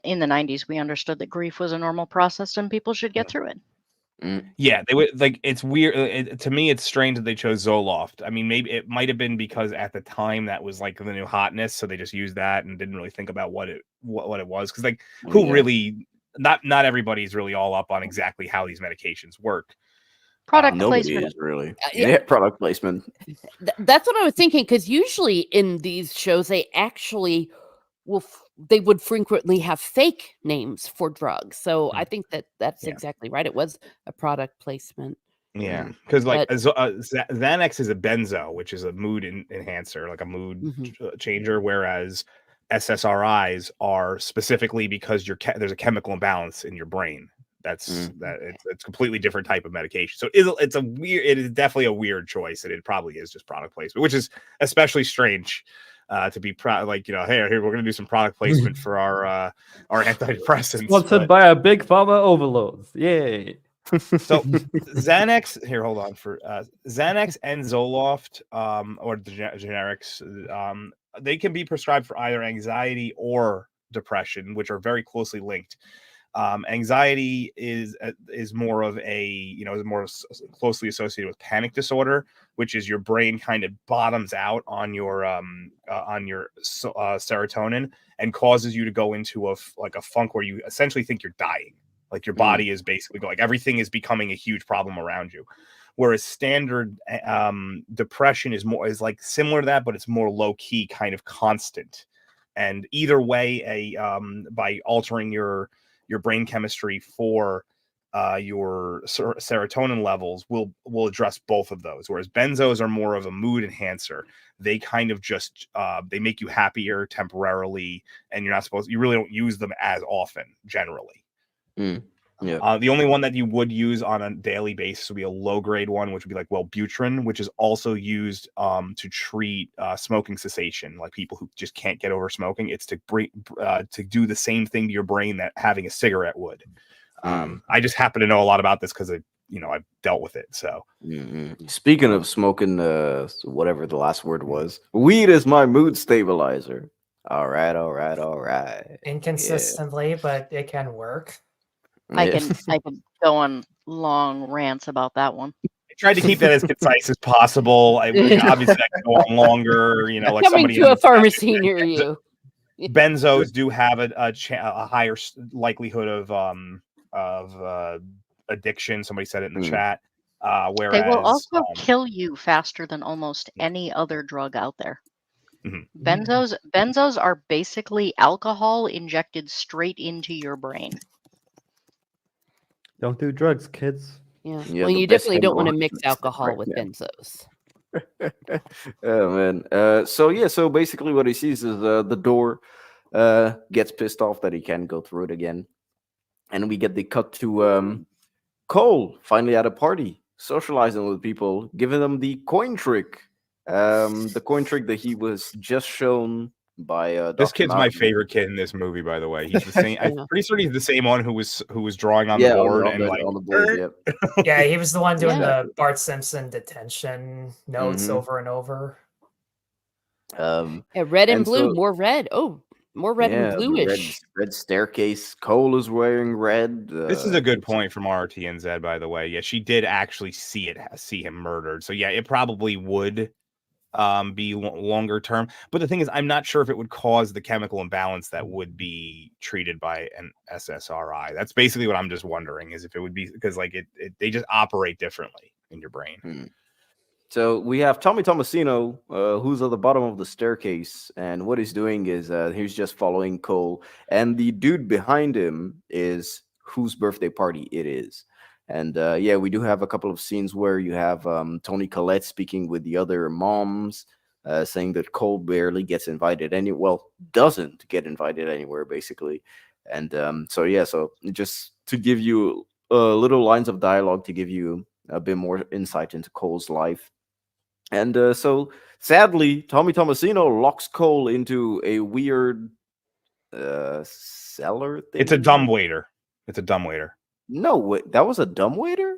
in the 90s we understood that grief was a normal process and people should get through it. Yeah, they would it's weird. To me, it's strange that they chose Zoloft. I mean, maybe it might have been because at the time that was like the new hotness, so they just used that and didn't really think about what it was. Because really, not everybody's really all up on exactly how these medications work. Product nobody placement is really. Product placement. That's what I was thinking, because usually in these shows they actually they would frequently have fake names for drugs. So I think that's exactly right. It was a product placement. Yeah, because Xanax is a benzo, which is a mood enhancer, like a mood changer, whereas SSRIs are specifically because there's a chemical imbalance in your brain. It's a completely different type of medication. So it is definitely a weird choice, and it probably is just product placement, which is especially strange. To be proud, hey, we're gonna do some product placement for our antidepressants. Sponsored by our big pharma overlords. Yay! So Xanax, here, hold on, for Xanax and Zoloft, or the generics, they can be prescribed for either anxiety or depression, which are very closely linked. Anxiety is more of is more closely associated with panic disorder, which is your brain kind of bottoms out on your serotonin and causes you to go into a funk where you essentially think you're dying, like your body is basically like everything is becoming a huge problem around you. Whereas standard depression is like similar to that, but it's more low key, kind of constant. And either way, by altering your brain chemistry for your serotonin levels will address both of those. Whereas benzos are more of a mood enhancer. They kind of just they make you happier temporarily, and you really don't use them as often generally. The only one that you would use on a daily basis would be a low grade one, which would be like Wellbutrin, which is also used to treat smoking cessation, like people who just can't get over smoking. It's to do the same thing to your brain that having a cigarette would. I just happen to know a lot about this because I've dealt with it. So speaking of smoking, whatever the last word was, weed is my mood stabilizer. All right. Inconsistently, but it can work. I can go on long rants about that one. I tried to keep that as concise as possible. Obviously, I can go on longer. Like coming to a pharmacy near you. Benzos do have a higher likelihood of addiction. Somebody said it in the chat. Whereas they will also kill you faster than almost any other drug out there. Benzos are basically alcohol injected straight into your brain. Don't do drugs, kids. Yeah. Well, you definitely don't want to mix alcohol with benzos. Oh man. So basically what he sees is the door gets pissed off that he can't go through it again. And we get the cut to Cole finally at a party. socializing with people, giving them the coin trick. The coin trick that he was just shown by This Dr. kid's my Malcolm. favorite kid in this movie, by the way. He's the same. I'm Yeah. pretty certain he's the same one who was drawing on Yeah, the board on and the, like on the board. Yep. Yeah, he was the one doing Exactly. the Bart Simpson detention notes Mhm. over and over. Yeah, red and And blue, so- more red. Oh, more red and the bluish. red staircase. Cole is wearing red. This is a good point from RTNZ, by the way. Yeah, she did actually see him murdered. So yeah, it probably would be longer term. But the thing is, I'm not sure if it would cause the chemical imbalance that would be treated by an SSRI. That's basically what I'm just wondering, is if it would be, because like they just operate differently in your brain. So we have Tommy Tomasino, who's at the bottom of the staircase, and what he's doing is he's just following Cole, and the dude behind him is whose birthday party it is. And yeah, we do have a couple of scenes where you have Toni Collette speaking with the other moms, saying that Cole barely gets invited doesn't get invited anywhere, basically. And so yeah, so just to give you little lines of dialogue to give you a bit more insight into Cole's life. And so sadly, Tommy Tomasino locks Cole into a weird cellar thing. It's a dumbwaiter. It's a dumbwaiter. No, wait, that was a dumbwaiter?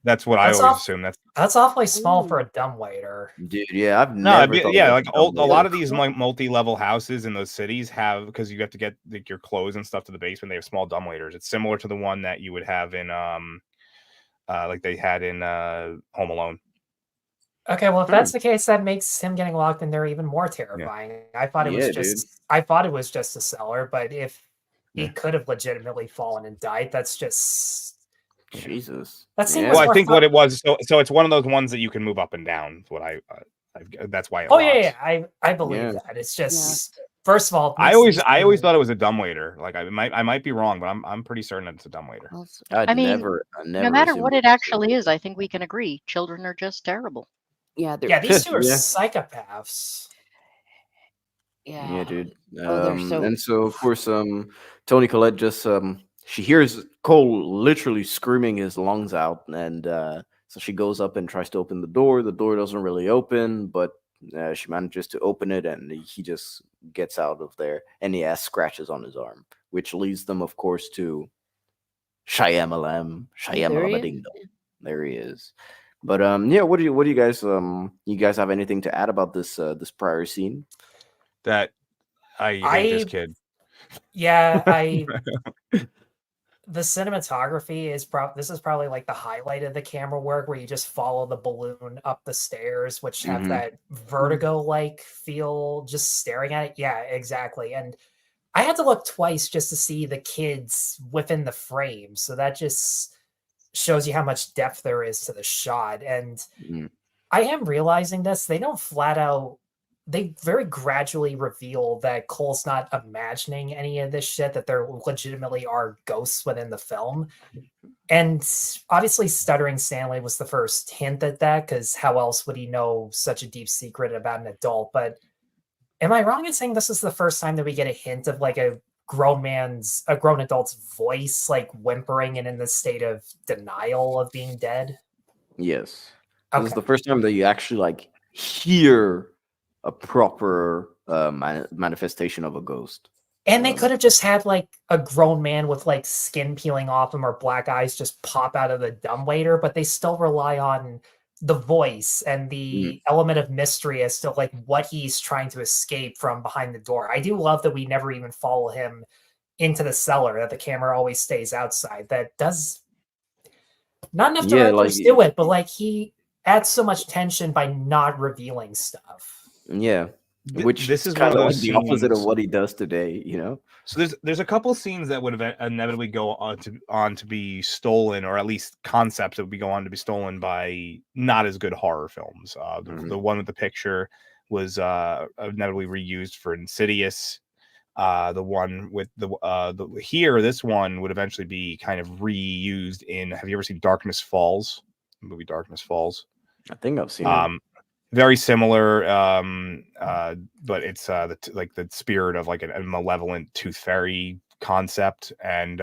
That's what That's I always off- assume. That's awfully small for a dumbwaiter. Dude, yeah, I've No, never thought yeah, of like a a lot dumbwaiter. of these like multi-level houses in those cities have, because you have to get like your clothes and stuff to the basement. They have small dumbwaiters. It's similar to the one that you would have in like they had in Home Alone. Okay, well, if that's the case, that makes him getting locked in there even more terrifying. I thought it was Yeah, just I thought it was just a cellar, but if he Yeah. could have legitimately fallen and died, that's just Jesus. that seems Yeah. Well, I more think fun- what it was, so it's one of those ones that you can move up and down. What that's why it Oh locks. yeah, I believe Yeah. that. It's just first of all, I makes these always things- thought it was a dumbwaiter. Like I might be wrong, but I'm pretty certain that it's a dumbwaiter. I mean, never No matter assumed what it it was actually is, I think we can agree children are just terrible. Yeah, they're, Yeah, these two are Yeah. psychopaths. Yeah, dude. Oh, they're so- And so of course, Toni Collette just she hears Cole literally screaming his lungs out, and so she goes up and tries to open the door. The door doesn't really open, but she manages to open it, and he just gets out of there, and he has scratches on his arm, which leads them, of course, to Shyamalan. Shyamalan. There he is. But yeah, what do you guys you guys have anything to add about this this prior scene? That I hate this I- kid. Yeah, the cinematography is this is probably like the highlight of the camera work, where you just follow the balloon up the stairs, which have Mhm. that vertigo-like feel just staring at it. Yeah, exactly. And I had to look twice just to see the kids within the frame. So that just shows you how much depth there is to the shot. And Mhm. I am realizing this. They don't flat out, they very gradually reveal that Cole's not imagining any of this shit, that there legitimately are ghosts within the film. And obviously, Stuttering Stanley was the first hint at that, because how else would he know such a deep secret about an adult? But am I wrong in saying this is the first time that we get a hint of like a grown adult's voice, like whimpering and in the state of denial of being dead? Yes. This Okay. is the first time that you actually like hear a proper manifestation of a ghost. And they could have just had like a grown man with like skin peeling off him or black eyes just pop out of the dumbwaiter, but they still rely on the voice and the element of mystery as to like what he's trying to escape from behind the door. I do love that we never even follow him into the cellar, that the camera always stays outside. That does not enough Yeah, directors like- do it, but like he adds so much tension by not revealing stuff. Yeah. Which This is kind one of of like those the opposite of scenes- what he does today, you know? So there's a couple scenes that would inevitably go on to be stolen, or at least concepts that would go on to be stolen by not as good horror films. The one with the picture was inevitably reused for Insidious. The one with this one would eventually be kind of reused in. Have you ever seen Darkness Falls? The movie Darkness Falls. I think I've seen it. Very similar, but it's the spirit of like a malevolent tooth fairy concept. And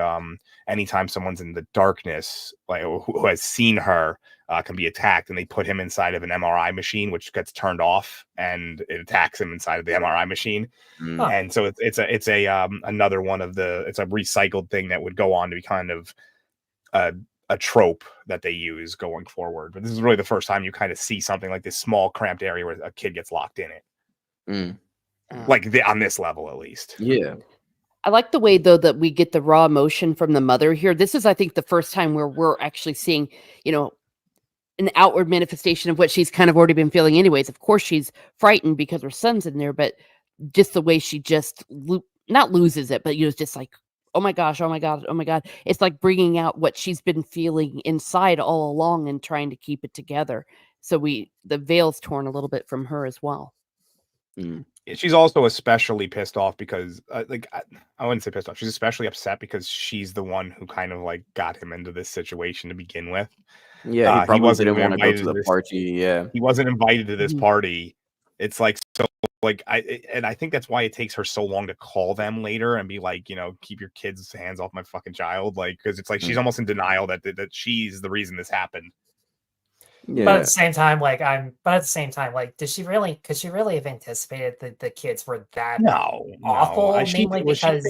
anytime someone's in the darkness, like who has seen her, can be attacked, and they put him inside of an MRI machine, which gets turned off, and it attacks him inside of the MRI machine. Mm. And so it's another one of it's a recycled thing that would go on to be kind of a trope that they use going forward. But this is really the first time you kind of see something like this small cramped area where a kid gets locked in it. Mm. On this level, at least. Yeah. I like the way, though, that we get the raw emotion from the mother here. This is, I think, the first time where we're actually seeing, an outward manifestation of what she's kind of already been feeling anyways. Of course, she's frightened because her son's in there, but just the way she just not loses it, but it's just like, oh my gosh, oh my God, oh my God. It's like bringing out what she's been feeling inside all along and trying to keep it together. So the veil's torn a little bit from her as well. Mm. She's also especially pissed off because, I wouldn't say pissed off. She's especially upset because she's the one who kind of like got him into this situation to begin with. Yeah, he probably wasn't didn't want to go invited to the this party. Yeah. He wasn't invited to this party. It's like, so like, I think that's why it takes her so long to call them later and be like, keep your kids' hands off my fucking child. Like, because it's like she's almost in denial that she's the reason this happened. Yeah. But at the same time, could she really have anticipated that the kids were that awful? Mainly because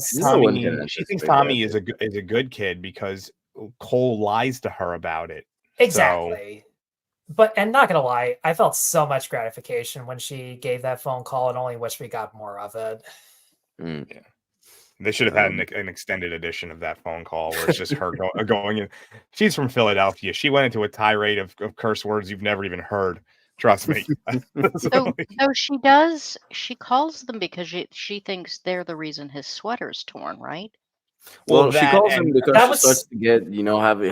she thinks Tommy is a good kid because Cole lies to her about it. Exactly. And not gonna lie, I felt so much gratification when she gave that phone call, and only wish we got more of it. Mm. Yeah. They should have had an extended edition of that phone call where it's just her going in. She's from Philadelphia. She went into a tirade of curse words you've never even heard. Trust me. So she does. She calls them because she thinks they're the reason his sweater's torn, right? Well, she calls him because she starts to get,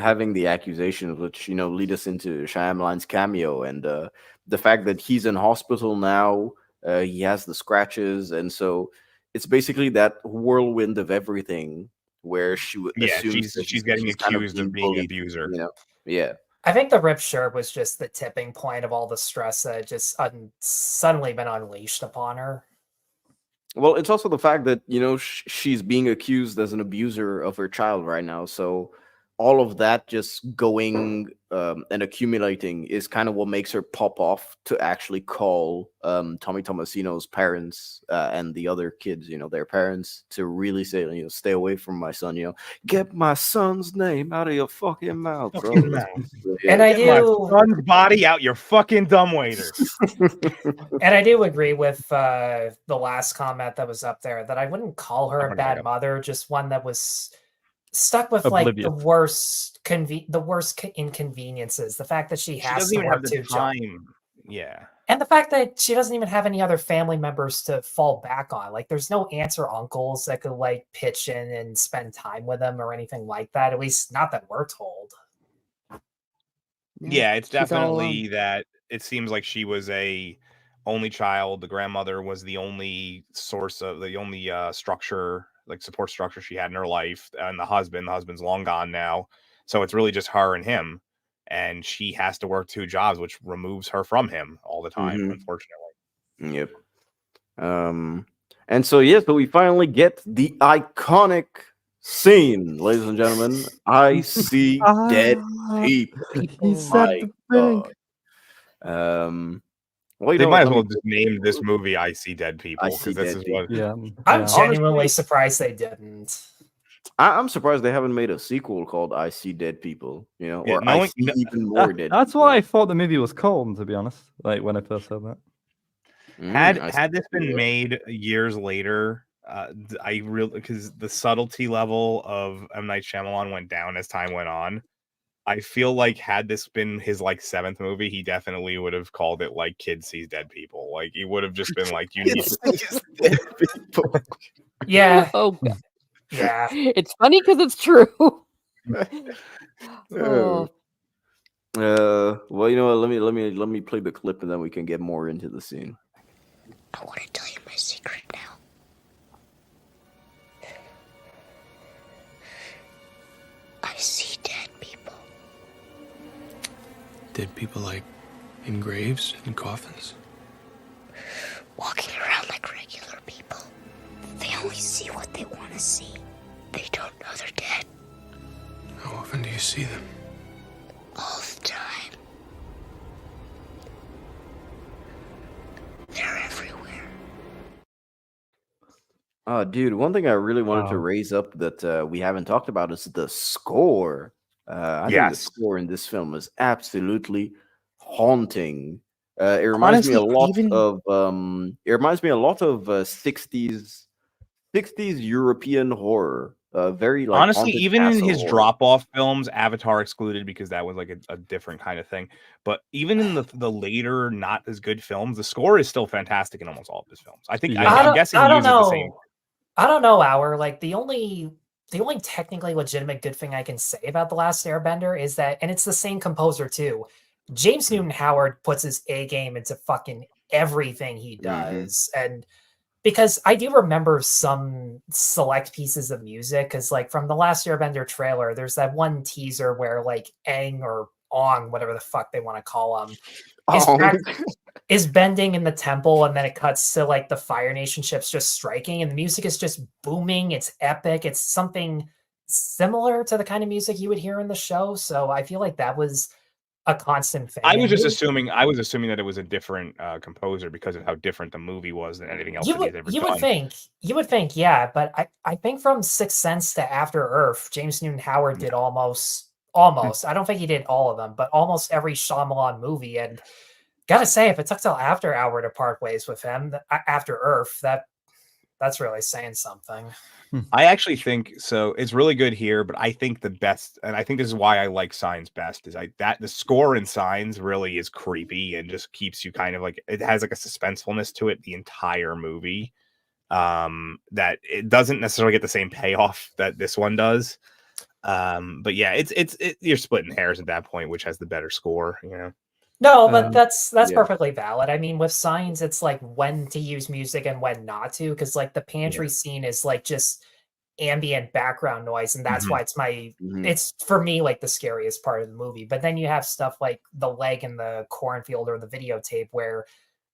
having the accusations, which, lead us into Shyamalan's cameo. And the fact that he's in hospital now, he has the scratches. And so it's basically that whirlwind of everything where she would assume she's getting accused of being an abuser. Yeah. I think the ripped shirt was just the tipping point of all the stress that just suddenly been unleashed upon her. Well, it's also the fact that, she's being accused as an abuser of her child right now. So all of that just going and accumulating is kind of what makes her pop off to actually call Tommy Tomasino's parents and the other kids, their parents, to really say, stay away from my son, get my son's name out of your fucking mouth, bro. And I do my son's body out your fucking dumbwaiter. And I do agree with the last comment that was up there that I wouldn't call her a bad mother, just one that was stuck with like the worst inconveniences. The fact that she has to work two jobs. Yeah. And the fact that she doesn't even have any other family members to fall back on. Like there's no aunts or uncles that could like pitch in and spend time with them or anything like that. At least not that we're told. Yeah, it's definitely that it seems like she was a only child. The grandmother was the only source of the only structure, like support structure she had in her life. And the husband's long gone now. So it's really just her and him. And she has to work two jobs, which removes her from him all the time, unfortunately. Yep. And so, so we finally get the iconic scene, ladies and gentlemen. I see dead people. He said the thing. Well, they might as well just name this movie "I See Dead People" because this is what. I'm genuinely surprised they didn't. I'm surprised they haven't made a sequel called "I See Dead People." Or I See Even More Dead. That's what I thought the movie was called, to be honest. Like when I first heard that. Had this been made years later, I really because the subtlety level of M. Night Shyamalan went down as time went on. I feel like had this been his like seventh movie, he definitely would have called it like "Kid Sees Dead People." Like he would have just been like, "You need to dead people." Yeah. Oh God. Yeah. It's funny because it's true. Well, you know what? Let me play the clip and then we can get more into the scene. I want to tell you my secret now. I see dead people. Dead people like in graves and coffins? Walking around like regular people. They only see what they want to see. They don't know they're dead. How often do you see them? All the time. Dude, one thing I really wanted to Wow. raise up that we haven't talked about is the score. I think the Yes. score in this film is absolutely haunting. It reminds me a Honestly, lot even of 60s European horror. Very like honestly, haunted even in castle his horror. drop-off films, Avatar excluded because that was like a different kind of thing. But even in the later, not as good films, the score is still fantastic in almost all of his films. I think Yeah. I'm guessing I he don't uses the same. know. I don't know, Hour. Like the only technically legitimate good thing I can say about The Last Airbender is that, and it's the same composer too. James Newton Howard puts his A game into fucking everything he does. And because I do remember some select pieces of music, because like from the Last Airbender trailer, there's that one teaser where like Aang or Ong, whatever the fuck they want to call him, is Oh, is bending in the temple, and then it cuts to like the Fire Nation ships just striking, and the music is just booming. It's epic. It's something similar to the kind of music you would hear in the show. So I feel like that was a constant thing. I was And just you, assuming. I was assuming that it was a different composer because of how different the movie was than anything else that he's ever you would done. think yeah, but I think from Sixth Sense to After Earth, James Newton Howard did almost. I don't think he did all of them, but almost every Shyamalan movie. And gotta say, if it took till After Hour to part ways with him, After Earth, that's really saying something. I actually think so. It's really good here, but I think the best, and I think this is why I like Signs best, is that the score in Signs really is creepy and just keeps you kind of like, it has like a suspensefulness to it the entire movie. That it doesn't necessarily get the same payoff that this one does. But yeah, you're splitting hairs at that point, which has the better score, you know. No, but that's yeah. perfectly valid. I mean, with Signs, it's like when to use music and when not to, because like the pantry scene is like just ambient background noise, and that's why it's it's for me like the scariest part of the movie. But then you have stuff like the leg in the cornfield or the videotape where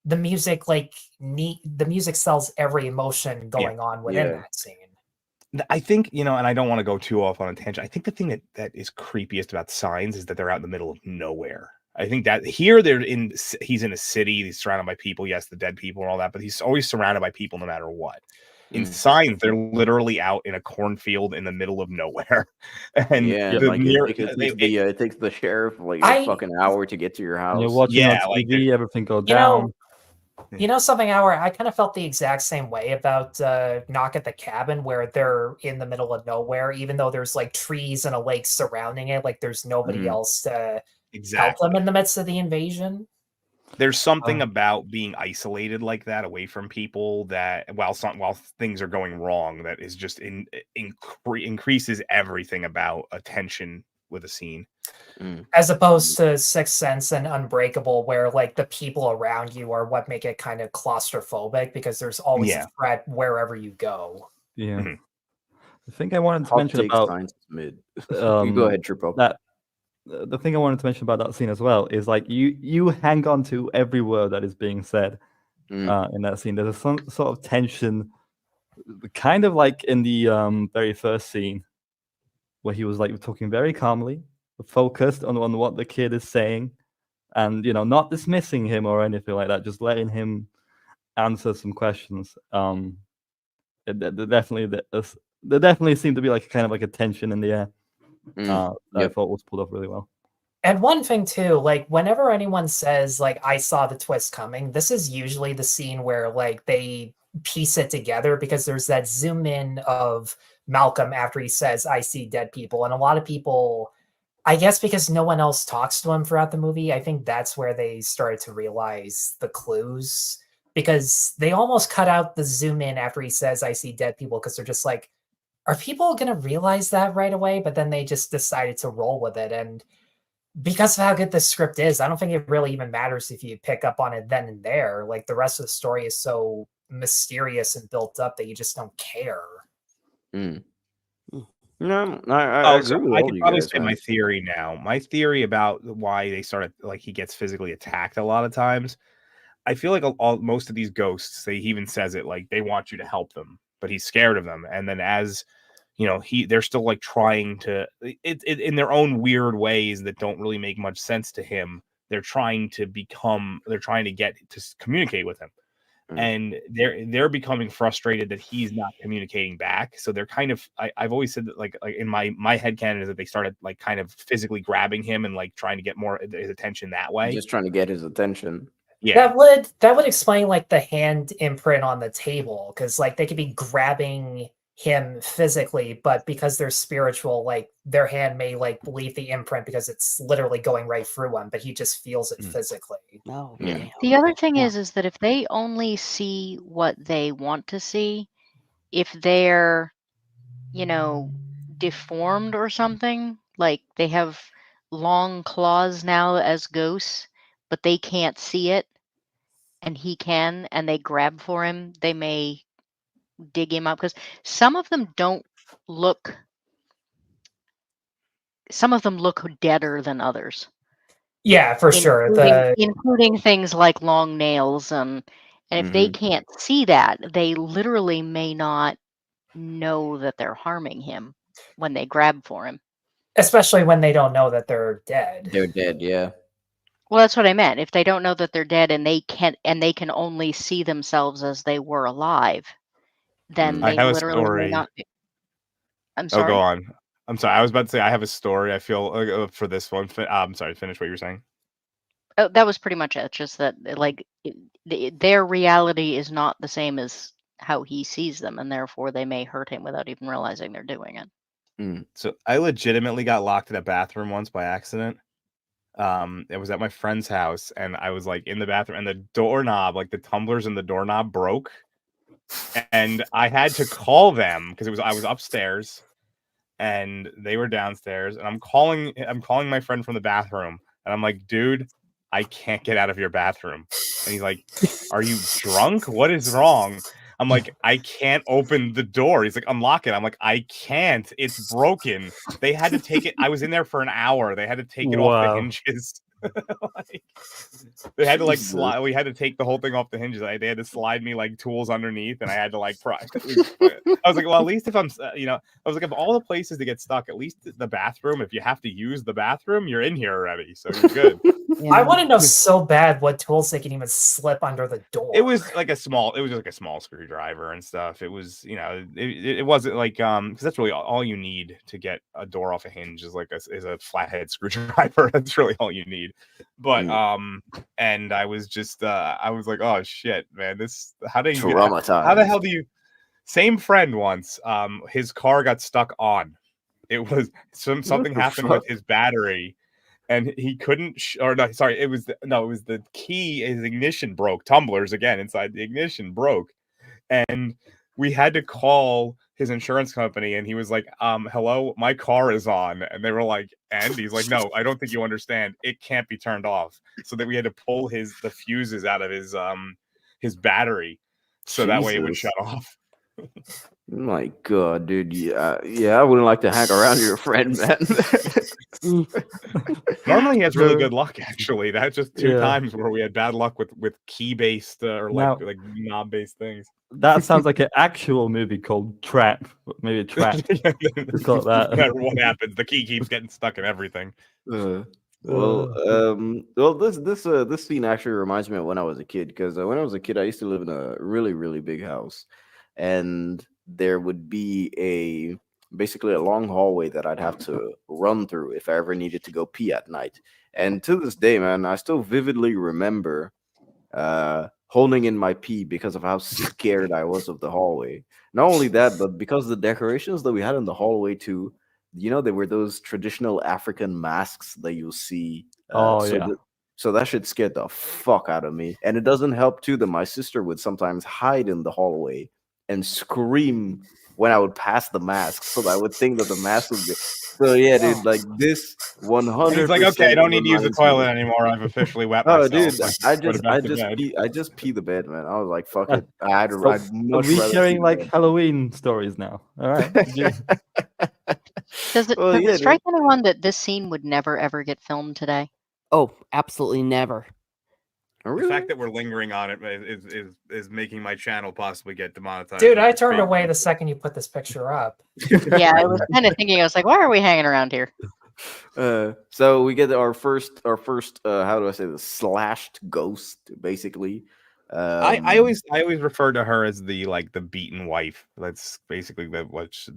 the music the music sells every emotion going on within that scene. I think, you know, and I don't want to go too off on a tangent. I think the thing that is creepiest about Signs is that they're out in the middle of nowhere. I think that here he's in a city, he's surrounded by people, yes, the dead people and all that, but he's always surrounded by people no matter what. In Signs, they're literally out in a cornfield in the middle of nowhere. And it takes the sheriff like a fucking hour to get to your house. You're watching on TV, everything go down. You know something, Howard? I kind of felt the exact same way about Knock at the Cabin, where they're in the middle of nowhere, even though there's like trees and a lake surrounding it. Like there's nobody else to help them in the midst of the invasion. There's something about being isolated like that, away from people, that while things are going wrong, that is just increases everything about attention with a scene. As opposed to Sixth Sense and Unbreakable, where like the people around you are what make it kind of claustrophobic, because there's always a threat wherever you go. Yeah. The thing I wanted to mention about mid. You go ahead, Triple. The thing I wanted to mention about that scene as well is like you hang on to every word that is being said in that scene. There's some sort of tension, kind of like in the very first scene, where he was like talking very calmly, focused on what the kid is saying, and not dismissing him or anything like that, just letting him answer some questions. There definitely seemed to be like kind of like a tension in the air. That I thought was pulled off really well. And one thing too, like whenever anyone says like I saw the twist coming, this is usually the scene where like they piece it together, because there's that zoom in of Malcolm after he says I see dead people, and a lot of people, I guess because no one else talks to him throughout the movie, I think that's where they started to realize the clues, because they almost cut out the zoom in after he says I see dead people, because they're just like, are people going to realize that right away? But then they just decided to roll with it. And because of how good this script is, I don't think it really even matters if you pick up on it then and there. Like the rest of the story is so mysterious and built up that you just don't care. No, I agree with I all can you probably guys, say man. my theory now. My theory about why they started, like, he gets physically attacked a lot of times. I feel like most of these ghosts, he even says it, like they want you to help them, but he's scared of them. And then as they're still like trying to it in their own weird ways that don't really make much sense to him. They're trying to get to communicate with him. and they're becoming frustrated that he's not communicating back. So they're kind of I've always said that like in my headcanon is that they started like kind of physically grabbing him and like trying to get more his attention that way. Just trying to get his attention. Yeah, that would explain like the hand imprint on the table, because like they could be grabbing him physically, but because they're spiritual, like their hand may like leave the imprint because it's literally going right through him, but he just feels it physically. Oh, Yeah. damn. The other thing is that if they only see what they want to see, if they're, deformed or something, like they have long claws now as ghosts, but they can't see it, and he can, and they grab for him, they may dig him up, because some of them look deader than others. Yeah, for sure. Including things like long nails, and if they can't see that, they literally may not know that they're harming him when they grab for him. Especially when they don't know that they're dead. They're dead, yeah. Well, that's what I meant. If they don't know that they're dead and they can only see themselves as they were alive, then I they have a literally may story. not. I'm Oh, sorry. go on. I'm sorry. I was about to say I have a story. I feel for this one. I'm sorry. Finish what you were saying. Oh, that was pretty much it. Just that, like, their reality is not the same as how he sees them, and therefore they may hurt him without even realizing they're doing it. So I legitimately got locked in a bathroom once by accident. It was at my friend's house, and I was like in the bathroom, and the doorknob, like the tumblers in the doorknob, broke, and I had to call them because I was upstairs, and they were downstairs, and I'm calling my friend from the bathroom, and I'm like, dude, I can't get out of your bathroom, and he's like, are you drunk? What is wrong? I'm like, I can't open the door. He's like, unlock it. I'm like, I can't. It's broken. They had to take it. I was in there for an hour. They had to take it off the hinges. They had to like slide. We had to take the whole thing off the hinges. They had to slide me like tools underneath, and I had to like pry. I was like, well, at least if I'm, I was like, of all the places to get stuck, at least the bathroom. If you have to use the bathroom, you're in here already, so you're good. I want to know so bad what tools they can even slip under the door. It was like a small screwdriver and stuff. It was, it wasn't like because that's really all you need to get a door off a hinge is a flathead screwdriver. That's really all you need. But and I was just I was like, oh shit, man, how do you traumatized? How the hell do you? Same friend once, his car got stuck on. It was something happened with his battery. And he couldn't, it was the key. His ignition broke. Tumblers again inside the ignition broke, and we had to call his insurance company. And he was like, "Hello, my car is on." And they were like, "And?" He's like, "No, I don't think you understand. It can't be turned off." So that we had to pull the fuses out of his battery, so that way it would shut off. My God, dude. Yeah, I wouldn't like to hang around your friend, man. Normally he has really good luck, actually. That's just two times where we had bad luck with key-based or like knob-based things. That sounds like an actual movie called Trap. Maybe Trap. It's called that. No matter what happens, the key keeps getting stuck in everything. This scene actually reminds me of when I was a kid, because when I was a kid, I used to live in a really, really big house, and there would be basically a long hallway that I'd have to run through if I ever needed to go pee at night. And to this day, man, I still vividly remember holding in my pee because of how scared I was of the hallway. Not only that, but because the decorations that we had in the hallway too, they were those traditional African masks that you'll see. So that shit scared the fuck out of me. And it doesn't help too that my sister would sometimes hide in the hallway and scream when I would pass the mask, so that I would think that the mask would be. So yeah, dude, like this 100%. He's like, okay, I don't need to use the toilet anymore. I've officially wet myself. Oh, dude, I just pee the bed, man. I was like, fuck it. I'd much rather sharing like Halloween stories now. All right. Does it strike anyone that this scene would never ever get filmed today? Oh, absolutely never. The fact that we're lingering on it is making my channel possibly get demonetized. Dude, I turned away the second you put this picture up. Yeah, I was kind of thinking. I was like, why are we hanging around here? So we get our first how do I say this, slashed ghost, basically. I always refer to her as the beaten wife. That's basically what she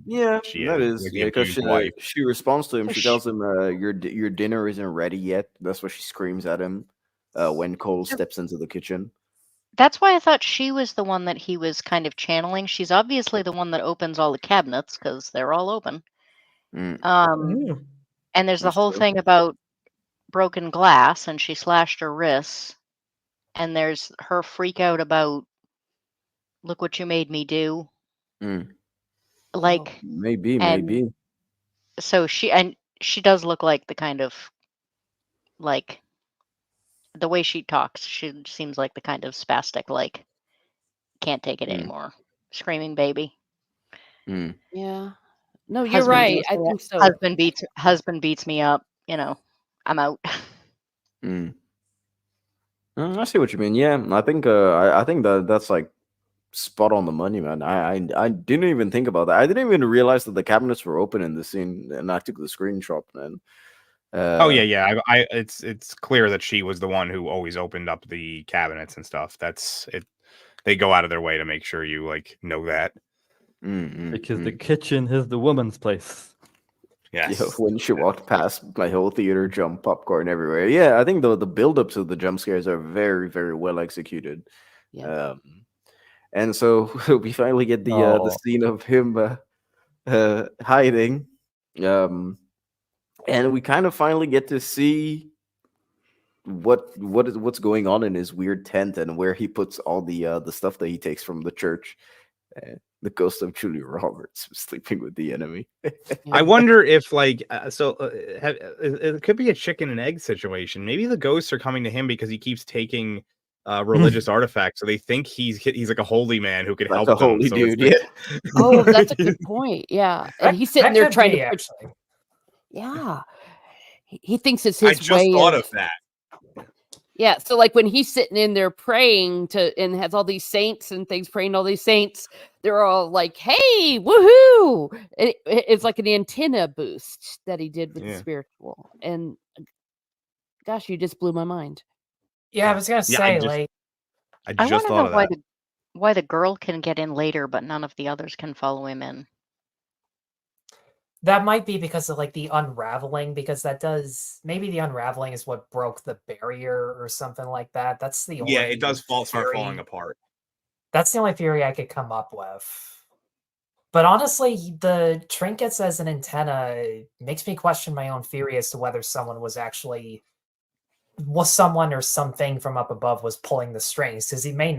that is. is Like the because abused wife. she responds to him. She Sh- tells him, your dinner isn't ready yet." That's what she screams at him when Cole steps into the kitchen. That's why I thought she was the one that he was kind of channeling. She's obviously the one that opens all the cabinets because they're all open. Mm, And there's the that's whole true. thing about broken glass, and she slashed her wrists. And there's her freak out about, look what you made me do. Mm, Like, maybe, and maybe. so she does look like the kind of, like, the way she talks, she seems like the kind of spastic, like, can't take it Mm, anymore, screaming baby. mm, Yeah. No, you're Husband right. beats I me. think so. Husband beats me up. You know, I'm out. mm. I see what you mean. Yeah, I think I think that's like spot on the money, man. I didn't even think about that. I didn't even realize that the cabinets were open in the scene, and I took the screenshot, man. Oh yeah. It's clear that she was the one who always opened up the cabinets and stuff. That's it. They go out of their way to make sure you know that. Because the kitchen is the woman's place. Yes. Yeah, when she walked past, my whole theater jumped, popcorn everywhere. Yeah, I think the build up to the jump scares are very, very well executed. Yeah. And so we finally get the scene of him hiding, and we kind of finally get to see what's going on in his weird tent and where he puts all the stuff that he takes from the church. The ghost of Julia Roberts sleeping with the enemy. I wonder if it could be a chicken and egg situation. Maybe the ghosts are coming to him because he keeps taking religious artifacts, so they think he's like a holy man who could Like help a them. holy So dude, it's yeah. Oh, that's a good point. Yeah. And he's sitting there trying to actually. Yeah. He thinks it's I his just way thought of of that. Yeah, so like when he's sitting in there praying and has all these saints and things praying to all these saints, they're all like, "Hey, woohoo!" It's like an antenna boost that he did with the spiritual. And gosh, you just blew my mind. Yeah, I was gonna say I want to know why the girl can get in later, but none of the others can follow him in. that might be because of the unraveling, because maybe the unraveling is what broke the barrier or something like that. That's the only it does start falling apart. That's the only theory I could come up with. But honestly, the trinkets as an antenna makes me question my own theory as to whether someone or something from up above was pulling the strings, because it may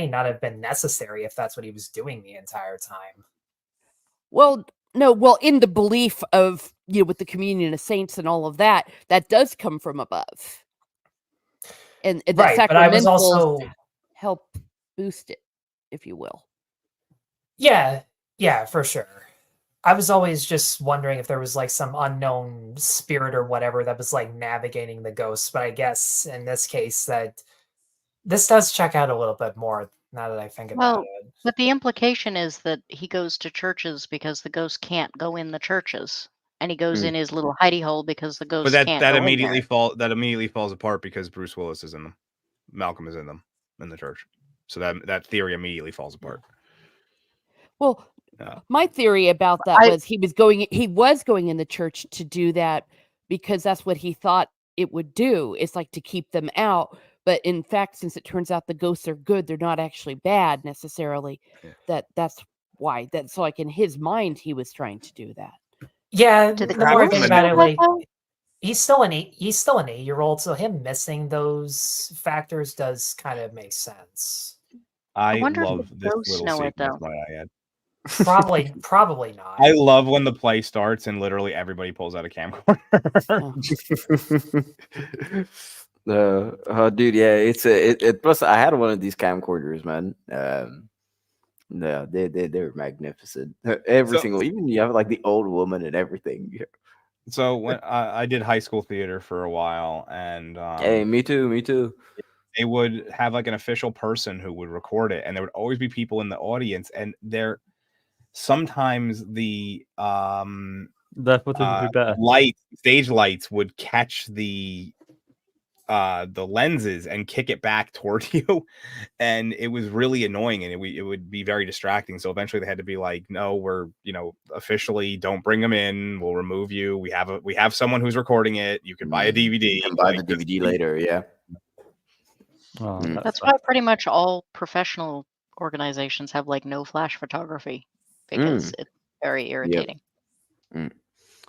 not have been necessary if that's what he was doing the entire time. Well, no, in the belief of, with the communion of saints and all of that, that does come from above. And the Right, but I was sacramentals also help boost it, if you will. Yeah, for sure. I was always just wondering if there was some unknown spirit or whatever that was navigating the ghosts, but I guess in this case that this does check out a little bit more now that I think about it. But the implication is that he goes to churches because the ghost can't go in the churches, and he goes in his little hidey hole because the ghost can't But go that immediately falls apart because Bruce Willis is in them. Malcolm is in them in the church. So that theory immediately falls apart. Well, my theory about that was he was going in the church to do that because that's what he thought it would do. It's like to keep them out. But in fact, since it turns out the ghosts are good, they're not actually bad necessarily. Yeah. That's why. That's like in his mind, he was trying to do that. Yeah, the more I think about it, he's still an 8-year-old, so him missing those factors does kind of make sense. I love this little sequence by Ayad. Probably not. I love when the play starts and literally everybody pulls out a camcorder. Dude, yeah, it plus I had one of these camcorders, man. No, they're magnificent. Every single, even you have the old woman and everything. So when I did high school theater for a while, and hey, me too. They would have an official person who would record it, and there would always be people in the audience, and sometimes the that would be better. stage lights would catch the the lenses and kick it back toward you, and it was really annoying, and it would be very distracting. So eventually they had to be like, no, we're officially don't bring them in, we'll remove you. We have someone who's recording it. You can buy a DVD. You can buy the DVD later. Yeah. Oh, Mm. That's why pretty much all professional organizations have like no flash photography, because it's very irritating.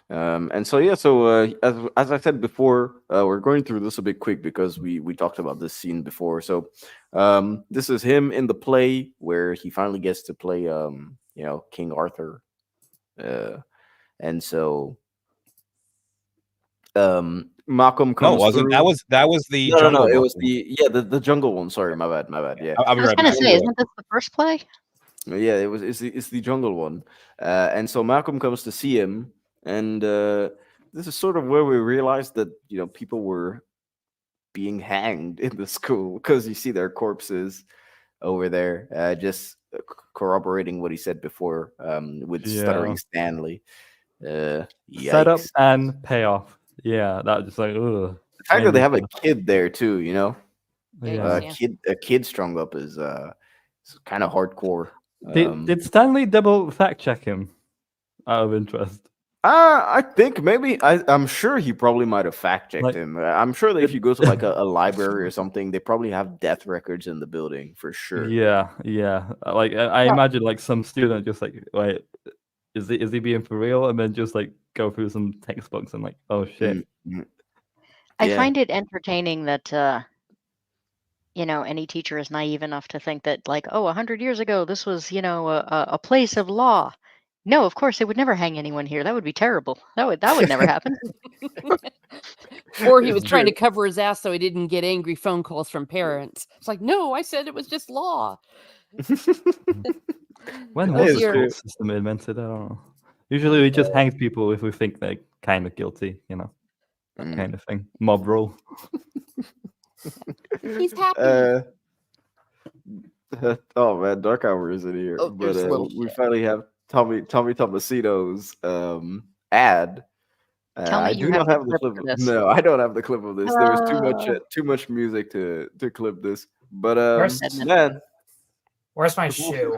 And so yeah, so as I said before, we're going through this a bit quick because we talked about this scene before. So this is him in the play where he finally gets to play King Arthur, and so Malcolm comes. No, it wasn't. Through. That was the no, jungle. It book. was the jungle one. Sorry, my bad. Yeah, I'll be I was right gonna back. say, isn't this the first play? Yeah, it's the jungle one, and so Malcolm comes to see him, and this is sort of where we realized that people were being hanged in the school because you see their corpses over there, just corroborating what he said before with stuttering Stanley. Set up Yikes. and payoff. Yeah, that just like ugh. The fact that they have a kid there too, Yeah. a kid strung up is kind of hardcore. Did Stanley double fact check him out of interest? I think maybe I'm sure he probably might have fact checked him. I'm sure that if you go to like a library or something, they probably have death records in the building for sure. Yeah. Like I imagine like some student just like, wait, is he being for real? And then just like go through some textbooks and like, oh shit. Mm-hmm. I find it entertaining that any teacher is naive enough to think that, like, 100 years ago, this was, a place of law. No, of course, they would never hang anyone here. That would be terrible. That would never happen. Or he was trying to cover his ass so he didn't get angry phone calls from parents. It's like, no, I said it was just law. When was the school system invented? I don't know. Usually we just hang people if we think they're kind of guilty, that kind of thing. Mob rule. He's happy. Oh man, Dark Hour is in here, but we finally have Tommy Tomasino's ad. I do not have the clip. No, I don't have the clip of this. There was too much music to clip this. But man, where's my shoe?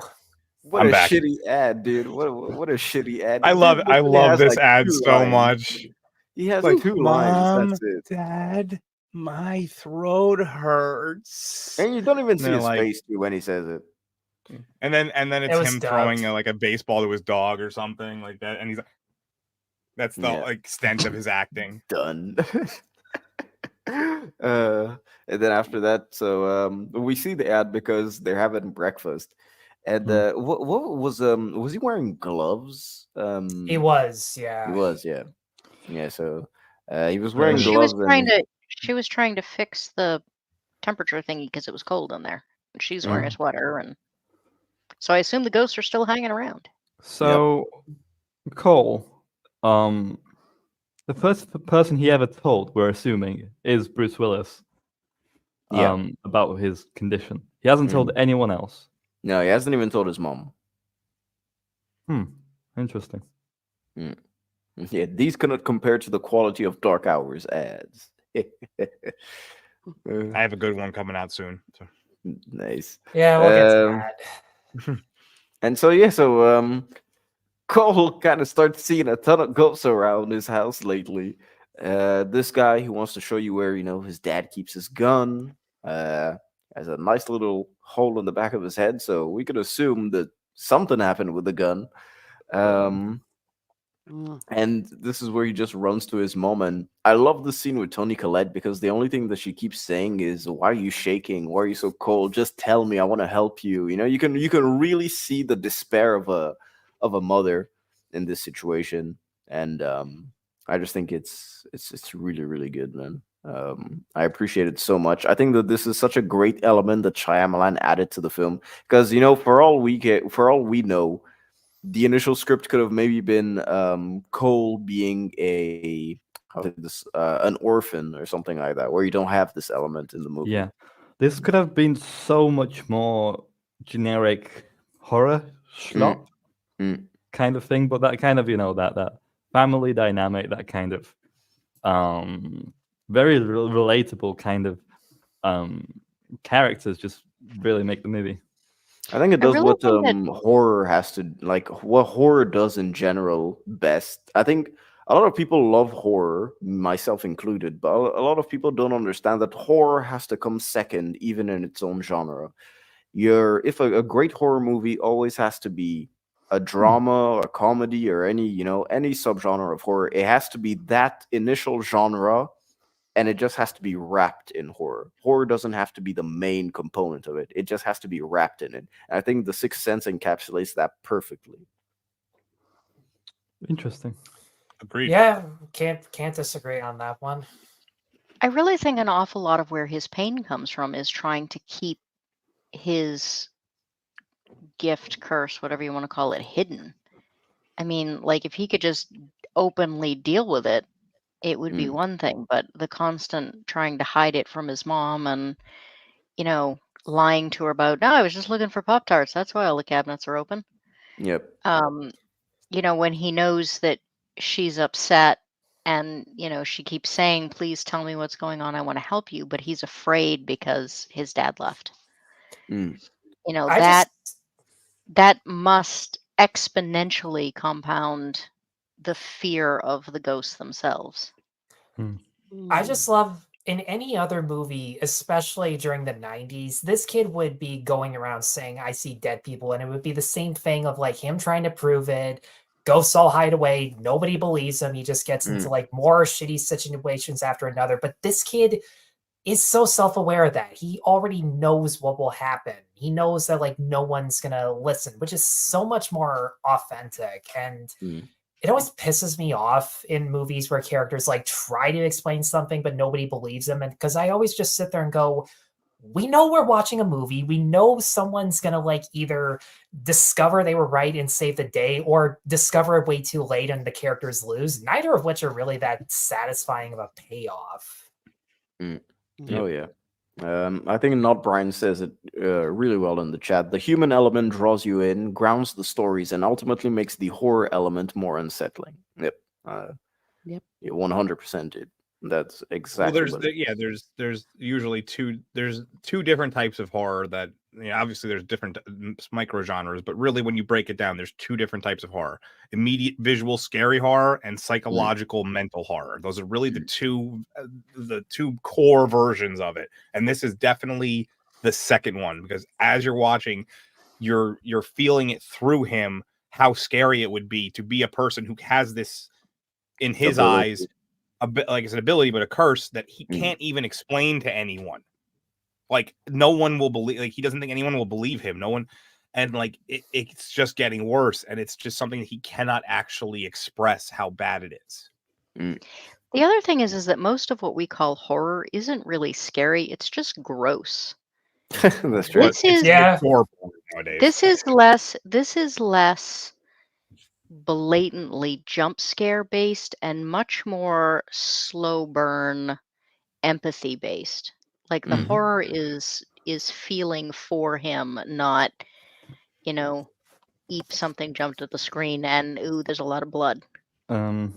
What a shitty ad, dude! What a shitty ad! I love this ad so much. He has like 2 lines. That's it. Dad, my throat hurts. And you don't even see his face too when he says it. And then it's him throwing a baseball to his dog or something like that, and he's like, that's the extent of his acting. Done. And then after that, so we see the ad because they're having breakfast. And what was he wearing gloves? He was, yeah. He was, yeah. Yeah, so he was wearing gloves. She was trying to fix the temperature thingy because it was cold in there. And she's wearing a sweater, and so I assume the ghosts are still hanging around. So Cole, the first person he ever told, we're assuming, is Bruce Willis. About his condition. He hasn't told anyone else. No, he hasn't even told his mom. Interesting. Yeah, these cannot compare to the quality of Dark Hours ads. I have a good one coming out soon. So. Nice. Yeah, we'll get to that. And so Cole kind of starts seeing a ton of ghosts around his house lately. This guy who wants to show you where his dad keeps his gun. Has a nice little hole in the back of his head, so we could assume that something happened with the gun. And this is where he just runs to his mom. And I love the scene with Toni Collette because the only thing that she keeps saying is, "Why are you shaking? Why are you so cold? Just tell me. I want to help you." You can really see the despair of a mother in this situation, and I just think it's really, really good, man. I appreciate it so much. I think that this is such a great element that Shyamalan added to the film because for all we know, the initial script could have maybe been Cole being an orphan or something like that, where you don't have this element in the movie. Yeah, this could have been so much more generic horror schlock kind of thing, but that kind of that family dynamic, that kind of very relatable kind of characters just really make the movie. I think it I does really what think that horror has to like what horror does in general best. I think a lot of people love horror, myself included, but a lot of people don't understand that horror has to come second, even in its own genre. If a great horror movie always has to be a drama, a comedy, or any subgenre of horror, it has to be that initial genre, and it just has to be wrapped in horror. Horror doesn't have to be the main component of it. It just has to be wrapped in it. And I think The Sixth Sense encapsulates that perfectly. Interesting. Agreed. Yeah, can't disagree on that one. I really think an awful lot of where his pain comes from is trying to keep his gift, curse, whatever you want to call it, hidden. I mean, like if he could just openly deal with it, it would be one thing, but the constant trying to hide it from his mom and, lying to her about, no, I was just looking for Pop-Tarts. That's why all the cabinets are open. Yep. When he knows that she's upset and, she keeps saying, please tell me what's going on. I want to help you. But he's afraid because his dad left. That must exponentially compound the fear of the ghosts themselves. I just love in any other movie, especially during the 90s, this kid would be going around saying, I see dead people. And it would be the same thing of like him trying to prove it. Ghosts all hide away. Nobody believes him. He just gets into like more shitty situations after another. But this kid is so self-aware of that. He already knows what will happen. He knows that like no one's going to listen, which is so much more authentic. And it always pisses me off in movies where characters like try to explain something, but nobody believes them. And because I always just sit there and go, we know we're watching a movie. We know someone's going to like either discover they were right and save the day or discover it way too late and the characters lose. Neither of which are really that satisfying of a payoff. Oh, yeah. I think Not Brian says it really well in the chat. The human element draws you in, grounds the stories, and ultimately makes the horror element more unsettling. Yep. Yep. 100%, dude. That's exactly Well, there's usually two different types of horror that obviously there's different micro genres, but really when you break it down, there's two different types of horror: immediate visual scary horror and psychological mental horror. Those are really the two core versions of it. And this is definitely the second one, because as you're watching, you're feeling it through him, how scary it would be to be a person who has this in his eyes a bit like it's an ability, but a curse that he can't even explain to anyone. Like no one will believe, like he doesn't think anyone will believe him. No one, and like it's just getting worse, and it's just something that he cannot actually express how bad it is. The other thing is that most of what we call horror isn't really scary. It's just gross. That's true. This is less blatantly jump scare based and much more slow burn empathy based. Like the horror is feeling for him, not eep something jumped at the screen and ooh, there's a lot of blood. Yeah.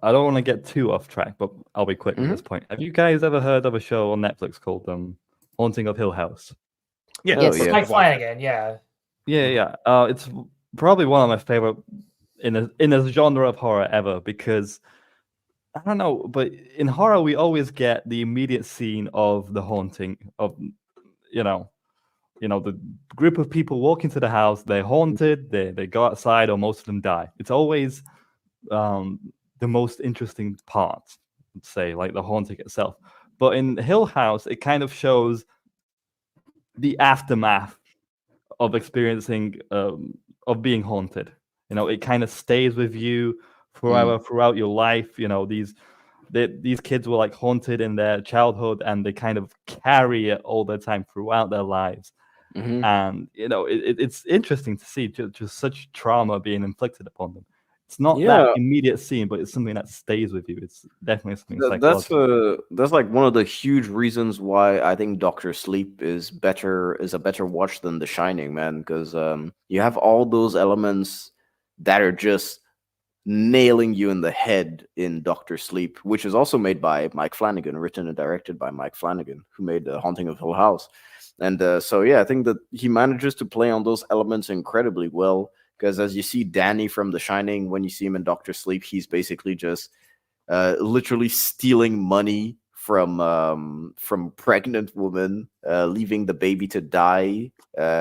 I don't want to get too off track, but I'll be quick at this point. Have you guys ever heard of a show on Netflix called Haunting of Hill House? Yes. Mike Flanagan, yeah. Yeah. It's probably one of my favorite in a genre of horror ever, because I don't know, but in horror we always get the immediate scene of the haunting of the group of people walk into the house, they're haunted, they go outside, or most of them die. It's always the most interesting part, I'd say, like the haunting itself. But in Hill House, it kind of shows the aftermath of experiencing of being haunted. It kind of stays with you forever throughout your life. These kids were like haunted in their childhood, and they kind of carry it all the time throughout their lives. And it's interesting to see just such trauma being inflicted upon them. It's not that immediate scene, but it's something that stays with you. It's definitely something psychological. That's like one of the huge reasons why I think Doctor Sleep is a better watch than The Shining, man. Because you have all those elements that are just nailing you in the head in Doctor Sleep, which is also made by Mike Flanagan, written and directed by Mike Flanagan, who made The Haunting of Hill House. And so, yeah, I think that he manages to play on those elements incredibly well. Because as you see Danny from The Shining, when you see him in Doctor Sleep, he's basically just literally stealing money from pregnant women, leaving the baby to die,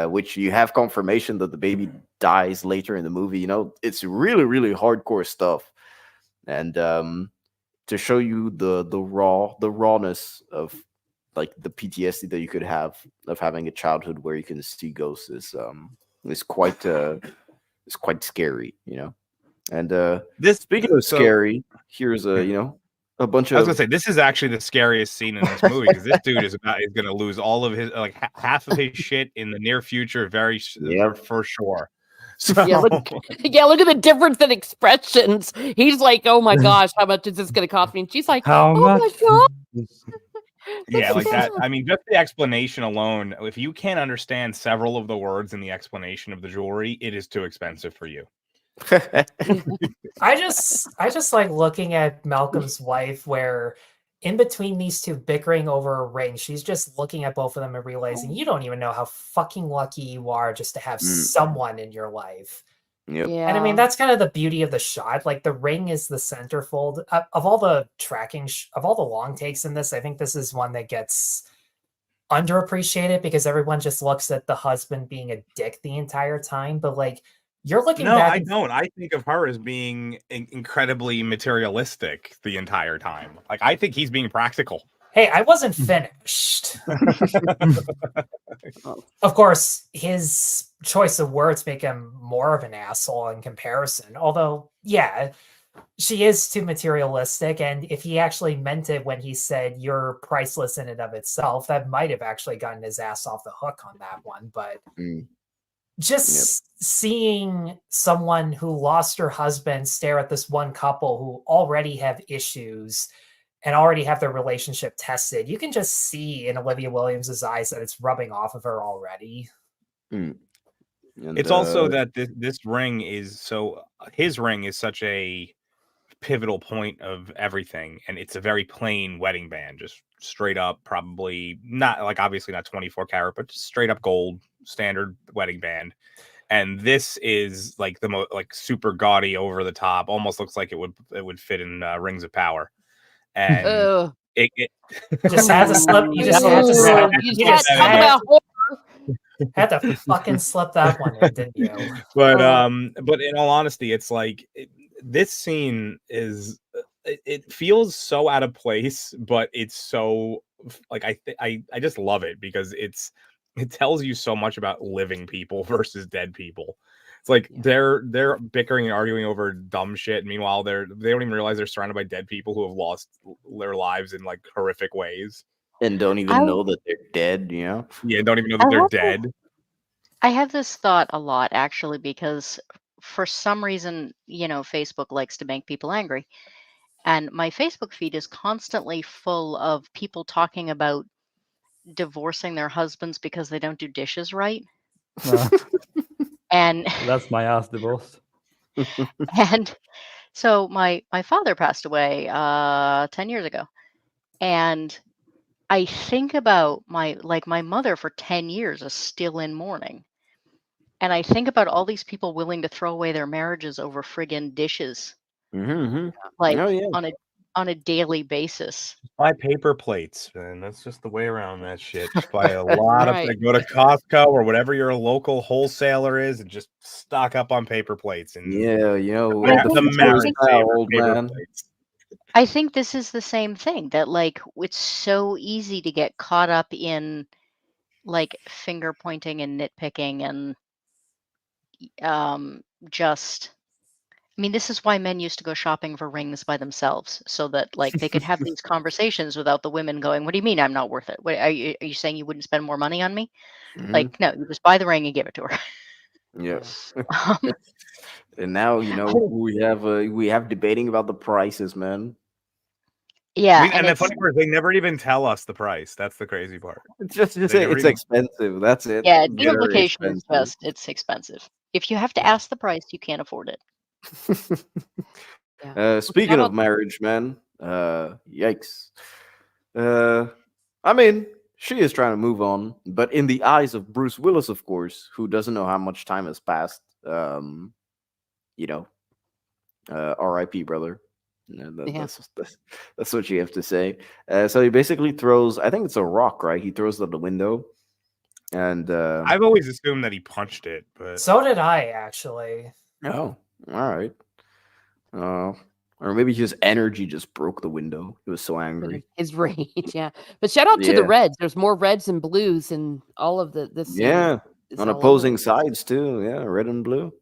which you have confirmation that the baby dies later in the movie. You know, it's really, really hardcore stuff. And to show you the rawness of like the PTSD that you could have of having a childhood where you can see ghosts is quite scary, you know. And speaking of scary, here's a bunch of. I was gonna say this is actually the scariest scene in this movie because this dude is gonna lose all of his half of his shit in the near future, for sure. So Yeah, look at the difference in expressions. He's like, "Oh my gosh, how much is this going to cost me?" And she's like, How "Oh much? my god." yeah, like that. I mean, just the explanation alone. If you can't understand several of the words in the explanation of the jewelry, it is too expensive for you. I just like looking at Malcolm's wife, where in between these two bickering over a ring, she's just looking at both of them and realizing you don't even know how fucking lucky you are just to have someone in your life. Yep. Yeah. And I mean, that's kind of the beauty of the shot. Like the ring is the centerfold of all the tracking, of all the long takes in this. I think this is one that gets underappreciated because everyone just looks at the husband being a dick the entire time. But like, you're looking back. I don't. I think of her as being incredibly materialistic the entire time. Like, I think he's being practical. Hey, I wasn't finished. Of course, his choice of words make him more of an asshole in comparison. Although, yeah, she is too materialistic. And if he actually meant it when he said you're priceless in and of itself, that might have actually gotten his ass off the hook on that one. But just seeing someone who lost her husband stare at this one couple who already have issues and already have their relationship tested, you can just see in Olivia Williams's eyes that it's rubbing off of her already. And, it's also that this ring is his ring is such a pivotal point of everything, and it's a very plain wedding band, just straight up, probably not like obviously not 24 karat, but just straight up gold standard wedding band. And this is like the most like super gaudy, over the top, almost looks like it would fit in Rings of Power. And it just had to slip. You just had to slip. You just had to fucking slip that one in, didn't you? But in all honesty, it's like this scene is. It feels so out of place, but it's so like I just love it because it tells you so much about living people versus dead people. It's like they're bickering and arguing over dumb shit. Meanwhile, they don't even realize they're surrounded by dead people who have lost their lives in like horrific ways and don't even know that they're dead. You know? Yeah, don't even know that they're dead. I have this thought a lot actually because for some reason, Facebook likes to make people angry. And my Facebook feed is constantly full of people talking about divorcing their husbands because they don't do dishes right. And that's my ass divorced. And so my father passed away 10 years ago. And I think about my mother for 10 years is still in mourning. And I think about all these people willing to throw away their marriages over friggin' dishes. On a daily basis. Buy paper plates, man. That's just the way around that shit. Just buy a lot of go to Costco or whatever your local wholesaler is and just stock up on paper plates. And old man. I think this is the same thing, that like it's so easy to get caught up in like finger pointing and nitpicking and this is why men used to go shopping for rings by themselves, so that like they could have these conversations without the women going, "What do you mean I'm not worth it? What, are you saying you wouldn't spend more money on me?" Like, no, you just buy the ring and give it to her. Yes. And now we have debating about the prices, man. Yeah, and the funny part is they never even tell us the price. That's the crazy part. It's just it's expensive. That's it. Yeah, the implication is just it's expensive. If you have to ask the price, you can't afford it. Yeah. Well, Speaking shout of out marriage, man, yikes. I mean, she is trying to move on, but in the eyes of Bruce Willis, of course, who doesn't know how much time has passed, you know, R.I.P. brother. Yeah. That's what you have to say. So he basically throws, I think it's a rock, right? He throws it out the window, and I've always assumed that he punched it, but So did I, actually. oh, all right. Or maybe his energy just broke the window. He was so angry. His rage, yeah. But shout out to the Yeah. Reds. There's more Reds and Blues in all of this scene. Yeah, It's on all over opposing it. sides too. Yeah, red and blue.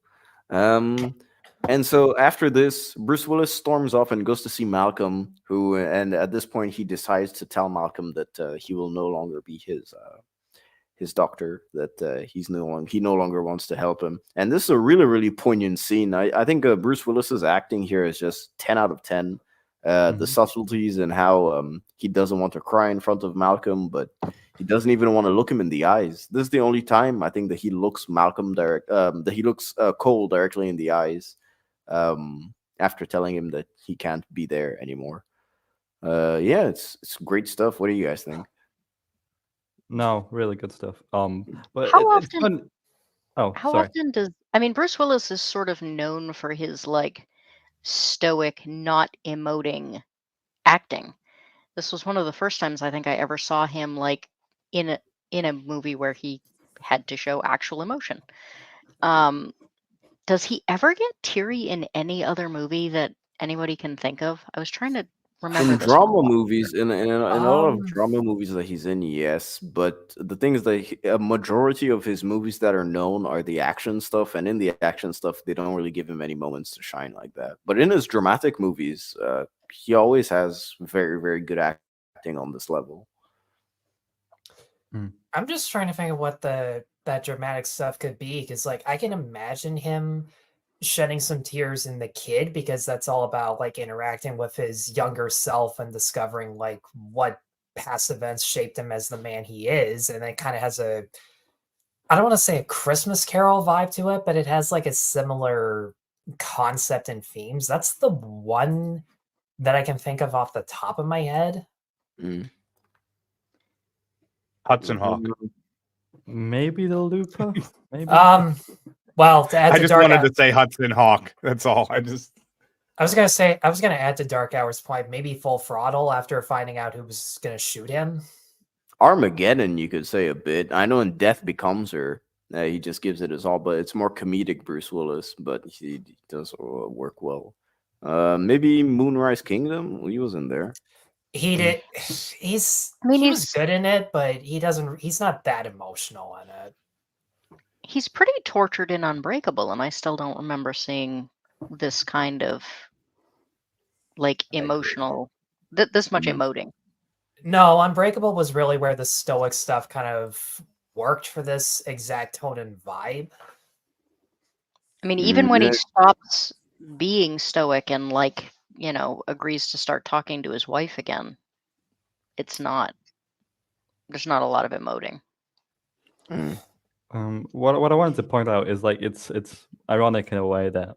And so after this, Bruce Willis storms off and goes to see Malcolm, who, and at this point, he decides to tell Malcolm that he will no longer be his doctor, that he no longer wants to help him. And this is a really, really poignant scene. I think Bruce Willis's acting here is just 10 out of 10. The subtleties and how he doesn't want to cry in front of Malcolm, but he doesn't even want to look him in the eyes. This is the only time I think that he looks Cole directly in the eyes, after telling him that he can't be there anymore. Yeah, it's great stuff. What do you guys think? No, really good stuff. But How it's often? fun. Oh, How sorry. often does? I mean, Bruce Willis is sort of known for his like stoic, not emoting acting. This was one of the first times I think I ever saw him like in a movie where he had to show actual emotion. Does he ever get teary in any other movie that anybody can think of? I was trying to remember In this one. drama movies, in a lot of Um, drama movies that he's in, yes. But the thing is that a majority of his movies that are known are the action stuff, and in the action stuff, they don't really give him any moments to shine like that. But in his dramatic movies, he always has very, very good acting on this level. I'm just trying to think of what that dramatic stuff could be, because like I can imagine him shedding some tears in The Kid, because that's all about like interacting with his younger self and discovering like what past events shaped him as the man he is. And it kind of has a, I don't want to say a Christmas Carol vibe to it, but it has like a similar concept and themes. That's the one that I can think of off the top of my head. Mm. Hudson Hawk. Maybe the Lupa. Maybe. Well, to add I to just Dark wanted Hour- to say Hudson Hawk. That's all. I was gonna add to Dark Hour's point, maybe Full Throttle after finding out who was gonna shoot him. Armageddon, you could say a bit. I know in Death Becomes Her, he just gives it his all, but it's more comedic Bruce Willis, but he does work well. Maybe Moonrise Kingdom, he was in there. He did. He was good in it, but he's not that emotional in it. He's pretty tortured in Unbreakable, and I still don't remember seeing this kind of like emotional, this much emoting. No, Unbreakable was really where the stoic stuff kind of worked for this exact tone and vibe. I mean, even when he stops being stoic and like, you know, agrees to start talking to his wife again, there's not a lot of emoting. What I wanted to point out is like it's ironic in a way that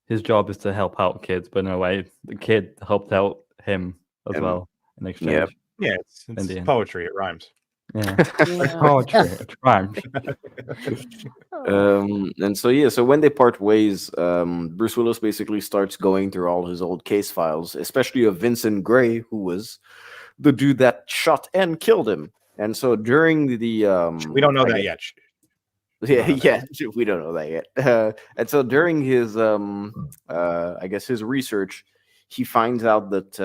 his job is to help out kids, but in a way the kid helped out him as well in exchange. Yeah, it's poetry. It rhymes. Yeah, poetry. It rhymes. And so when they part ways, Bruce Willis basically starts going through all his old case files, especially of Vincent Gray, who was the dude that shot and killed him. And so during the we don't know that yet. Yeah, we don't know that yet. And so during his I guess his research, he finds out that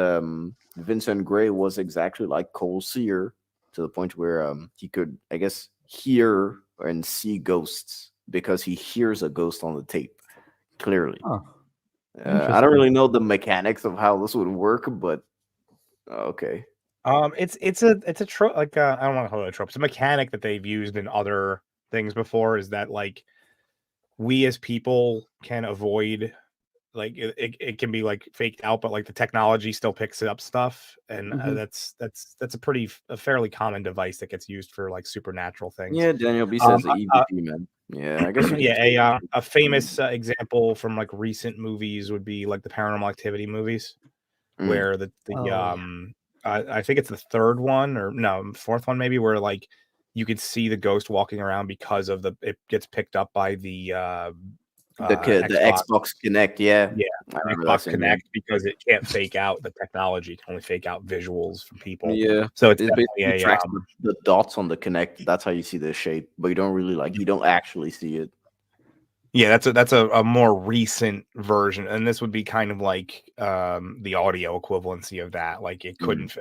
Vincent Gray was exactly like Cole Sear, to the point where he could, I guess, hear and see ghosts because he hears a ghost on the tape clearly. I don't really know the mechanics of how this would work, but okay. It's a trope. Like I don't want to call it a trope. It's a mechanic that they've used in other things before. Is that like we as people can avoid, like it can be like faked out, but like the technology still picks up stuff, and that's a fairly common device that gets used for like supernatural things. Yeah, Daniel B says the EVP, man. Yeah, I guess you could Yeah, a famous example from like recent movies would be like the Paranormal Activity movies, Mm. where I think it's the third one or no, fourth one maybe, where like you could see the ghost walking around because of it gets picked up by the Xbox Connect. Yeah, yeah, I remember that Xbox scene, Connect, because it can't fake out the technology; it can only fake out visuals from people. Yeah, So it's it definitely basically tracks the dots on the Connect. That's how you see the shape, but you don't really you don't actually see it. yeah, that's a more recent version, and this would be kind of like the audio equivalency of that. Like it couldn't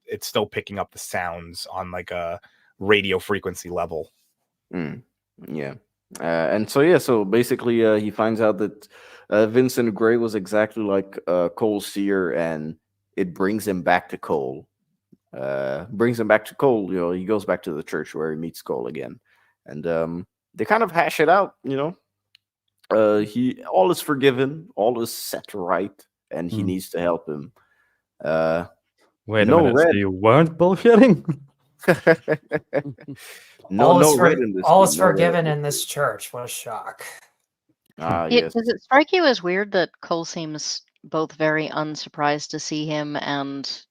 it's still picking up the sounds on like a radio frequency level. Yeah. And so basically he finds out that Vincent Gray was exactly like Cole Sear, and it brings him back to Cole. Brings him back to Cole. He goes back to the church where he meets Cole again, and they kind of hash it out. All is forgiven, all is set right, and he needs to help him. Wait a no minute, red. so you weren't bullshitting? All is forgiven in this church. What a shock. Yes. Does it strike you as weird that Cole seems both very unsurprised to see him and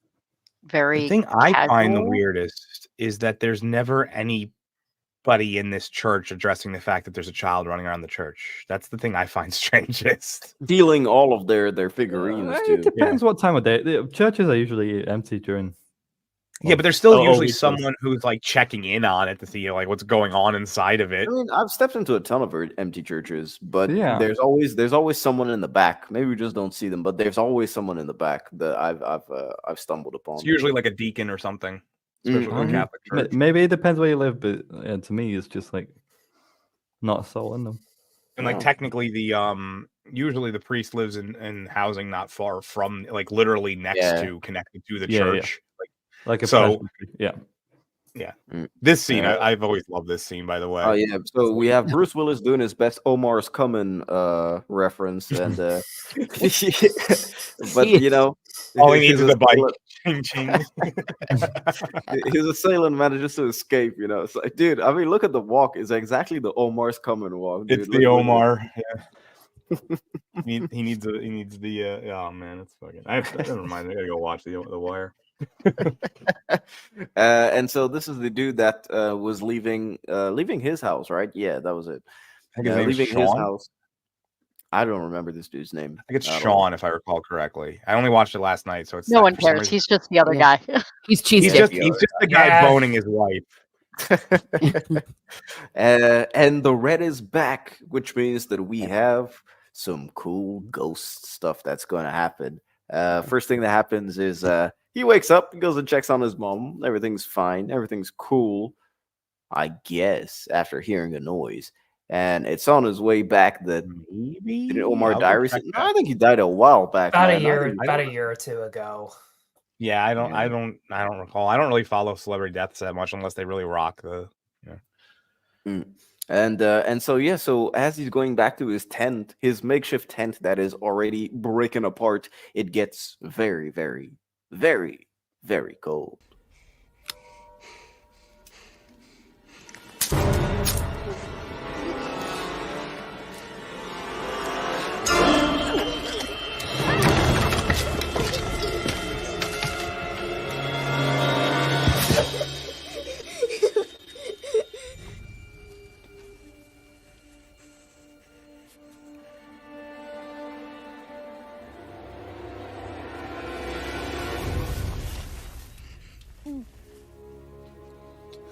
very The thing I find the casual? weirdest is that there's never anybody in this church addressing the fact that there's a child running around the church. That's the thing I find strangest. Stealing all of their figurines too. It depends what time of day. The churches are usually empty during. Yeah, but there's still usually weekdays. someone who's like checking in on it to see like what's going on inside of it. I mean, I've stepped into a ton of empty churches, but Yeah. there's always someone in the back. Maybe we just don't see them, but there's always someone in the back that I've stumbled upon. It's usually like a deacon or something, especially in a Catholic church. Maybe it depends where you live, but to me, it's just like not a soul in them. And like technically, the usually the priest lives in housing not far from, like literally next to, connected to the church. Like a so yeah. This scene, I've always loved this scene, by the way. Oh yeah, so we have Bruce Willis doing his best Omar's Coming reference, and but all he needs is a bike. Ching, ching. His assailant manages to escape. It's like, dude, I mean, look at the walk. It's exactly the Omar's Coming walk. Dude. It's the Omar. Yeah. he needs the oh man, it's fucking. Never mind. I gotta go watch the Wire. And so this is the dude that was leaving his house, right? Yeah, that was it. Leaving his house. I don't remember this dude's name. I think it's Sean, if I recall correctly. I only watched it last night, so it's no one cares. He's just the other guy. He's he's just the guy boning his wife. And the red is back, which means that we have some cool ghost stuff that's going to happen. First thing that happens is he wakes up, he goes and checks on his mom. Everything's fine. Everything's cool, I guess, after hearing a noise. And it's on his way back that did Omar die recently? No, I think he died a while back. About a year or two ago. Yeah, I don't recall. I don't really follow celebrity deaths that much unless they really rock the. And so as he's going back to his tent, his makeshift tent that is already breaking apart, it gets very, very, very, very cold.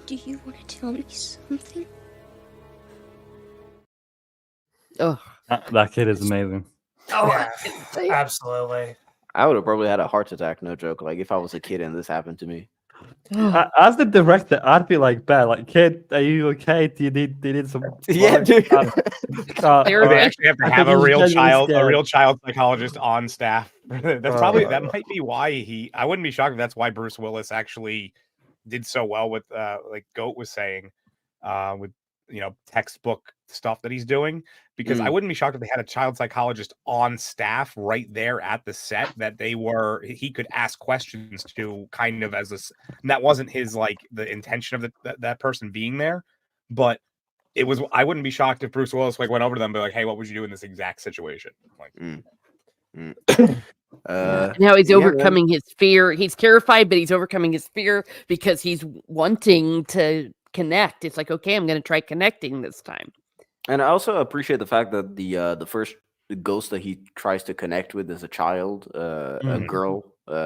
Do you want to tell me something? Oh, that kid is amazing. Oh, yeah, absolutely. I would have probably had a heart attack, no joke. Like if I was a kid and this happened to me. As the director, I'd be like, "Bad, like, kid, are you okay? Do you need some?" Yeah, dude. They actually have to have a real child psychologist on staff. That's probably that might be why I wouldn't be shocked if that's why Bruce Willis actually did so well with like Goat was saying, with textbook stuff that he's doing, because I wouldn't be shocked if they had a child psychologist on staff right there at the set that he could ask questions to, kind of as and that wasn't his, like, the intention of that person being there, but it was. I wouldn't be shocked if Bruce Willis like went over to them and be like, "Hey, what would you do in this exact situation?" Like, Now he's yeah, man. overcoming his fear. He's terrified, but he's overcoming his fear because he's wanting to connect. It's like, okay, I'm going to try connecting this time. And I also appreciate the fact that the first ghost that he tries to connect with is a child, a girl.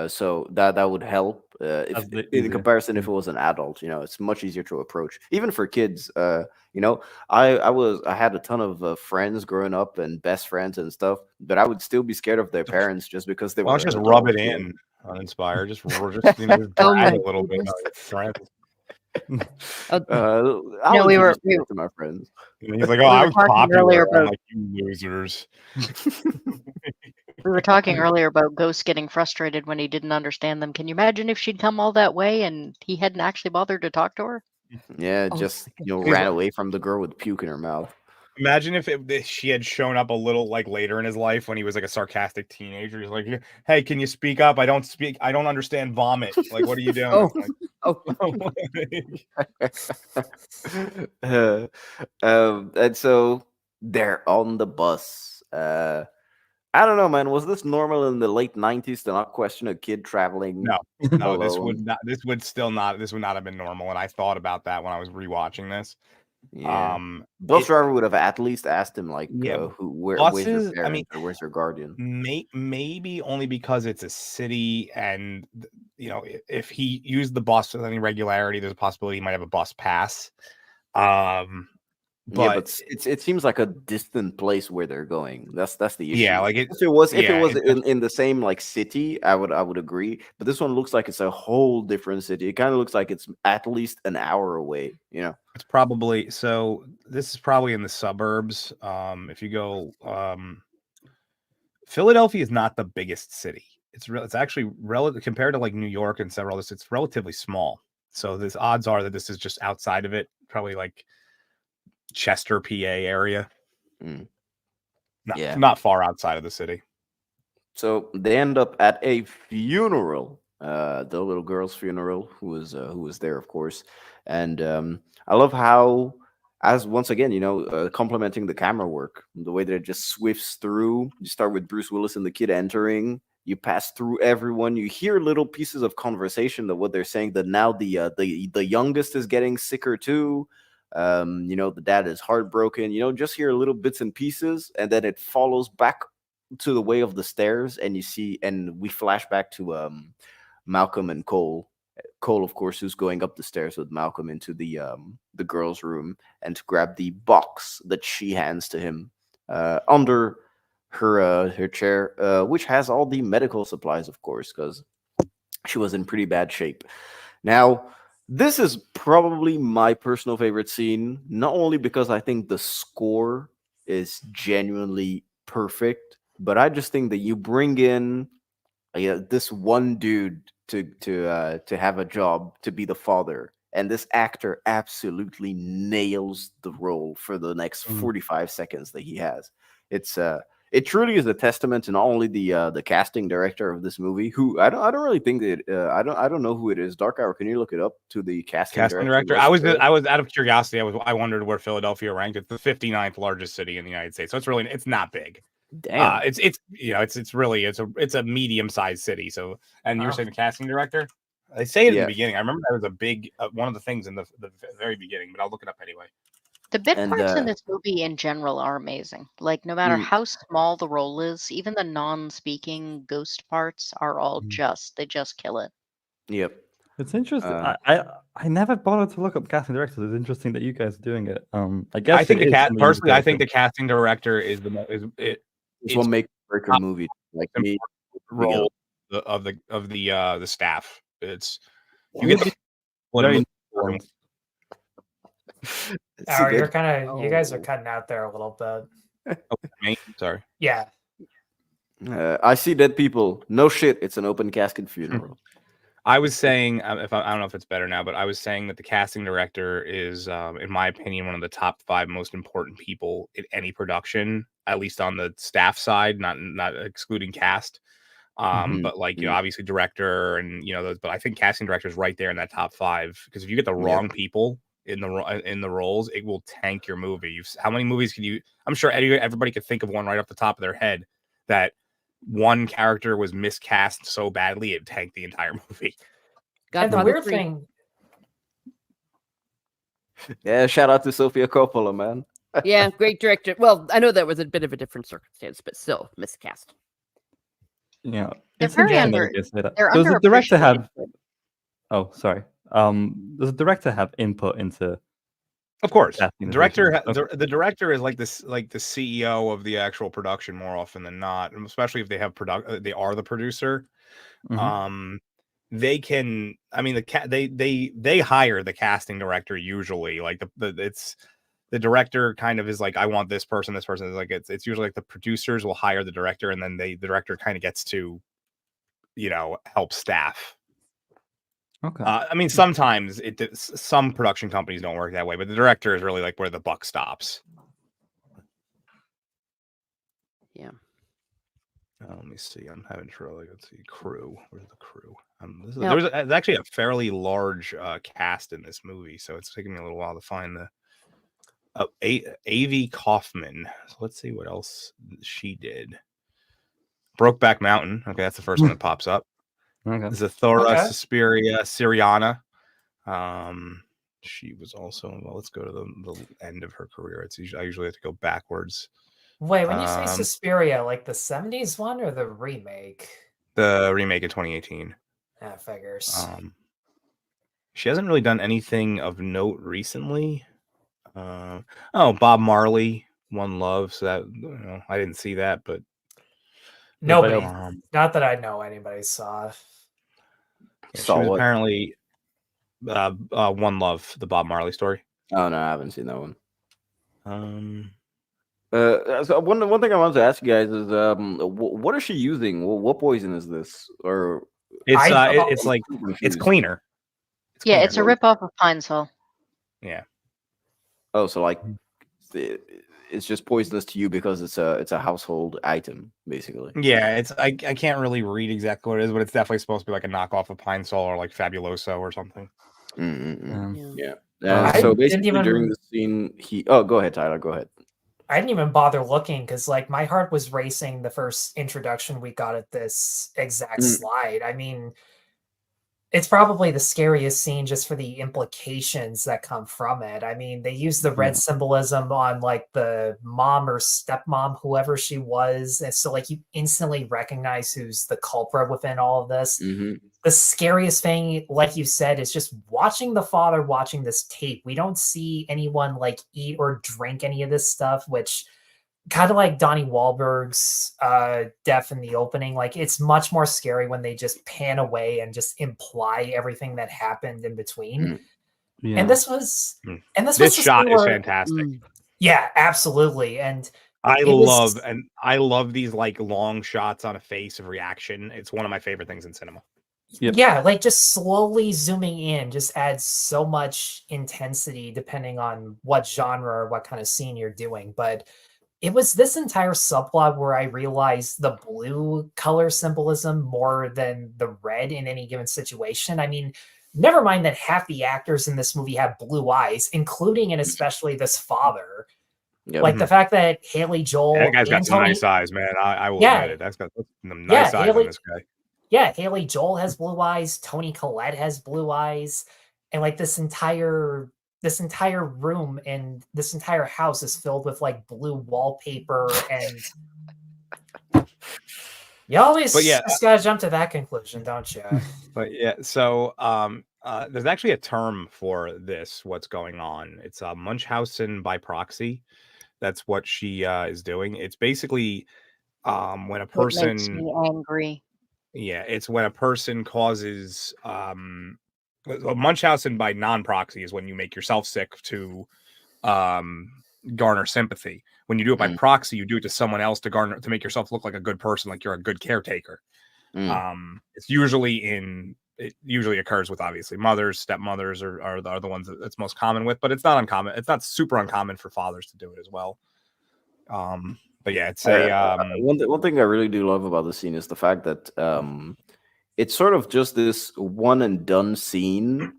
So that would help. If in comparison, if it was an adult, it's much easier to approach, even for kids. I had a ton of friends growing up and best friends and stuff, but I would still be scared of their parents just because they why were don't you just adults, rub it in, uninspired. Just just Oh drag my a little bit on goodness. your friends. I No, would we do were this to my friends. And he's like, "Oh, we I were was talking popular." earlier I'm about like, "You losers." we were talking earlier about Ghost getting frustrated when he didn't understand them. Can you imagine if she'd come all that way and he hadn't actually bothered to talk to her? Yeah, Oh, just He's ran like, away from the girl with puke in her mouth. imagine if she had shown up a little like later in his life when he was like a sarcastic teenager. He's like, "Hey, can you speak up? I don't understand vomit. Like, what are you doing?" oh, Like, Uh, and so they're on the bus. I don't know, man. Was this normal in the late 90s to not question a kid traveling no, this alone? would not have been normal. And I thought about that when I was rewatching this. Yeah. Bus It, driver would have at least asked him, like, yeah, where's your buses. I mean, parents or where's your guardian? maybe only because it's a city, and if he used the bus with any regularity, there's a possibility he might have a bus pass. Yeah, But but it seems like a distant place where they're going. That's the issue. yeah, like If it was it's in the same like city, I would agree. But this one looks like it's a whole different city. It kind of looks like it's at least an hour away. it's probably so. This is probably in the suburbs. If you go, Philadelphia is not the biggest city. It's actually relative compared to like New York and several others. It's relatively small. So this odds are that this is just outside of it, probably like Chester, PA area. Not far outside of the city. So they end up at a funeral, the little girl's funeral, who was there, of course. And I love how, as once again, complimenting the camera work, the way that it just swifts through. You start with Bruce Willis and the kid entering. You pass through everyone. You hear little pieces of conversation of what they're saying. That now the youngest is getting sicker too. The dad is heartbroken. Just hear little bits and pieces, and then it follows back to the way of the stairs, and we flash back to Malcolm and Cole. Cole, of course, who's going up the stairs with Malcolm into the girls' room and to grab the box that she hands to him under her chair, which has all the medical supplies, of course, because she was in pretty bad shape. Now, this is probably my personal favorite scene, not only because I think the score is genuinely perfect, but I just think that you bring in this one dude to have a job to be the father, and this actor absolutely nails the role for the next 45 seconds that he has. It truly is a testament to not only the casting director of this movie, who I don't really think that I don't know who it is. Dark Hour, can you look it up to the casting director? I was out of curiosity. I wondered where Philadelphia ranked. It's the 59th largest city in the United States, so it's not big. Damn. It's a medium sized city. So, and you're saying the casting director? They say it in the beginning. I remember that was a big one of the things in the very beginning, but I'll look it up anyway. The bit parts in this movie in general are amazing. Like, no matter how small the role is, even the non-speaking ghost parts are all they just kill it. Yep. It's interesting. I never bothered to look up casting directors. It's interesting that you guys are doing it. I guess I think the casting director is it's what makes a movie like me role of the staff. It's you get you guys are cutting out there a little bit. Me? Sorry. Yeah. I see dead people. No shit. It's an open casket funeral. I was saying, I don't know if it's better now, but I was saying that the casting director is, in my opinion, one of the top 5 most important people in any production, at least on the staff side, not excluding cast. But like, obviously director and those, but I think casting director is right there in that top 5, because if you get the wrong people, in the roles, it will tank your movie. How many movies can you? I'm sure everybody could think of one right off the top of their head that one character was miscast so badly it tanked the entire movie. And the weird thing, Yeah, shout out to Sofia Coppola, man. Yeah, great director. Well, I know that was a bit of a different circumstance, but still miscast. Yeah, They're it's very interesting that under. you say that. They're Does the director have? underappreciated. Oh, sorry. Does the director have input into? Of course, casting director. decisions? Okay. The director is like this, like the CEO of the actual production more often than not, and especially if they have they are the producer. Mhm. They can. I mean, they hire the casting director usually. Like it's the director kind of is like, I want this person. This person is like it's usually like the producers will hire the director, and then the director kind of gets to, help staff. Okay. I mean, sometimes some production companies don't work that way, but the director is really like where the buck stops. Yeah. Let me see. I'm having trouble. Let's see. Crew. Where's the crew? Now- There's actually a fairly large cast in this movie, so it's taking me a little while to find the. A.V. Kaufman. So let's see what else she did. Brokeback Mountain. Okay, that's the first one that pops up. Okay. Zathura, Suspiria, Syriana. She was also. Well, let's go to the end of her career. I usually have to go backwards. wait, when you say Suspiria, like the 70s one or the remake? The remake in 2018. That figures. She hasn't really done anything of note recently. Bob Marley, One Love. So that I didn't see that, but nobody. Not that I know anybody saw. Yeah, she was apparently One Love, the Bob Marley story. Oh no, I haven't seen that one. So one thing I wanted to ask you guys is, what is she using? What poison is this? Or it's like it's cleaner. It's a ripoff of Pine Sol. Yeah. Oh, so like it's just poisonous to you because it's a household item, basically. Yeah, I can't really read exactly what it is, but it's definitely supposed to be like a knockoff of Pine Sol or like Fabuloso or something. Yeah. So basically, during the scene, go ahead, Tyler. Go ahead. I didn't even bother looking because, like, my heart was racing the first introduction we got at this exact slide. I mean, it's probably the scariest scene just for the implications that come from it. I mean, they use the red symbolism on like the mom or stepmom, whoever she was. And so like you instantly recognize who's the culprit within all of this. The scariest thing, like you said, is just watching the father watching this tape. We don't see anyone like eat or drink any of this stuff, which kind of like Donnie Wahlberg's death in the opening. Like it's much more scary when they just pan away and just imply everything that happened in between. Yeah. And this shot is fantastic. Yeah, absolutely. And I love these like long shots on a face of reaction. It's one of my favorite things in cinema. Yeah, like just slowly zooming in just adds so much intensity depending on what genre or what kind of scene you're doing. But it was this entire subplot where I realized the blue color symbolism more than the red in any given situation. I mean, never mind that half the actors in this movie have blue eyes, including and especially this father. Yep. Like the fact that Haley Joel, that guy's got some nice eyes, man. I will admit it. That's got some nice eyes on this guy. Yeah, Haley Joel has blue eyes. Toni Collette has blue eyes, and like this entire room and this entire house is filled with like blue wallpaper, and you always just gotta jump to that conclusion, don't you? But yeah, so there's actually a term for this. What's going on? It's Munchausen by proxy. That's what she is doing. It's basically when a person makes me angry. Yeah, it's when a person causes Munchausen by non-proxy is when you make yourself sick to garner sympathy. When you do it by proxy, you do it to someone else to make yourself look like a good person, like you're a good caretaker. It usually occurs with obviously mothers, stepmothers are the ones that it's most common with, but it's not uncommon. It's not super uncommon for fathers to do it as well. But yeah, it's one thing I really do love about the scene is the fact that it's sort of just this one and done scene,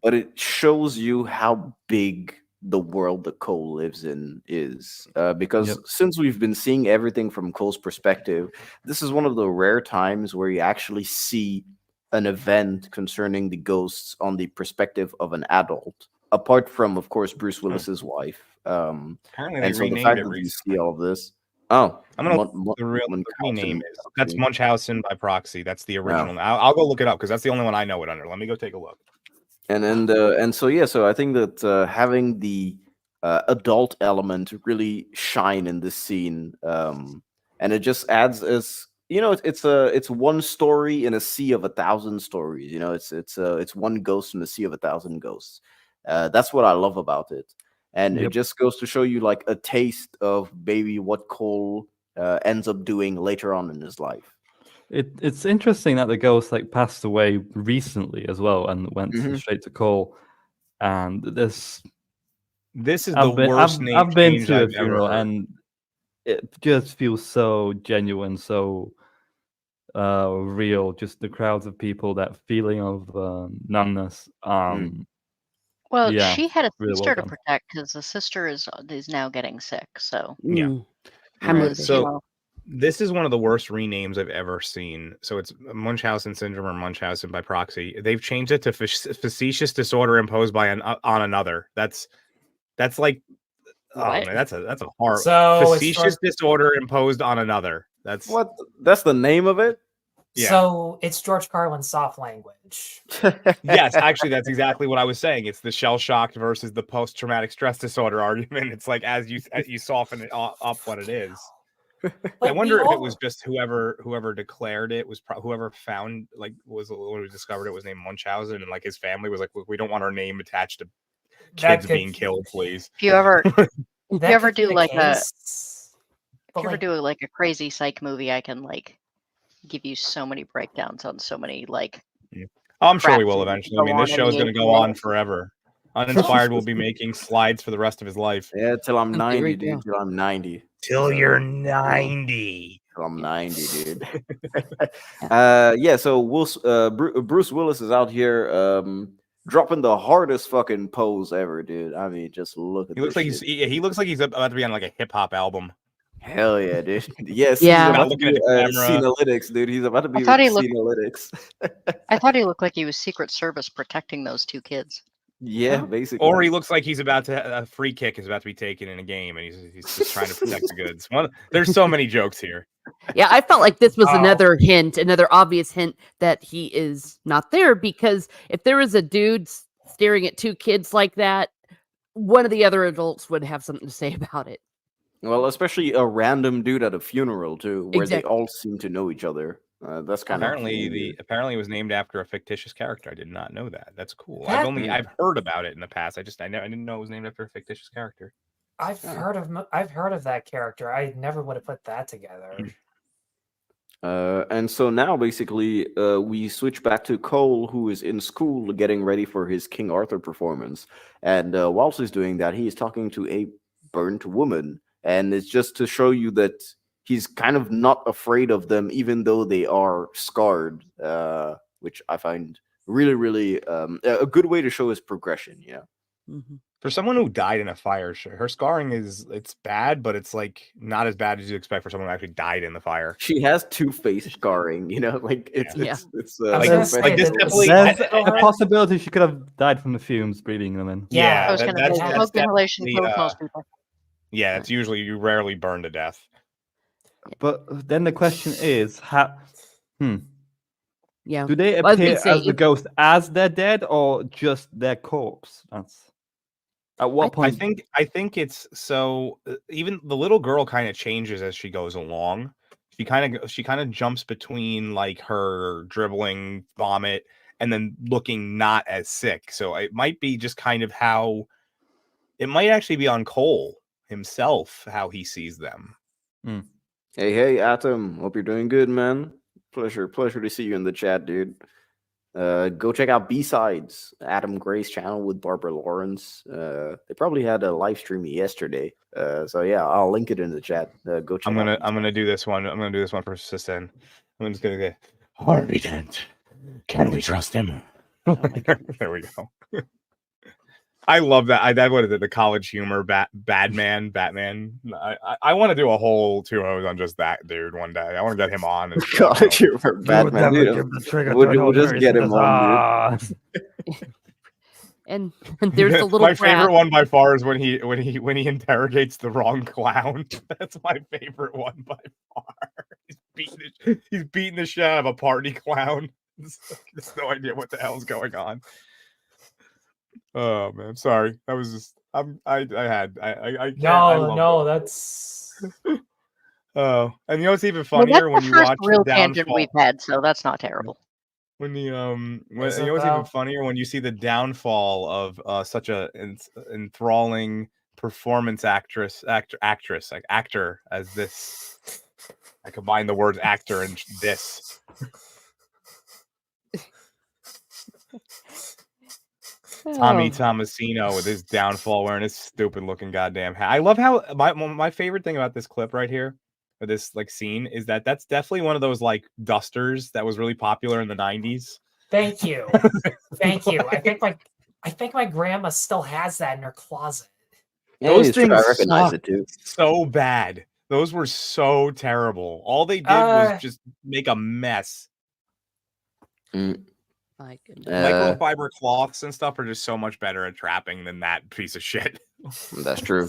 but it shows you how big the world that Cole lives in is. Because Yep. since we've been seeing everything from Cole's perspective, this is one of the rare times where you actually see an event concerning the ghosts on the perspective of an adult, apart from, of course, Bruce Willis's wife. Apparently, they And so the renamed fact it that you recently. see all of this. Oh, I'm gonna Mun- look Mun- the real the rename Munchausen is. That's proxy. Munchausen by proxy. That's the Yeah. original. I'll go look it up because that's the only one I know it under. Let me go take a look. And so yeah, so I think that having the adult element really shine in this scene, and it just adds as it's one story in a sea of 1,000 stories. It's one ghost in a sea of 1,000 ghosts. That's what I love about it, and it Yep. just goes to show you like a taste of maybe what Cole ends up doing later on in his life. It's interesting that the ghost like passed away recently as well and went Mhm. straight to Cole. And This is the I've been worst name I've been change to a I've ever funeral heard. and it just feels so genuine, so real. Just the crowds of people, that feeling of numbness. Well, Yeah, she had a really well sister to done. protect because the sister is now getting sick. So Yeah. How Right. motivating. So this is one of the worst renames I've ever seen. So it's Munchausen syndrome or Munchausen by proxy. They've changed it to facetious disorder imposed by on another. That's like What? man, that's a horror. So it's Facetious disorder imposed on another. That's What? That's the name of it? Yeah. So it's George Carlin's soft language. Yes, actually, that's exactly what I was saying. It's the shell shocked versus the post traumatic stress disorder argument. It's like as you soften it up what it is. I wonder if it was just whoever declared it was whoever found who discovered it was named Munchausen, and like his family was like, look, we don't want our name attached to kids being killed, please. If you ever do like a a crazy psych movie, I can like give you so many breakdowns on so many like. Oh, I'm sure we craps will that eventually. I mean, go this on show in is the going to go 80s. on forever. Uninspired will be making slides for the rest of his life. Yeah, till I'm There 90, we dude. go. Till I'm 90. Till you're 90. Till I'm 90, dude. Yeah. So Bruce Willis is out here dropping the hardest fucking pose ever, dude. I mean, just look at He looks this like shit. he looks like he's about to be on like a hip hop album. Hell yeah, dude. Yes, Yeah. he's Not about to looking be at the camera. Scenolytics, dude. He's about to be I thought he looked- Scenolytics. I thought he looked like he was Secret Service protecting those two kids. Yeah, basically. Or he looks like he's about to a free kick is about to be taken in a game, and he's just trying to protect the goods. There's so many jokes here. Yeah, I felt like this was Oh. another obvious hint that he is not there, because if there was a dude staring at two kids like that, one of the other adults would have something to say about it. Well, especially a random dude at a funeral too, where Exactly. they all seem to know each other. That's kind Apparently, of apparently it was named after a fictitious character. I did not know that. That's cool. That- I've heard about it in the past. I didn't know it was named after a fictitious character. I've heard of that character. I never would have put that together. And so now basically we switch back to Cole, who is in school getting ready for his King Arthur performance. And whilst he's doing that, he is talking to a burnt woman. And it's just to show you that he's kind of not afraid of them, even though they are scarred, which I find really, really a good way to show his progression. Yeah. Mhm. For someone who died in a fire, her scarring it's bad, but it's like not as bad as you expect for someone who actually died in the fire. She has two-face scarring, like it's Yeah. it's I was like- gonna like say this that definitely- There's I- a possibility she could have died from the fumes breathing them in. Yeah, I was going to say that's smoke inhalation definitely, kills most people. Yeah, it's usually you rarely burn to death. But then the question is, Yeah. do they Well, I was gonna appear say, as the ghost as they're dead or just their corpse? That's at what I point? think it's so even the little girl kind of changes as she goes along. She kind of jumps between like her dribbling vomit and then looking not as sick. So it might be just kind of how it might actually be on Cole himself how he sees them. Hey, Atom. Hope you're doing good, man. Pleasure to see you in the chat, dude. Go check out B-Sides, Adam Gray's channel with Barbara Lawrence. They probably had a live stream yesterday. So yeah, I'll link it in the chat. Go check. I'm gonna do this one. I'm gonna do this one for Sisten. I'm just gonna get Harvey Dent. Can we trust him? There we go. I love that. That what is it? The college humor, Batman. I want to do a whole 2 hours on just that dude one day. I want to get him on. And College humor, Batman, dude. We'll just get him on, dude. And there's the little my favorite brat. one by far is when he interrogates the wrong clown. That's my favorite one by far. He's beating the shit out of a party clown. There's no idea what the hell's going on. Oh man, sorry. That was just I can't. No, that's. Oh, and you know what's even Well, funnier that's when the you first watch real the tangent downfall. we've had, so that's not terrible. When the Is you know what's it, even though? funnier when you see the downfall of such a enthralling performance actor as this. I combine the words actor and this. Tommy Tomasino with his downfall wearing his stupid looking goddamn hat. I love how my favorite thing about this clip right here, or this like scene, is that that's definitely one of those like dusters that was really popular in the 90s. Thank you. Thank you. I think my grandma still has that in her closet. Yeah, Those it's true, things I recognize it too. so bad. Those were so terrible. All they did was just make a mess. My goodness. Microfiber cloths and stuff are just so much better at trapping than that piece of shit. That's true.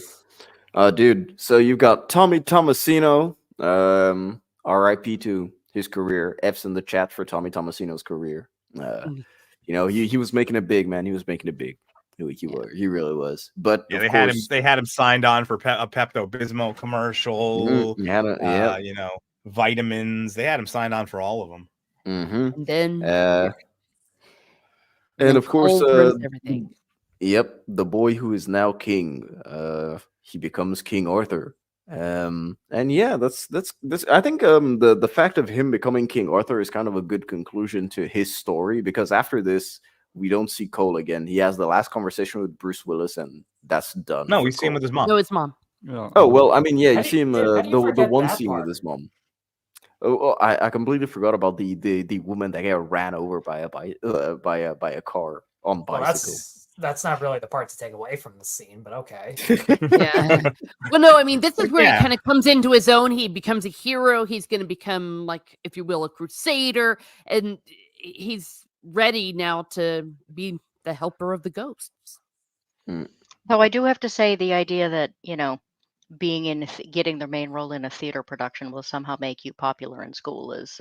Dude, so you've got Tommy Tomasino, RIP to his career. F's in the chat for Tommy Tomasino's career. You know, he was making it big, man. He was making it big. He really was. But yeah, of they had him signed on for a Pepto-Bismol commercial. You know, vitamins. They had him signed on for all of them. And then and of course everything. Yep, the boy who is now king. He becomes King Arthur. And yeah, that's I think the fact of him becoming King Arthur is kind of a good conclusion to his story, because after this we don't see Cole again. He has the last conversation with Bruce Willis, and that's done. No, we see him with his mom. No, his mom. Yeah. Oh well, I mean, yeah, you How see him do you the forget one that scene part? with his mom. Oh, I completely forgot about the woman that got ran over by a car on Well, bicycle. that's not really the part to take away from the scene, but okay. Yeah. Well, no, I mean, this is where Yeah. he kind of comes into his own. He becomes a hero. He's going to become, like, if you will, a crusader, and he's ready now to be the helper of the ghosts. Though I do have to say, the idea that, you know, being in getting the main role in a theater production will somehow make you popular in school is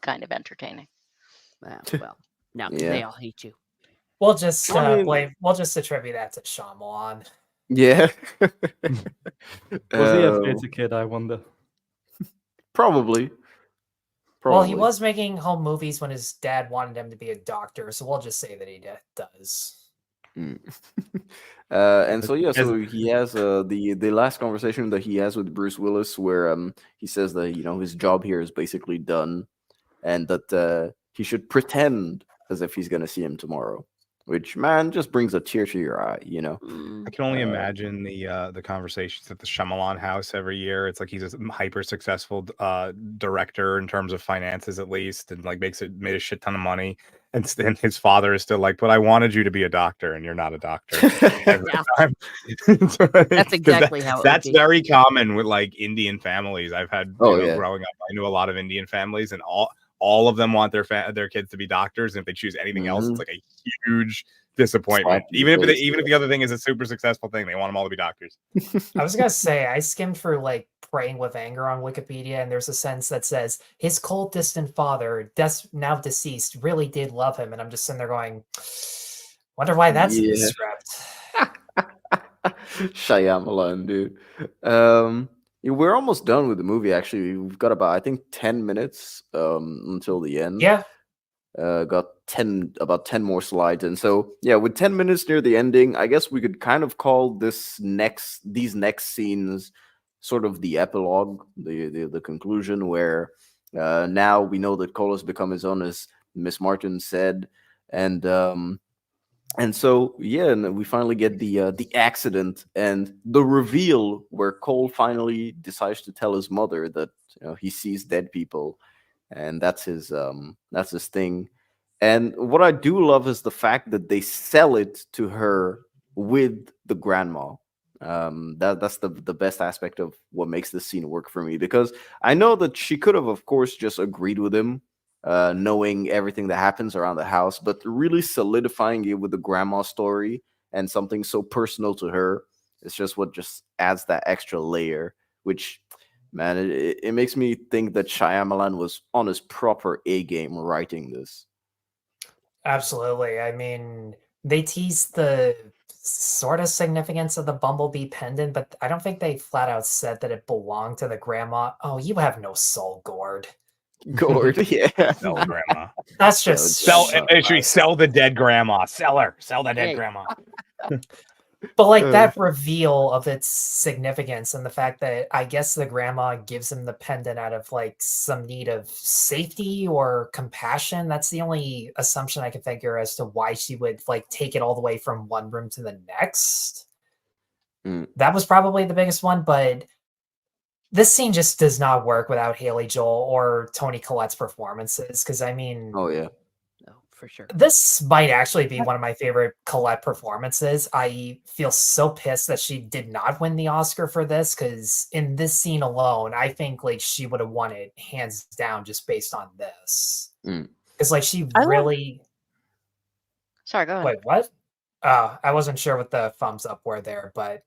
kind of entertaining. Well, now Yeah. they all hate you. We'll just I mean- we'll just attribute that to Shyamalan. Yeah. Was he a theater kid, I wonder? Probably. Well, he was making home movies when his dad wanted him to be a doctor, so we'll just say that he does. And so yeah, so he has the last conversation that he has with Bruce Willis, where he says that, you know, his job here is basically done, and that he should pretend as if he's gonna see him tomorrow. Which, man, just brings a tear to your eye, you know. I can only imagine the conversations at the Shyamalan house every year. It's like he's a hyper successful director in terms of finances, at least, and like made a shit ton of money. And his father is still like, "But I wanted you to be a doctor, and you're not a doctor." Every time. That's exactly how it would That's be. very common with like Indian families. I've had growing up. I knew a lot of Indian families, and all of them want their kids to be doctors, and if they choose anything else, it's like a huge disappointment. Even if the other thing is a super successful thing, they want them all to be doctors. I was gonna say, I skimmed through like Praying with Anger on Wikipedia, and there's a sentence that says his cold, distant father, now deceased, really did love him, and I'm just sitting there going, wonder why that's in the script. Shyamalan, dude. We're almost done with the movie. Actually, we've got about, I think, 10 minutes until the end. Yeah. Got about 10 more slides, and so yeah, with 10 minutes near the ending, I guess we could kind of call these next scenes sort of the epilogue, the conclusion, where now we know that Cole has become his own, as Miss Martin said, and so yeah, and we finally get the accident and the reveal where Cole finally decides to tell his mother that, you know, he sees dead people, and that's his thing. And what I do love is the fact that they sell it to her with the grandma. That's the best aspect of what makes this scene work for me, because I know that she could have, of course, just agreed with him, knowing everything that happens around the house, but really solidifying it with the grandma story and something so personal to her, it's just what just adds that extra layer, which, man, it makes me think that Shyamalan was on his proper A game writing this. Absolutely. I mean, they tease the sort of significance of the bumblebee pendant, but I don't think they flat out said that it belonged to the grandma. Oh, you have no soul, Gord. Gord, yeah. Sell grandma. That's just Sell. shut It should be us. sell the dead grandma. Sell her. Sell the dead Yeah. grandma. But like that reveal of its significance and the fact that I guess the grandma gives him the pendant out of like some need of safety or compassion. That's the only assumption I can figure as to why she would like take it all the way from one room to the next. That was probably the biggest one, but this scene just does not work without Haley Joel or Toni Collette's performances. Because I mean, Oh yeah. No, for sure. this might actually be one of my favorite Collette performances. I feel so pissed that she did not win the Oscar for this, because in this scene alone, I think like she would have won it hands down just based on this. Because like she really. Sorry, go ahead. Wait, what? I wasn't sure what the thumbs up were there, but.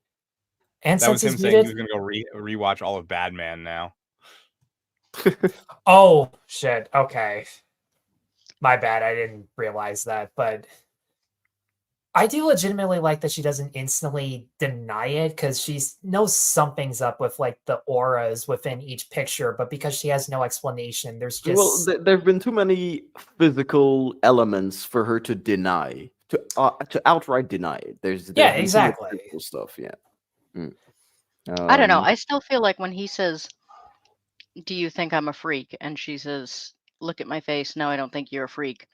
And That was since him he's saying he muted, was going to go rewatch all of Badman now. oh shit! Okay, my bad. I didn't realize that, but I do legitimately like that she doesn't instantly deny it, because she knows something's up with like the auras within each picture, but because she has no explanation, there's just Well, there have been too many physical elements for her to deny, to outright deny it. There's yeah, been too much exactly. physical stuff. Yeah. I don't know. I still feel like when he says, "Do you think I'm a freak?" and she says, "Look at my face. No, I don't think you're a freak."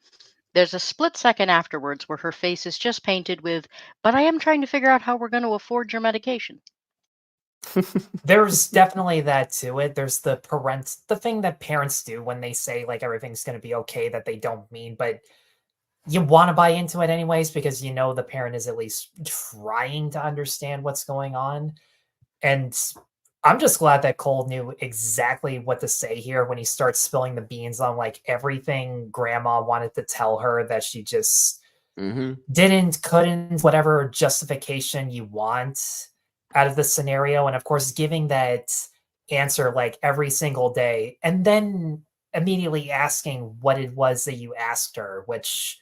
There's a split second afterwards where her face is just painted with, "But I am trying to figure out how we're going to afford your medication." There's definitely that to it. There's the thing that parents do when they say like everything's going to be okay that they don't mean, but you want to buy into it anyways, because you know the parent is at least trying to understand what's going on. And I'm just glad that Cole knew exactly what to say here when he starts spilling the beans on like everything grandma wanted to tell her that she just didn't, couldn't, whatever justification you want out of the scenario. And of course, giving that answer like every single day and then immediately asking what it was that you asked her, which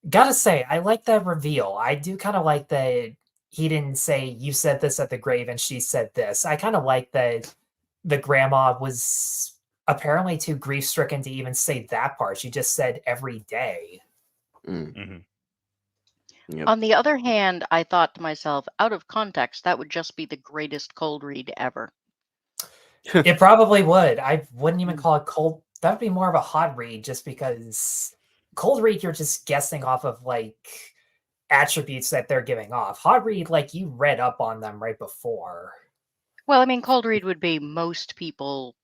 gotta say, I like that reveal. I do kind of like that he didn't say, you said this at the grave and she said this. I kind of like that the grandma was apparently too grief-stricken to even say that part. She just said every day. Yep. On the other hand, I thought to myself, out of context, that would just be the greatest cold read ever. It probably would. I wouldn't even call it cold. That would be more of a hot read, just because cold read, you're just guessing off of like attributes that they're giving off. Hot read, like you read up on them right before. Well, I mean, cold read would be most people,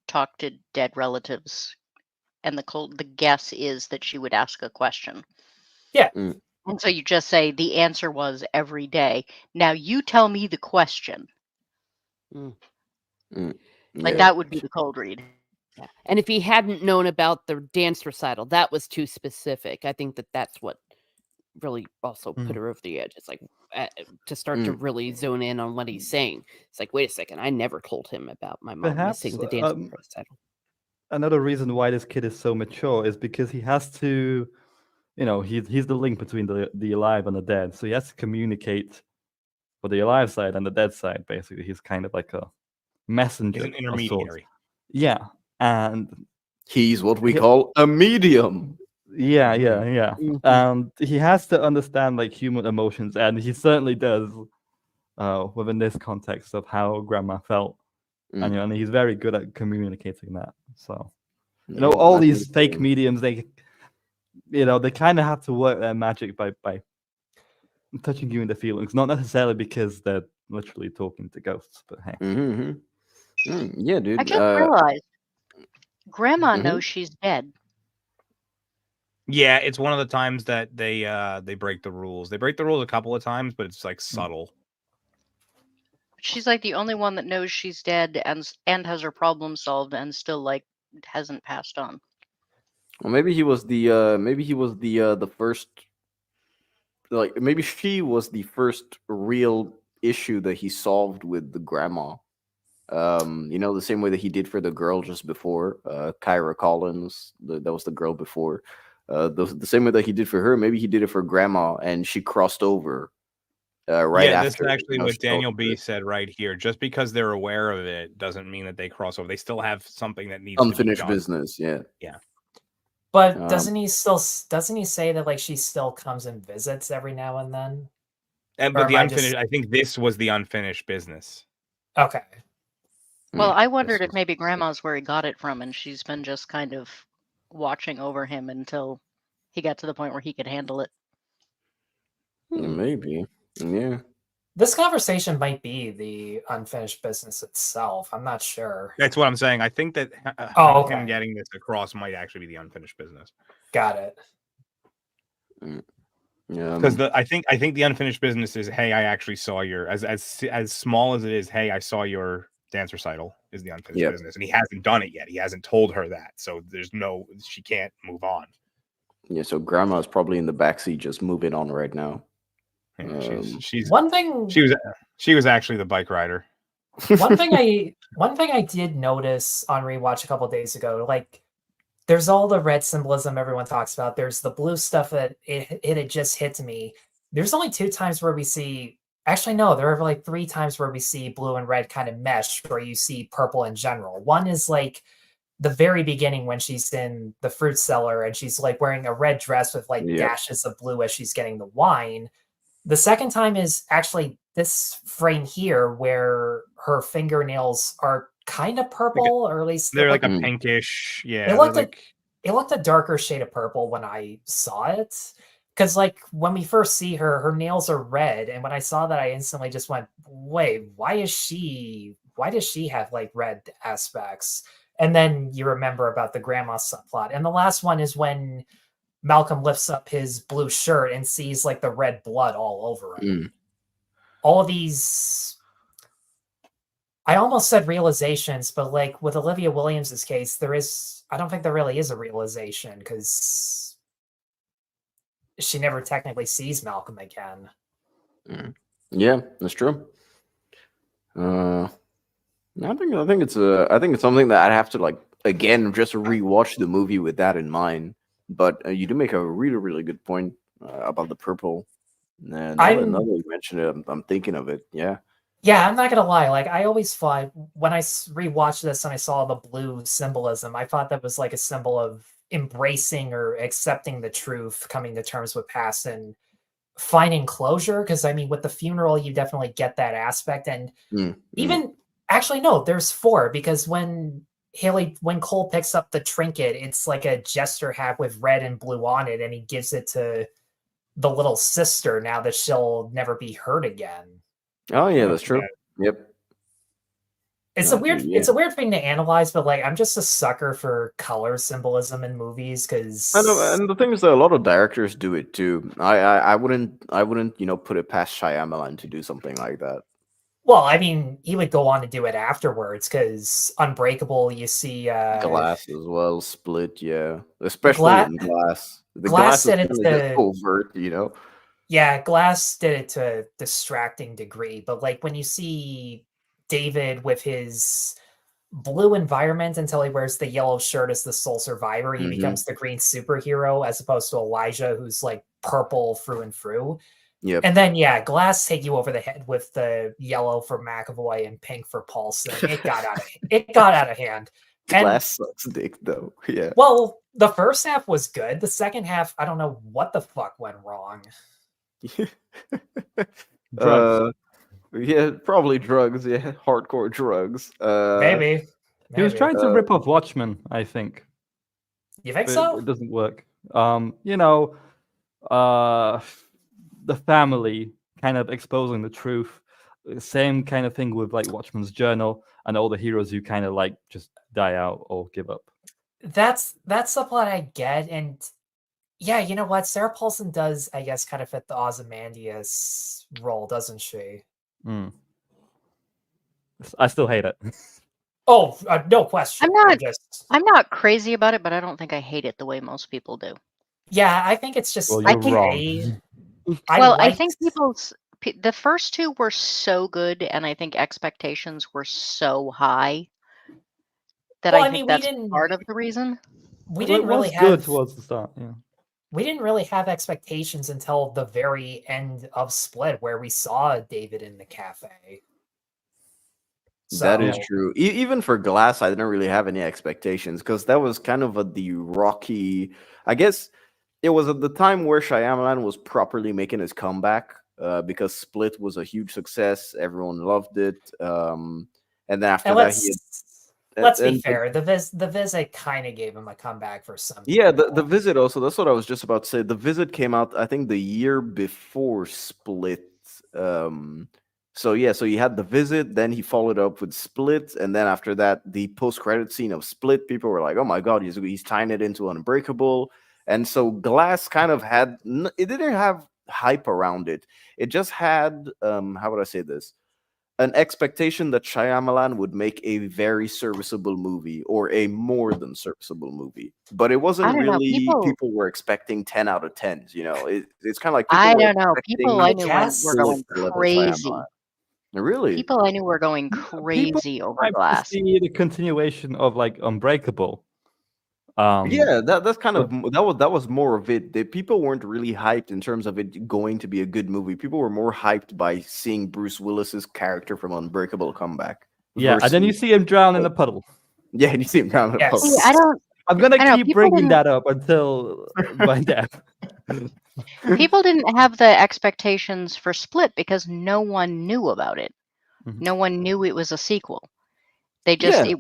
talk to dead relatives, and the guess is that she would ask a question. Yeah. And so you just say the answer was every day. Now you tell me the question. Like that would be the cold read. Yeah. And if he hadn't known about the dance recital, that was too specific. I think that's what really also put her over the edge. It's like to start to really zone in on what he's saying. It's like, wait a second, I never told him about my mom missing the dance recital. Another reason why this kid is so mature is because he has to, he's the link between the alive and the dead. So he has to communicate for the alive side and the dead side. Basically, he's kind of like a messenger. He's an intermediary. Yeah, and he's what we call a medium. Yeah. And he has to understand like human emotions, and he certainly does within this context of how grandma felt. And he's very good at communicating that. So all these fake mediums, they kind of have to work their magic by touching you in the feelings, not necessarily because they're literally talking to ghosts, but hey. Yeah, dude. I just realized Grandma knows she's dead. Yeah, it's one of the times that they break the rules. They break the rules a couple of times, but it's like subtle. She's like the only one that knows she's dead and has her problem solved and still like hasn't passed on. Well, maybe he was the the first, like maybe she was the first real issue that he solved with the grandma. You know, the same way that he did for the girl just before, Kyra Collins. That was the girl before. The same way that he did for her, maybe he did it for grandma, and she crossed over right Yeah, after. this is actually you know, what she Daniel told B her. said right here. Just because they're aware of it doesn't mean that they cross over. They still have something that needs to be Unfinished done. business. Yeah. Yeah. But doesn't he say that like she still comes and visits every now and then? But the unfinished, I think this was the unfinished business. Okay. Well, I wondered if maybe grandma's where he got it from, and she's been just kind of watching over him until he got to the point where he could handle it. Maybe. Yeah. This conversation might be the unfinished business itself. I'm not sure. That's what I'm saying. I think that him getting this across might actually be the unfinished business. Got it. Yeah. Because I think the unfinished business is, hey, I actually saw your as small as it is. Hey, I saw your dance recital is the unfinished business, and he hasn't done it yet. He hasn't told her that, so she can't move on. Yeah. So grandma's probably in the backseat, just moving on right now. Yeah, she's one thing. She was actually the bike rider. One thing I did notice on rewatch a couple of days ago, like there's all the red symbolism everyone talks about. There's the blue stuff that it had just hit me. There's only 2 times where we see. Actually, no, there are like 3 times where we see blue and red kind of mesh, where you see purple in general. One is like the very beginning when she's in the fruit cellar and she's like wearing a red dress with like dashes of blue as she's getting the wine. The second time is actually this frame here where her fingernails are kind of purple, or at least they're like a pinkish. Yeah, it looked a darker shade of purple when I saw it. Because like when we first see her, her nails are red, and when I saw that, I instantly just went, "Wait, why does she have like red aspects?" And then you remember about the grandma subplot. And the last one is when Malcolm lifts up his blue shirt and sees like the red blood all over him. All of these, I almost said realizations, but like with Olivia Williams's case, I don't think there really is a realization because she never technically sees Malcolm again. Yeah, that's true. I think it's something that I'd have to like again just rewatch the movie with that in mind. But you do make a really, really good point about the purple. Now that you mentioned it, I'm thinking of it. Yeah. Yeah, I'm not gonna lie. Like I always thought when I rewatched this and I saw the blue symbolism, I thought that was like a symbol of embracing or accepting the truth, coming to terms with past and finding closure. Because I mean, with the funeral, you definitely get that aspect. And even actually, no, there's 4 because when Cole picks up the trinket, it's like a jester hat with red and blue on it, and he gives it to the little sister now that she'll never be hurt again. Oh yeah, that's true. Yep. It's a weird thing to analyze, but like I'm just a sucker for color symbolism in movies because I know, and the thing is that a lot of directors do it too. I wouldn't put it past Shyamalan to do something like that. Well, I mean, he would go on to do it afterwards because Unbreakable, you see Glass as well, Split, yeah, especially in Glass. The Glass did it to overt, Yeah, Glass did it to a distracting degree, but like when you see David with his blue environment until he wears the yellow shirt as the sole survivor, he becomes the green superhero as opposed to Elijah, who's like purple through and through. Yep. And then Glass hit you over the head with the yellow for McAvoy and pink for Paulson. It got out of hand. Glass sucks dick though. Yeah. Well, the first half was good. The second half, I don't know what the fuck went wrong. Yeah, probably drugs. Yeah, hardcore drugs. Maybe. He was trying to rip off Watchmen, I think. You think so? It doesn't work. The family kind of exposing the truth. Same kind of thing with like Watchmen's Journal and all the heroes who kind of like just die out or give up. That's the plot I get, and Yeah, you know what? Sarah Paulson does, I guess, kind of fit the Ozymandias role, doesn't she? Mm. I still hate it. Oh, no question. I'm not crazy about it, but I don't think I hate it the way most people do. Yeah, I think it's just Well, you're wrong. I think the first two were so good, and I think expectations were so high that Well, I I think mean, that's part of the reason. We Well, didn't it really was have good towards the start. Yeah. we didn't really have expectations until the very end of Split, where we saw David in the cafe. That is So- true. Even for Glass, I didn't really have any expectations because that was kind of the rocky. I guess it was at the time where Shyamalan was properly making his comeback because Split was a huge success. Everyone loved it. And then after And that, let's be fair. The Visit kind of gave him a comeback for some. Yeah, the Visit also. That's what I was just about to say. The Visit came out, I think, the year before Split. So yeah, so he had The Visit, then he followed up with Split, and then after that, the post-credit scene of Split, people were like, "Oh my god, he's tying it into Unbreakable." And so Glass kind of had it didn't have hype around it. It just had how would I say this? An expectation that Shyamalan would make a very serviceable movie or a more than serviceable movie. But it wasn't really people were expecting 10 out of 10s, you know. It's kind of like I were don't know. People I knew were going level crazy. Shyamalan. Really? People I knew were going crazy over I'd Glass. see the continuation of like Unbreakable. Yeah, that's kind of that was more of it. The people weren't really hyped in terms of it going to be a good movie. People were more hyped by seeing Bruce Willis's character from Unbreakable come back. Yeah, and then you see him drown in a puddle. Yeah, and you see him drown in a puddle. See, I'm gonna I don't know, keep people bringing didn't- that up until my death. People didn't have the expectations for Split because no one knew about it. Mhm. No one knew it was a sequel. They just Yeah. it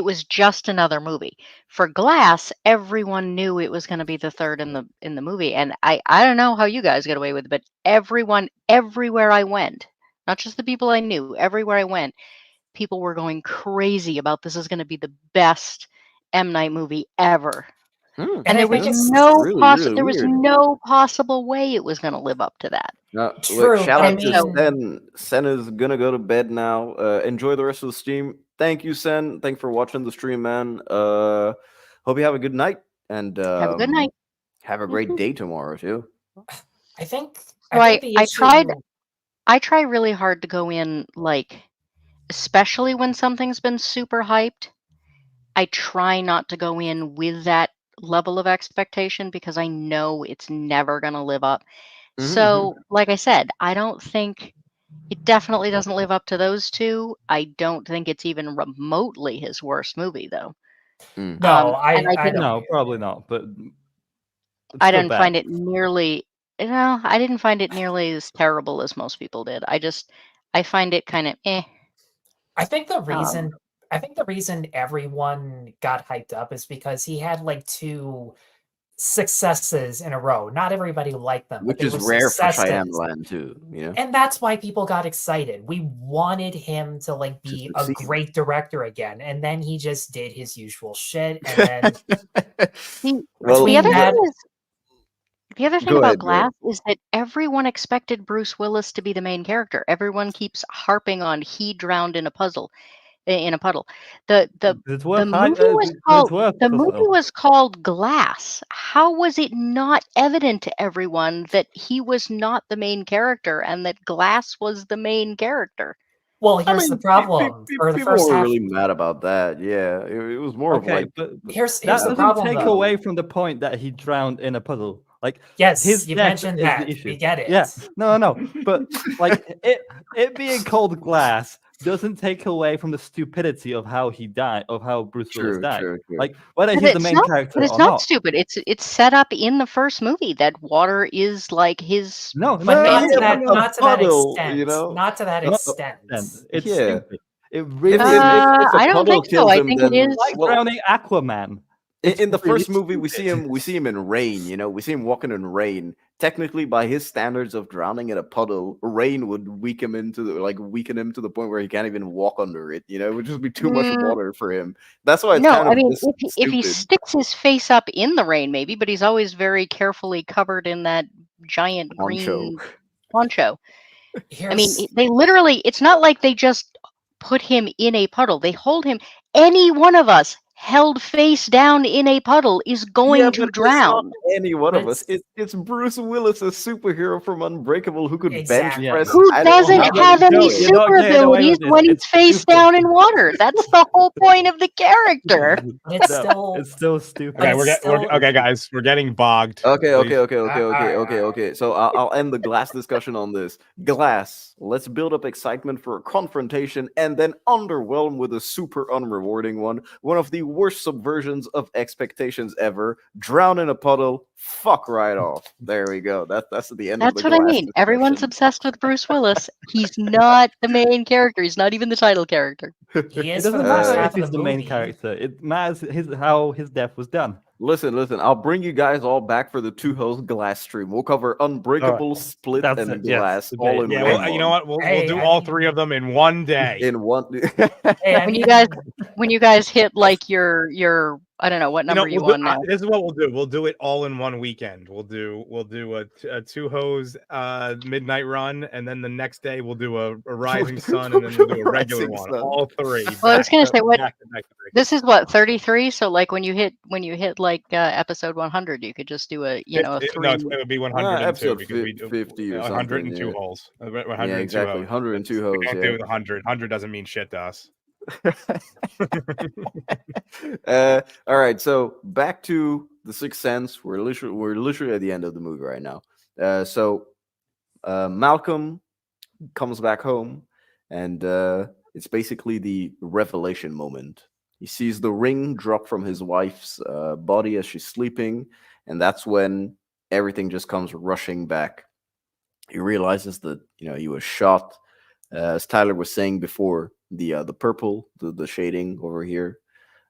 was just another movie. For Glass, everyone knew it was going to be the third in the movie, and I don't know how you guys get away with it, but everyone everywhere I went, not just the people I knew, everywhere I went, people were going crazy about this is going to be the best M. Night movie ever. And And there was there was no possible way it was going to live up to that. True, Shout I out to mean- Sen. Sen is gonna go to bed now. Enjoy the rest of the stream. Thank you, Sen. Thanks for watching the stream, man. Hope you have a good night and Have a good night. Have a great day tomorrow too. I think Right. the I issue- try really hard to go in, like, especially when something's been super hyped. I try not to go in with that level of expectation because I know it's never going to live up. So, like I said, I don't think it definitely doesn't live up to those two. I don't think it's even remotely his worst movie, though. No, and I didn't- No, probably not. But I didn't find it nearly. No, I didn't find it nearly as terrible as most people did. I find it kind of eh. I think the reason everyone got hyped up is because he had like 2 successes in a row. Not everybody liked them, but Which they is were rare for successes. Shyamalan too, you know. And that's why people got excited. We wanted him to like be a succeed. great director again, and then he just did his usual shit. And then Well, The other that- thing is, the other thing Go about ahead, go ahead. Glass is that everyone expected Bruce Willis to be the main character. Everyone keeps harping on he drowned in a puddle. The It's worth movie was it's called worth the it, movie though. was called Glass. How was it not evident to everyone that he was not the main character and that Glass was the main character? well, here's the problem. For the People first were half, really mad about that. Yeah, it was more of Okay, like but here's that the doesn't problem. take though. away from the point that he drowned in a puddle. Like Yes, his you death mentioned is that. the issue. We get it. Yeah, no, but like it being called Glass doesn't take away from the stupidity of how he died, of how Bruce Willis True, died. true, true. Like whether But he's the it's main not, character but it's or not not. stupid. It's set up in the first movie that water is like his. No, But no, not no, to no, that, no, not to that puddle, extent. you know? Not to that no, extent. It's Yeah. stupid. It really If a I don't puddle think so. kills I him, think then- it is. like well- drowning Aquaman. In the really first movie, we see him in rain. You know, we see him walking in rain. Technically, by his standards of drowning in a puddle, rain would weaken him to the point where he can't even walk under it. You know, it would just be too much Mm, water for him. That's why it's no, kind I of mean, just if he stupid. sticks his face up in the rain, maybe, but he's always very carefully covered in that giant Poncho. green poncho. I mean, Here's they literally, it's not like they just put him in a puddle. They hold him. Any one of us held face down in a puddle is going Yeah, to but it's not drown. any one but of us. It's Bruce Willis, a superhero from Unbreakable, who could bench exactly. press. Who I don't know doesn't how but have many any Joe, kilos. you're not super getting away abilities with this. when he's It's face stupid. down in water? That's the whole point of the character. But it's No, still it's still stupid. but Okay, it's still okay, guys, we're getting bogged. Okay, Please. okay. So I'll end the Glass discussion on this. Glass, let's build up excitement for a confrontation and then underwhelm with a super unrewarding one. One of the worst subversions of expectations ever. Drown in a puddle, fuck right off. There we go. That's the end of That's the what I Glass mean. Everyone's discussion. obsessed with Bruce Willis. He's not the main character. He's not even the title character. he It is for doesn't the first matter half if of he's the the main movie. character. It matters how his death was done. Listen. I'll bring you guys all back for the two-host Glass stream. We'll cover Unbreakable, Split, That's and it, yes. Glass The all bait. in Yeah, one well, you month. know what? We'll Hey, do I all mean- three of them in one day. In one. Hey, I When mean, you guys hit like your I don't know what number you we'll on now. this is what we'll do. We'll do it all in one weekend. We'll do a two hose midnight run, and then the next day we'll do a rising sun, and then we'll do a regular Rising one. Sun. All three. Well, I was gonna say, what back to back to back. this is what 33. So like when you hit like episode 100, you could just do a a No, three. it would be 102 episode because we do 50 or 102 something, yeah. holes. 102 Yeah, exactly. holes. 102 We holes. don't Yeah. do the 100. 100 doesn't mean shit to us. All right, so back to The Sixth Sense. We're literally at the end of the movie right now. So Malcolm comes back home, and it's basically the revelation moment. He sees the ring drop from his wife's body as she's sleeping, and that's when everything just comes rushing back. He realizes that he was shot. As Tyler was saying before, the purple, the shading over here.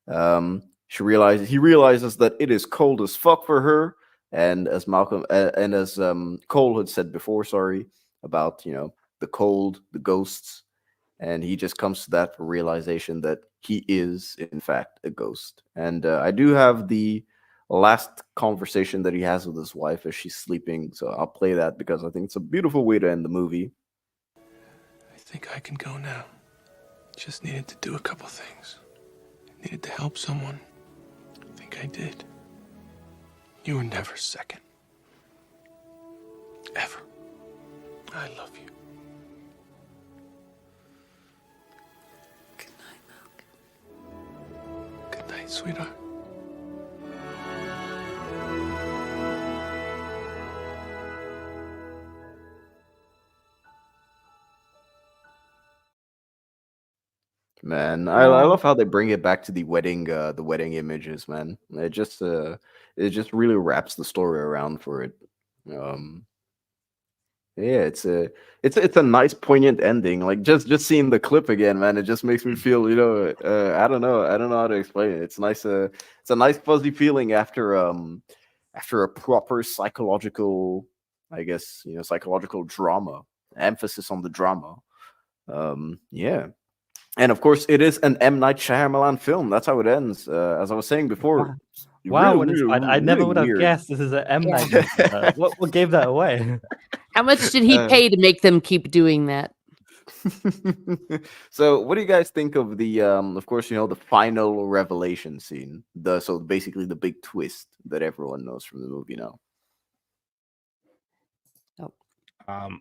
He realizes that it is cold as fuck for her, and as Malcolm and as Cole had said before, sorry, about the cold, the ghosts, and he just comes to that realization that he is in fact a ghost. And I do have the last conversation that he has with his wife as she's sleeping, so I'll play that because I think it's a beautiful way to end the movie. I think I can go now. Just needed to do a couple things. Needed to help someone. I think I did. You were never second. Ever. I love you. Good night, Malcolm. Good night, sweetheart. Man, I love how they bring it back to the wedding images, man. It just really wraps the story around for it. Yeah, it's a nice poignant ending. Like just seeing the clip again, man, it just makes me feel, I don't know how to explain it. It's nice, it's a nice fuzzy feeling after a proper psychological, I guess, psychological drama. Emphasis on the drama. Yeah. And of course, it is an M. Night Shyamalan film. That's how it ends. As I was saying before. Wow, really, I never really would have weird. guessed this is an M. Yeah. Night. What gave that away? How much did he pay to make them keep doing that? So, what do you guys think of the? Of course, the final revelation scene. So basically, the big twist that everyone knows from the movie now.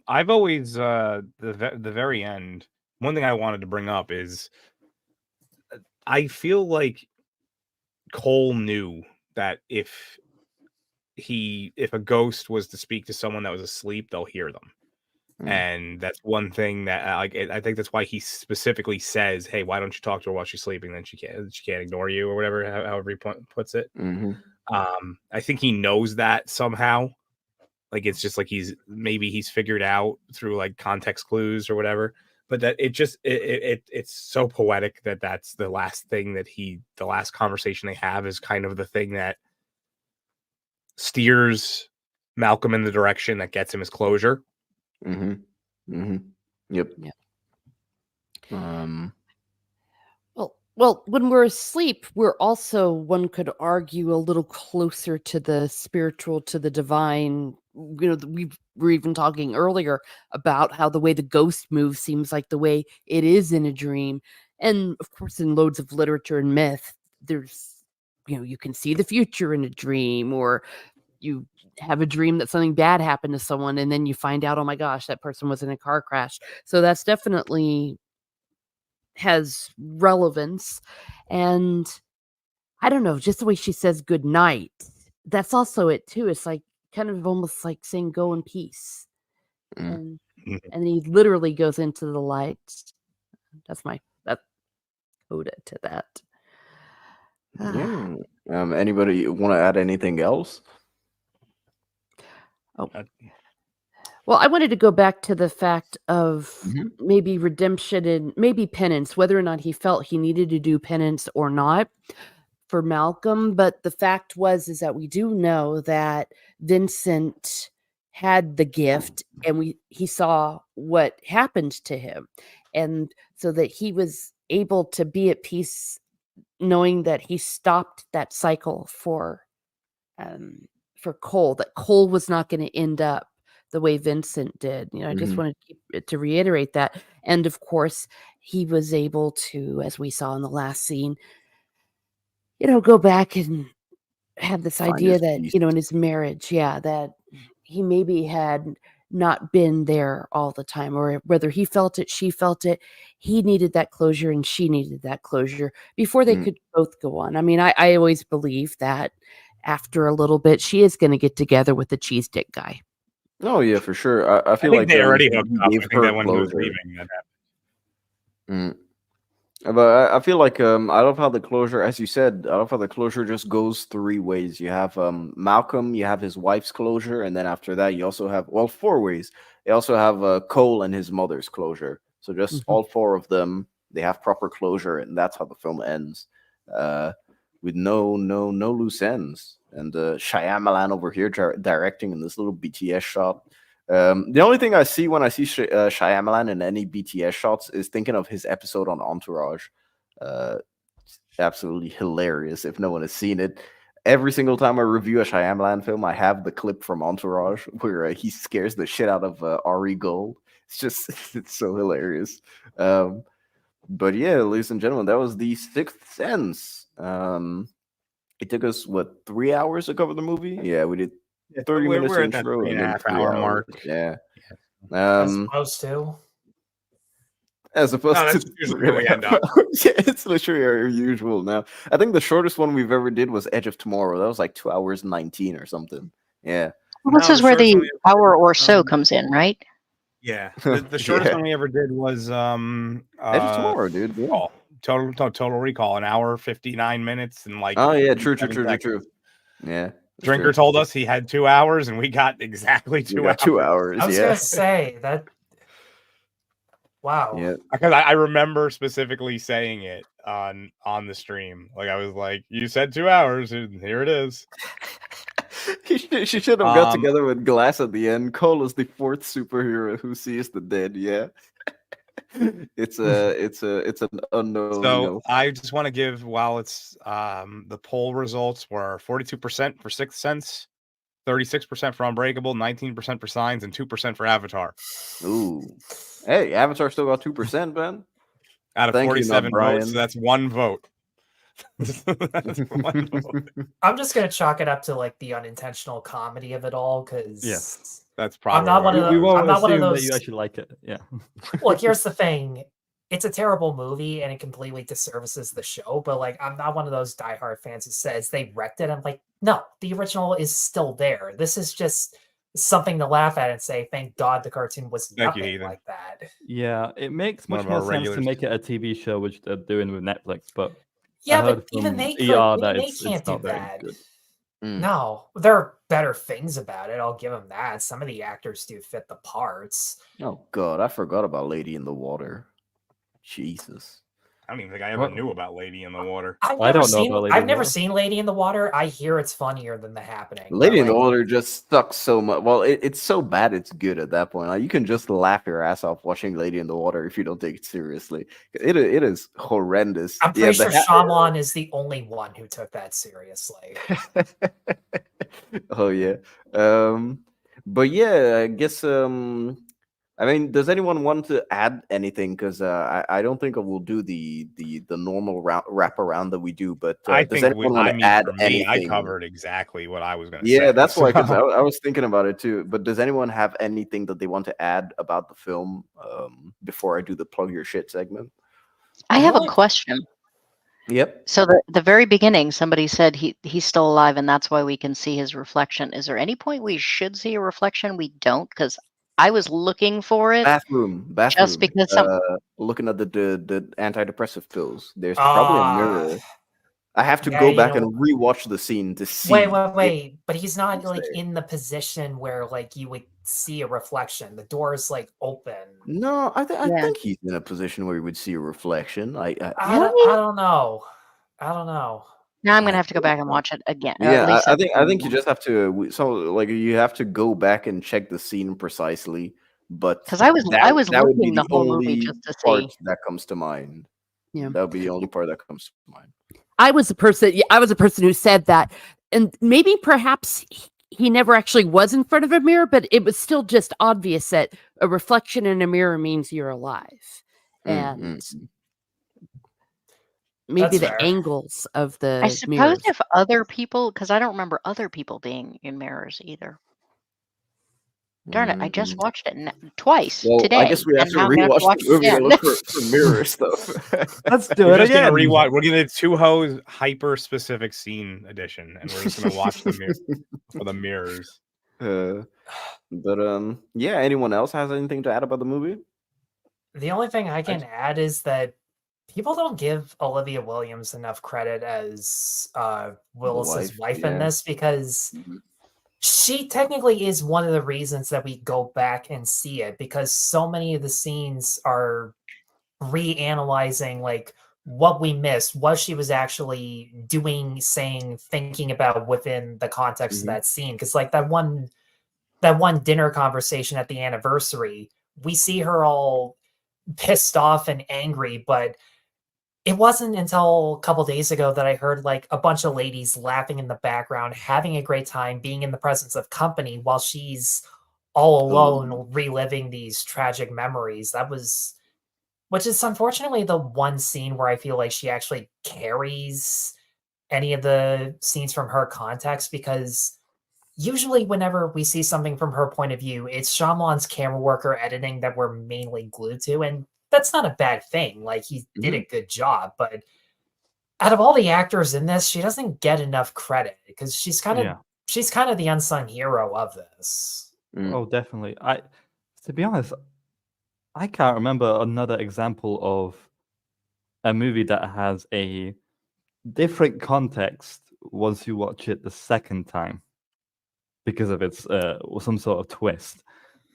I've always the very end. One thing I wanted to bring up is I feel like Cole knew that if a ghost was to speak to someone that was asleep, they'll hear them. And that's one thing that I think that's why he specifically says, "Hey, why don't you talk to her while she's sleeping? Then she can't ignore you," or whatever, however he puts it. I think he knows that somehow. Like it's just like he's figured out through like context clues or whatever but that it's so poetic that's the last thing that the last conversation they have is kind of the thing that steers Malcolm in the direction that gets him his closure. Yep. Yeah. Well, when we're asleep, we're also, one could argue, a little closer to the spiritual, to the divine. We were even talking earlier about how the way the ghost moves seems like the way it is in a dream. And of course, in loads of literature and myth, there's, you can see the future in a dream, or you have a dream that something bad happened to someone, and then you find out, oh my gosh, that person was in a car crash. So that's definitely has relevance. And I don't know, just the way she says good night, that's also it too. It's like kind of almost like saying go in peace. And he literally goes into the light. That's coda to that. Anybody want to add anything else? Well, I wanted to go back to the fact of maybe redemption and maybe penance, whether or not he felt he needed to do penance or not for Malcolm. But the fact is that we do know that Vincent had the gift, and he saw what happened to him. And so that he was able to be at peace, knowing that he stopped that cycle for Cole, that Cole was not going to end up the way Vincent did. I just wanted to reiterate that. And of course, he was able to, as we saw in the last scene, go back and have this idea that, in his marriage, that he maybe had not been there all the time, or whether he felt it, she felt it, he needed that closure and she needed that closure before they could both go on. I mean, I always believe that after a little bit, she is going to get together with the cheese stick guy. Oh yeah, for sure. I feel think like they already hooked up. I gave think her that when he was closure. leaving, that happened. But I feel like I love how the closure, as you said, I love how the closure just goes three ways. You have Malcolm, you have his wife's closure, and then after that, you also have, well, four ways. You also have Cole and his mother's closure. So just all four of them, they have proper closure, and that's how the film ends, with no loose ends. And Shyamalan over here directing in this little BTS shot. The only thing I see when I see Shyamalan in any BTS shots is thinking of his episode on Entourage. It's absolutely hilarious if no one has seen it. Every single time I review a Shyamalan film, I have the clip from Entourage where he scares the shit out of Orig. It's so hilarious. But yeah, ladies and gentlemen, that was The Sixth Sense. It took us, 3 hours to cover the movie? Yeah, we did 30 minutes we're at that intro and then 3.5 3 hour hours. mark. Yeah. As opposed to. As opposed that's to usually where we end up. Yeah, it's literally our usual now. I think the shortest one we've ever did was Edge of Tomorrow. That was like 2 hours 19 or something. Yeah. Well, this No, is the where shortest the one we ever hour did, or so comes in, right? Yeah, the shortest one we ever did was Edge of Tomorrow, dude. Yeah. Recall. Total Recall, an hour 59 minutes and like. Oh yeah, true. Yeah. Drinker told us he had 2 hours, and we got exactly 2 hours. 2 hours. I was gonna say that. Wow. Yeah. Because I remember specifically saying it on the stream. Like I was like, "You said 2 hours, and here it is." She should have got together with Glass at the end. Cole is the fourth superhero who sees the dead. Yeah. It's an unknown. So I just want to give, while it's the poll results were 42% for Sixth Sense, 36% for Unbreakable, 19% for Signs, and 2% for Avatar. Ooh, hey, Avatar still got 2%, man. Out of Thank you, 47 Brian. votes, so that's one vote. That's one vote. I'm just gonna chalk it up to like the unintentional comedy of it all, because Yes. That's probably. I'm not one of We those. won't I'm not one of assume that those. you actually like it. Yeah. Look, here's the thing. It's a terrible movie and it completely disservices the show, but like I'm not one of those diehard fans who says they wrecked it. I'm like, no, the original is still there. This is just something to laugh at and say, thank God the cartoon was nothing like that. Yeah, it makes One much of our more sense to regulars. make it a TV show, which they're doing with Netflix, but Yeah, I heard but even from they ER could, that they it's can't do not very that. good. No, they're better things about it. I'll give him that. Some of the actors do fit the parts. Oh God, I forgot about Lady in the Water. Jesus. I don't even think I ever knew about Lady in the Water. I've I never don't know seen. about Lady I've in the never Water. seen Lady in the Water. I hear it's funnier than The Happening. but, Lady in the like, Water just sucks so much. Well, it's so bad it's good at that point. Like, you can just laugh your ass off watching Lady in the Water if you don't take it seriously. It is horrendous. I'm pretty sure Shyamalan is the only one who took that seriously. Oh yeah. But yeah, I guess I mean, does anyone want to add anything? Because I don't think we'll do the normal wrap around that we do. But I does think anyone want to add for me, anything? I covered exactly what I was going to say. Yeah, that's why. Because so- I was thinking about it too. But does anyone have anything that they want to add about the film before I do the plug your shit segment? I have a question. Yep. So the very beginning, somebody said he's still alive, and that's why we can see his reflection. Is there any point we should see a reflection? We don't, because I was looking for it. Bathroom. Just because looking at the antidepressive pills, there's probably a mirror. I have to Yeah, go you back know- and rewatch the scene to see. Wait. But he's not it's like there. in the position where like you would see a reflection. The door is like open. No, I Yeah. think he's in a position where he would see a reflection. I don't know. I don't know. Now I'm gonna I have to go think back and so. watch it again. Yeah, at least I think you just have to. So like you have to go back and check the scene precisely. But 'Cause I was that would be looking the whole movie only just to part see. that comes to mind. Yeah. That would be the only part that comes to mind. I was a person. I was a person who said that, and maybe perhaps he never actually was in front of a mirror, but it was still just obvious that a reflection in a mirror means you're alive, and maybe That's the fair. angles of the I suppose mirrors. if other people, because I don't remember other people being in mirrors either. Darn it! I just watched it twice Well, today. I guess we have and to now I'm gonna have rewatch to watch the movie it to again. look for mirror stuff. Let's do We're it just again. gonna rewatch. We're gonna two hoes hyper specific scene edition, and we're just gonna watch the mirror for the mirrors. But yeah. Anyone else has anything to add about the movie? The only thing I can add is that people don't give Olivia Williams enough credit as Willis's wife in yeah. this, because she technically is one of the reasons that we go back and see it, because so many of the scenes are reanalyzing like what we missed, what she was actually doing, saying, thinking about within the context of that scene. Because like that one dinner conversation at the anniversary, we see her all pissed off and angry, but it wasn't until a couple days ago that I heard like a bunch of ladies laughing in the background, having a great time, being in the presence of company while she's all alone reliving these tragic memories. Which is unfortunately the one scene where I feel like she actually carries any of the scenes from her context, because usually whenever we see something from her point of view, it's Shyamalan's camera work or editing that we're mainly glued to, and that's not a bad thing. Like, he did a good job, but out of all the actors in this, she doesn't get enough credit, because she's kind of the unsung hero of this. Oh, definitely. To be honest, I can't remember another example of a movie that has a different context once you watch it the second time because of its some sort of twist.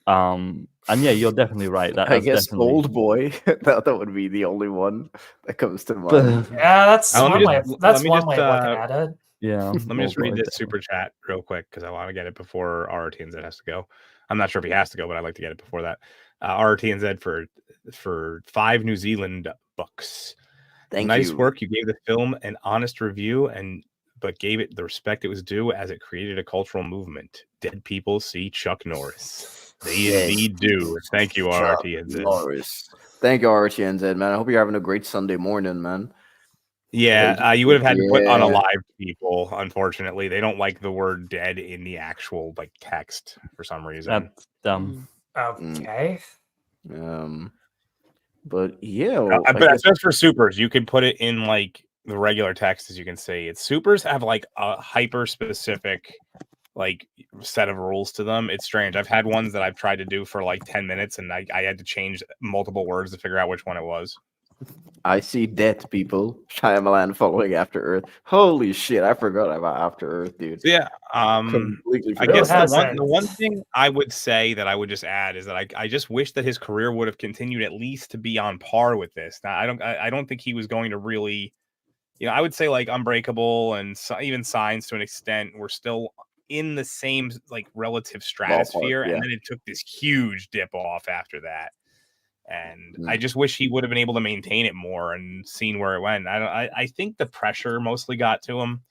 And yeah, you're definitely right. I guess Old Boy. that would be the only one that comes to mind. Yeah, that's one way of looking uh, at it. Yeah. Let me just Old read Boy, this definitely. super chat real quick because I want to get it before RTNZ has to go. I'm not sure if he has to go, but I'd like to get it before that. RTNZ for 5 New Zealand bucks. Nice work. You gave the film an honest review, but gave it the respect it was due as it created a cultural movement. Dead people see Chuck Norris. They indeed do. Thank you, RTNZ. Norris. Thank you, RTNZ, man. I hope you're having a great Sunday morning, man. Yeah, you would have had to put unalive people. Unfortunately, they don't like the word "dead" in the actual like text for some reason. That's dumb. Okay. But yeah, but just for supers, you can put it in like the regular text, as you can see. It's supers have like a hyper specific like set of rules to them. It's strange. I've had ones that I've tried to do for like 10 minutes, and I had to change multiple words to figure out which one it was. I see death, people. Shyamalan following After Earth. Holy shit, I forgot about After Earth, dude. So yeah, Completely I forgot. guess hasn't? the one thing I would say that I would just add is that I just wish that his career would have continued at least to be on par with this. Now I don't think he was going to really, I would say like Unbreakable and even Signs to an extent were still in the same like relative stratosphere, Ballpark, yeah. and then it took this huge dip off after that. And I Mm. just wish he would have been able to maintain it more and seen where it went. I think the pressure mostly got to him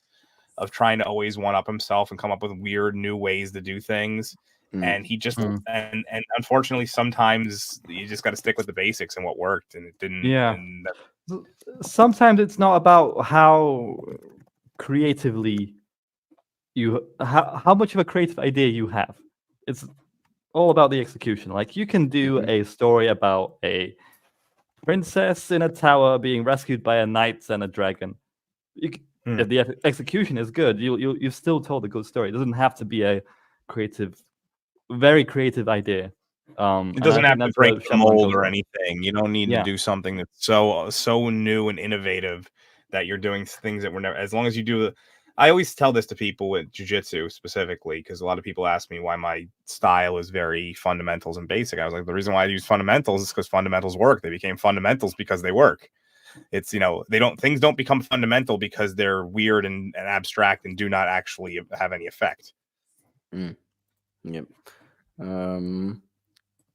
of trying to always one up himself and come up with weird new ways to do things. And he just and unfortunately sometimes you just got to stick with the basics and what worked, and it didn't. Yeah. And Sometimes it's not about how creatively how much of a creative idea you have. It's all about the execution. Like you can do a story about a princess in a tower being rescued by a knight and a dragon. If the execution is good, you've still told a good story. It doesn't have to be a very creative idea. It doesn't have to break the mold or anything. You don't need to do something that's so new and innovative that you're doing things that were never. As long as you do I always tell this to people with jiu-jitsu specifically, because a lot of people ask me why my style is very fundamentals and basic. I was like, the reason why I use fundamentals is because fundamentals work. They became fundamentals because they work. It's, things don't become fundamental because they're weird and abstract and do not actually have any effect. Yep.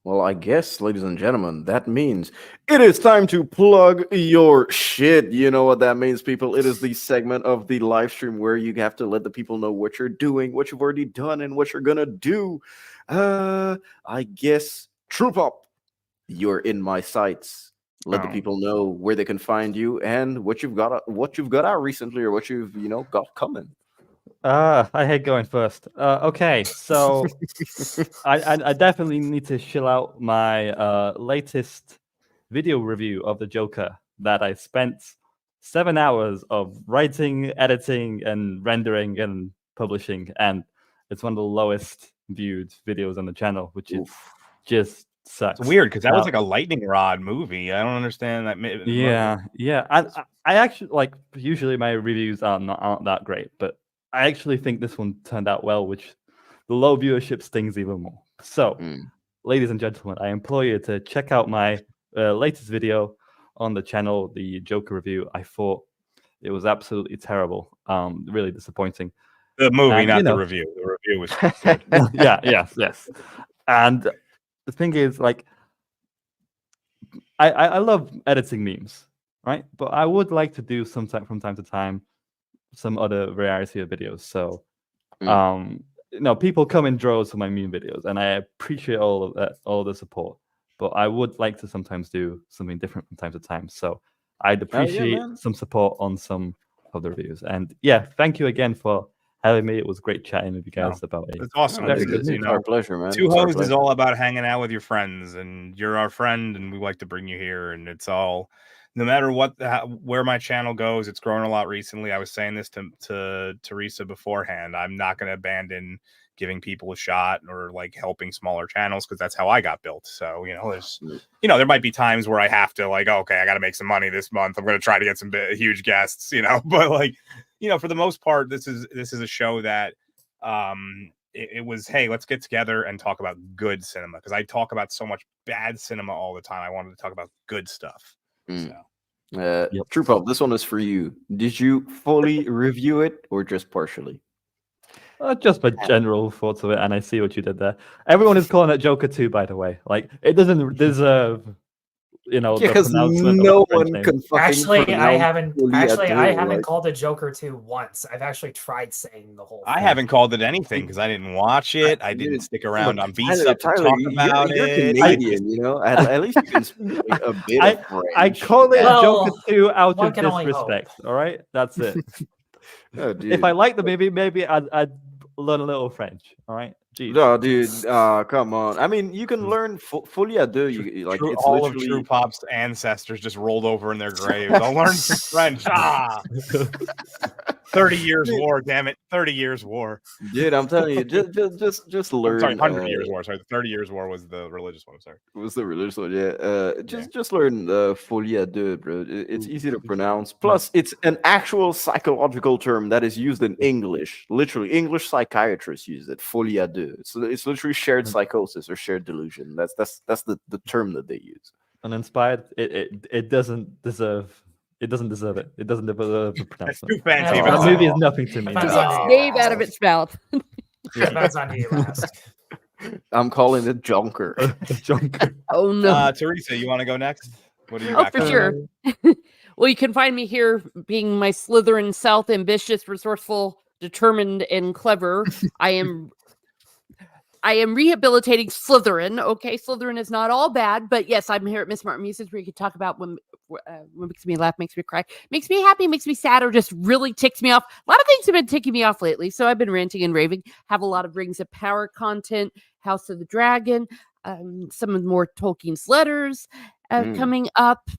Well, I guess, ladies and gentlemen, that means it is time to plug your shit. You know what that means, people? It is the segment of the live stream where you have to let the people know what you're doing, what you've already done, and what you're gonna do. I guess, Troop Up, you're in my sights. Let the people know where they can find you and what you've got out recently, or what you've got coming. I hate going first. Okay, so I definitely need to chill out my latest video review of the Joker that I spent 7 hours of writing, editing, and rendering and publishing, and it's one of the lowest viewed videos on the channel, which is just sucks. It's weird because that was like a lightning rod movie. I don't understand that. Yeah. I actually usually my reviews aren't that great, but I actually think this one turned out well, which the low viewership stings even more. So, ladies and gentlemen, I implore you to check out my latest video on the channel, the Joker review. I thought it was absolutely terrible, really disappointing. The movie, not the review. The review was good. Yes. And the thing is, I love editing memes, right? But I would like to do from time to time some other variety of videos. So, people come in droves for my meme videos, and I appreciate all of that, all the support. But I would like to sometimes do something different from time to time. So I'd appreciate some support on some of the reviews. And thank you again for having me. It was great chatting with you guys about it. It's awesome. It's our pleasure, man. Two Hoes is all about hanging out with your friends, and you're our friend, and we like to bring you here. And it's all, no matter where my channel goes, it's grown a lot recently. I was saying this to Teresa beforehand. I'm not going to abandon giving people a shot or helping smaller channels, because that's how I got built. So, there's, there might be times where I have to okay, I got to make some money this month. I'm going to try to get some huge guests, but for the most part, this is a show that, it was, hey, let's get together and talk about good cinema, because I talk about so much bad cinema all the time. I wanted to talk about good stuff. True Pop, this one is for you. Did you fully review it or just partially? Just my general thoughts of it, and I see what you did there. Everyone is calling it Joker 2, by the way. It doesn't deserve, because no one can fucking I haven't called it Joker 2 once. I've actually tried saying the whole thing. I haven't called it anything because I didn't watch it. I didn't stick around on Visa to talk about you're it. Canadian, at least you can speak a bit of French. I call it Joker 2 out of disrespect. All right, that's it. Oh, dude. If I like the movie, maybe I'd learn a little French. All right. Jeez. No, dude. Come on. I mean, you can learn fully à deux. It's all literally... of True Pop's ancestors just rolled over in their graves. I'll learn French. 30 years war, damn it. 30 years war. Dude, I'm telling you, just learn. Sorry, 100 years war. Sorry, the 30 years war was the religious one. I'm sorry. Was the religious one? Yeah. Just learn folie à deux, bro. It's easy to pronounce. Plus, it's an actual psychological term that is used in English. Literally, English psychiatrists use it. Folie à deux. So it's literally shared psychosis or shared delusion. That's the term that they use. Uninspired. It doesn't deserve. It doesn't deserve it. It doesn't deserve the pronouncement. Too fancy. That movie is nothing to me. Depends Get on its name out of its mouth. Depends on who you ask. I'm calling it Jonker. Jonker. Oh no. Teresa, you want to go next? What are you Oh, back for on? sure. Well, you can find me here being my Slytherin South, ambitious, resourceful, determined, and clever. I am rehabilitating Slytherin. Okay, Slytherin is not all bad, but yes, I'm here at Miss Martin Muses where you can talk about what makes me laugh, makes me cry, makes me happy, makes me sad, or just really ticks me off. A lot of things have been ticking me off lately, so I've been ranting and raving. Have a lot of Rings of Power content, House of the Dragon, some of more Tolkien's letters coming up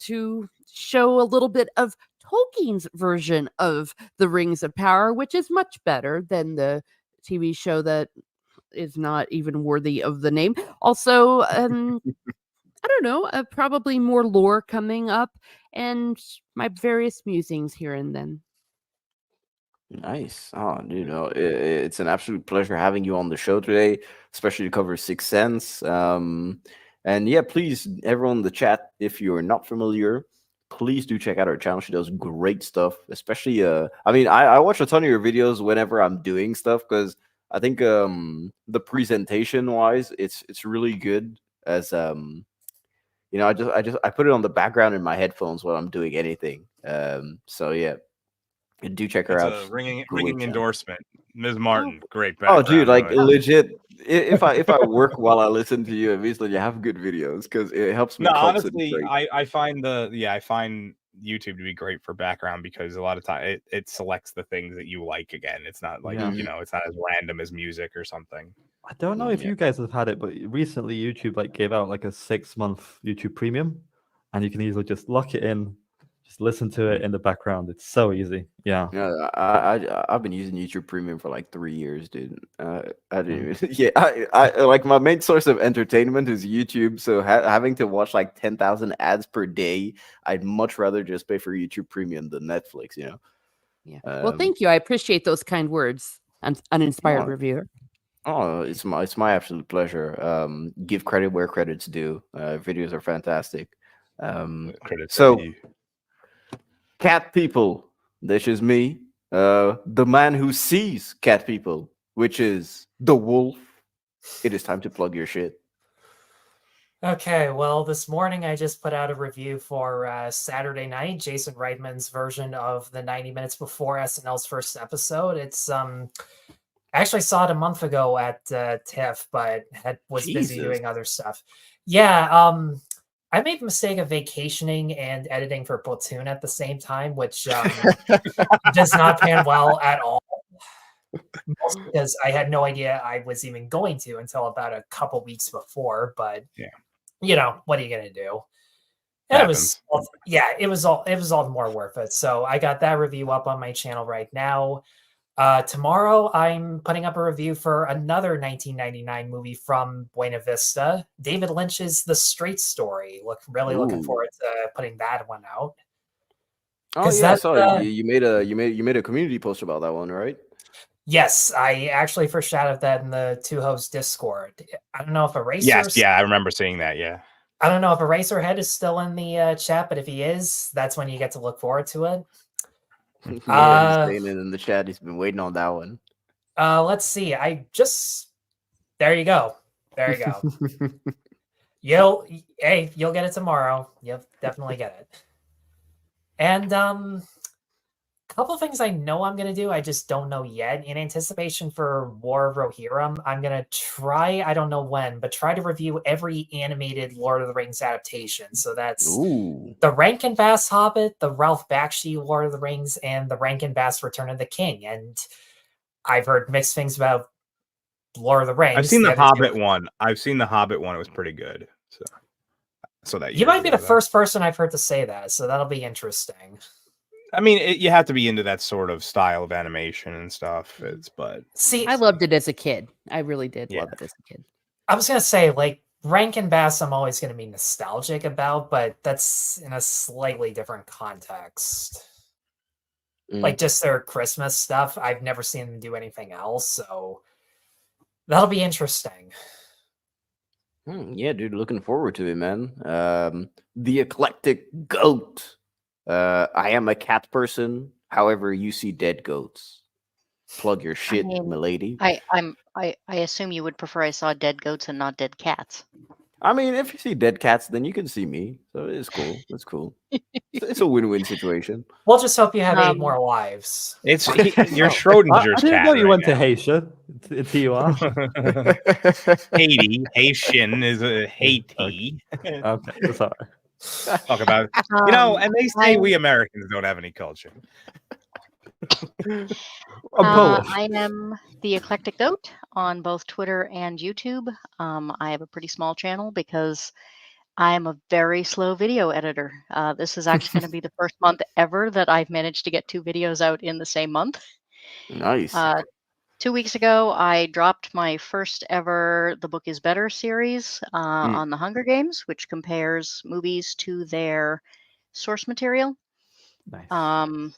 to show a little bit of Tolkien's version of the Rings of Power, which is much better than the TV show that is not even worthy of the name. Also, I don't know, probably more lore coming up and my various musings here and then. Nice. Oh, it's an absolute pleasure having you on the show today, especially to cover Sixth Sense. And yeah, please, everyone in the chat, if you're not familiar, please do check out our channel. She does great stuff, especially, I watch a ton of your videos whenever I'm doing stuff because I think the presentation wise, it's really good as I put it on the background in my headphones while I'm doing anything. So yeah, do check her out. A ringing Great endorsement. Ms. Martin, great Oh, background. dude, like legit. If I work while I listen to you, it means that you have good videos because it helps me. No, honestly, concentrate. I find YouTube to be great for background because a lot of time it selects the things that you like. Again, it's not like it's not as random as music or something. I don't know if you guys have had it, but recently YouTube gave out like a 6-month YouTube Premium, and you can easily just lock it in, just listen to it in the background. It's so easy. Yeah. Yeah, I've been using YouTube Premium for like 3 years, dude. I didn't even. I like my main source of entertainment is YouTube. So having to watch like 10,000 ads per day, I'd much rather just pay for YouTube Premium than Netflix. Yeah. Well, thank you. I appreciate those kind words. Uninspired reviewer. Oh, it's my absolute pleasure. Give credit where credit's due. Videos are fantastic. So, cat people, this is me, the man who sees cat people, which is the wolf. It is time to plug your shit. Okay, well, this morning I just put out a review for Saturday Night, Jason Reitman's version of the 90 Minutes Before SNL's first episode. It's I actually saw it a month ago at TIFF, but was busy doing other stuff. Yeah, I made the mistake of vacationing and editing for Platoon at the same time, which does not pan well at all. Mostly because I had no idea I was even going to until about a couple weeks before. But what are you gonna do? And it was all more worth it. So I got that review up on my channel right now. Tomorrow, I'm putting up a review for another 1999 movie from Buena Vista, David Lynch's The Straight Story. Looking forward to putting that one out. Oh yeah, I saw it. You made a community post about that one, right? Yes, I actually foreshadowed that in the Two Hosts Discord. I don't know if Eraser. Yes, yeah, I remember seeing that. Yeah, I don't know if Eraserhead is still in the chat, but if he is, that's when you get to look forward to it. Yeah, he's saying it in the chat. He's been waiting on that one. Let's see. There you go. You'll get it tomorrow. You'll definitely get it. And a couple of things I know I'm gonna do. I just don't know yet. In anticipation for War of Rohirrim, I'm gonna try. I don't know when, but try to review every animated Lord of the Rings adaptation. So that's the Rankin Bass Hobbit, the Ralph Bakshi Lord of the Rings, and the Rankin Bass Return of the King. And I've heard mixed things about Lord of the Rings. I've seen the Hobbit one. It was pretty good. So that you might be the first person I've heard to say that. So that'll be interesting. I mean, you have to be into that sort of style of animation and stuff. But See, I loved it as a kid. I really did Yeah. love it as a kid. I was gonna say, like, Rankin Bass I'm always gonna be nostalgic about, but that's in a slightly different context. Like just their Christmas stuff. I've never seen them do anything else, so that'll be interesting. Yeah, dude, looking forward to it, man. The Eclectic Goat. I am a cat person. However, you see dead goats. Plug your shit, mean, milady. I assume you would prefer I saw dead goats and not dead cats. I mean, if you see dead cats, then you can see me. So it's cool. It's cool. It's a win-win situation. We'll just hope you have 8 more wives. It's you're Schrodinger's I didn't cat. know you right went to now. Haitian. It's TUR. Haiti, Haitian is a Haiti. Okay, sorry. Talk about and they say we Americans don't have any culture. I am the Eclectic Goat on both Twitter and YouTube. I have a pretty small channel because I'm a very slow video editor. This is actually going to be the first month ever that I've managed to get 2 videos out in the same month. Nice. 2 weeks ago, I dropped my first ever The Book is Better series on the Hunger Games, which compares movies to their source material. Nice.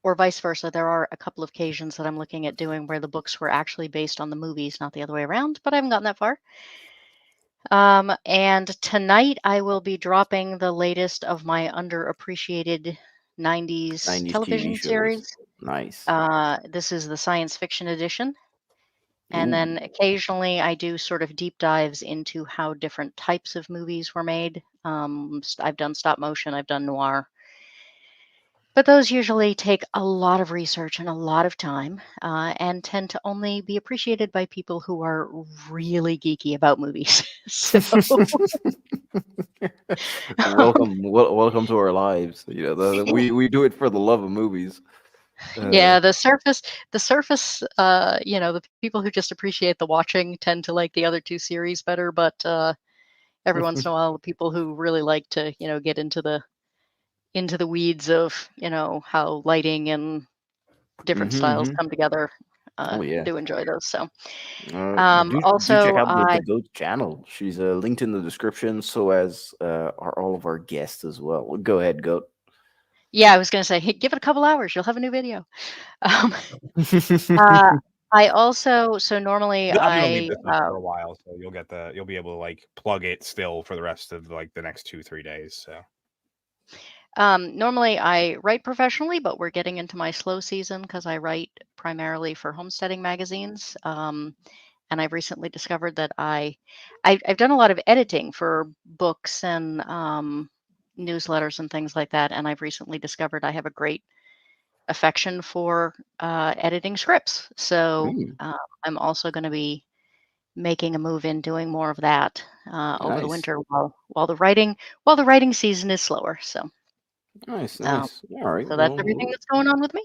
Or vice versa. There are a couple of occasions that I'm looking at doing where the books were actually based on the movies, not the other way around, but I haven't gotten that far. And tonight I will be dropping the latest of my underappreciated 90s television TV shows. series. Nice. This is the science fiction edition. And then occasionally I do sort of deep dives into how different types of movies were made. I've done stop motion, I've done noir. But those usually take a lot of research and a lot of time and tend to only be appreciated by people who are really geeky about movies. So, welcome to our lives. You know, we do it for the love of movies. Yeah, the surface, the people who just appreciate the watching tend to like the other 2 series better. But every once in a while, the people who really like to, get into the weeds of, how lighting and different styles come together, do enjoy those. So, do check out the Goat channel. She's linked in the description, so as are all of our guests as well. Go ahead, Goat. Yeah, I was going to say, hey, give it a couple hours, you'll have a new video. I also, so normally You'll I need this for a while, so you'll be able to like plug it still for the rest of like the next 2-3 days. So. Normally I write professionally, but we're getting into my slow season because I write primarily for homesteading magazines. And I've recently discovered that I've done a lot of editing for books and newsletters and things like that. And I've recently discovered I have a great affection for editing scripts. So I'm also going to be making a move in doing more of that over the winter while the writing season is slower. So. Nice. All right. So that's everything that's going on with me.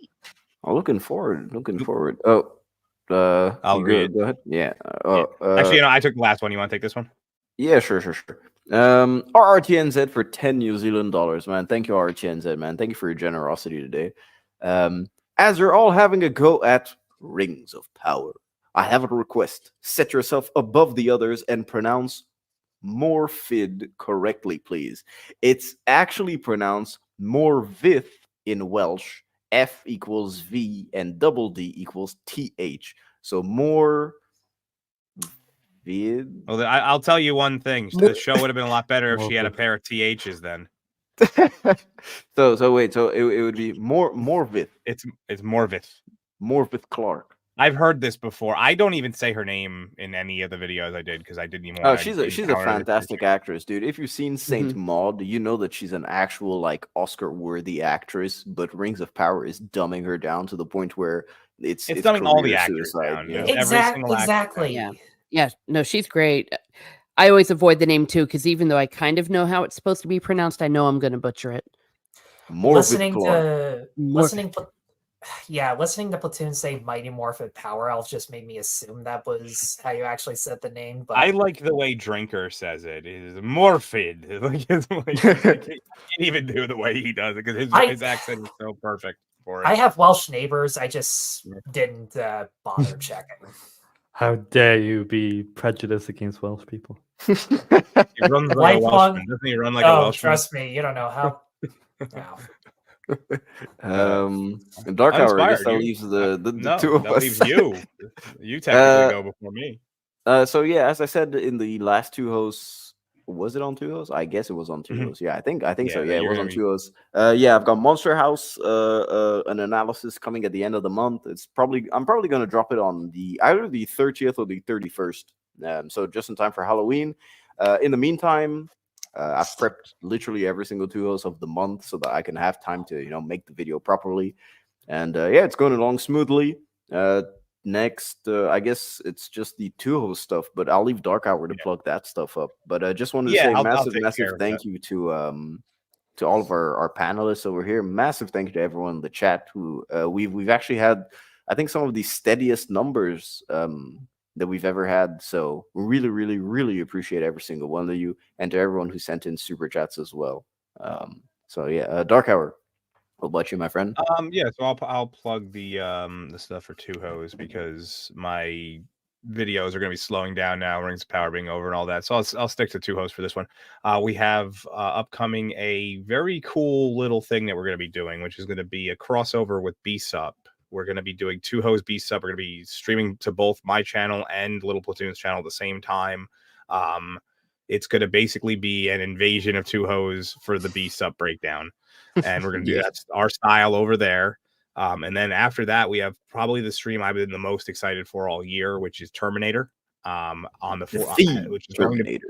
I'm looking forward. Oh, I'll read. Go ahead. Yeah. Actually, I took the last one. You want to take this one? Yeah, sure. RRTNZ for 10 New Zealand dollars, man. Thank you, RRTNZ, man. Thank you for your generosity today. As you're all having a go at Rings of Power, I have a request. Set yourself above the others and pronounce Morfid correctly, please. It's actually pronounced Morvith in Welsh. F equals V and double D equals TH. So more. Well, I'll tell you one thing. The show would have been a lot better if she had a pair of THs then. So wait. So it would be Morvith. It's Morvith. Morvith Clark. I've heard this before. I don't even say her name in any of the videos I did because I didn't even. Oh, she's a fantastic actress, dude. If you've seen Saint Maud, you know that she's an actual like Oscar-worthy actress. But Rings of Power is dumbing her down to the point where it's dumbing all the actors down. Yeah. Exactly. Yeah. No, she's great. I always avoid the name too because even though I kind of know how it's supposed to be pronounced, I know I'm going to butcher it. Listening yeah, listening to Platoon say Mighty Morphin Power Elf just made me assume that was how you actually said the name. But I like the way Drinker says it. Is morphid. I can't even do the way he does it because his accent is so perfect for it. I have Welsh neighbors. I just didn't bother checking. How dare you be prejudiced against Welsh people? He runs like a Welshman. Doesn't he run like a Welshman? Trust me, you don't know how. In Dark Hour, I guess that leaves the two of us. That leaves you. You technically go before me. So yeah, as I said in the last two hosts, was it on two hosts? I guess it was on two hosts. Yeah, I think so. Yeah, it was on two hosts. Yeah, I've got Monster House, an analysis coming at the end of the month. I'm probably gonna drop it on either the 30th or the 31st. So just in time for Halloween. In the meantime, I've prepped literally every single two hosts of the month so that I can have time to make the video properly. And yeah, it's going along smoothly. Next, I guess it's just the two host stuff, but I'll leave Dark Hour to plug that stuff up. But I just wanted to say massive thank you to all of our panelists over here. Massive thank you to everyone in the chat who we've actually had, I think, some of the steadiest numbers that we've ever had. So really, really, really appreciate every single one of you, and to everyone who sent in super chats as well. So yeah, Dark Hour. What about you, my friend? Yeah, so I'll plug the stuff for Two Hose because my videos are going to be slowing down now, Rings of Power being over and all that. So I'll stick to Two Hose for this one. We have upcoming a very cool little thing that we're going to be doing, which is going to be a crossover with B-Sup. We're going to be doing Two Hose B-Sup. We're going to be streaming to both my channel and Little Platoon's channel at the same time. It's going to basically be an invasion of Two Hose for the B-Sup breakdown. And we're going to do that our style over there. And then after that, we have probably the stream I've been the most excited for all year, which is Terminator. On the Terminator.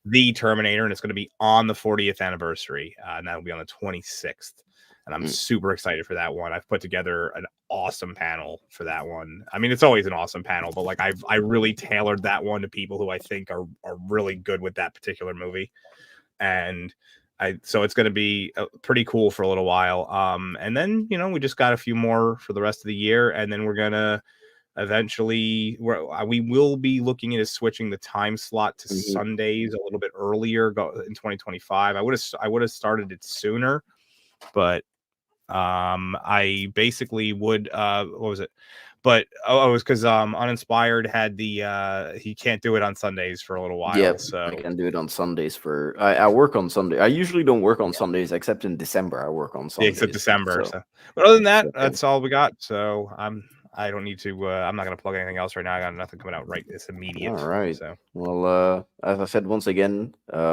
The Terminator, and it's going to be on the 40th anniversary. And that'll be on the 26th. And I'm super excited for that one. I've put together an awesome panel for that one. I mean, it's always an awesome panel, but like I really tailored that one to people who I think are really good with that particular movie. And so it's going to be pretty cool for a little while. And then, we just got a few more for the rest of the year. And then we're going to eventually, we will be looking into switching the time slot to Sundays a little bit earlier in 2025. I would have started it sooner, but I basically would, what was it? But it was because Uninspired had he can't do it on Sundays for a little while. Yeah, so I can do it on Sundays I work on Sunday. I usually don't work on Sundays except in December. I work on Sundays. Except December. So. But other than that, that's all we got. So I don't need to. I'm not going to plug anything else right now. I got nothing coming out right this immediate. All right. So well, as I said once again, as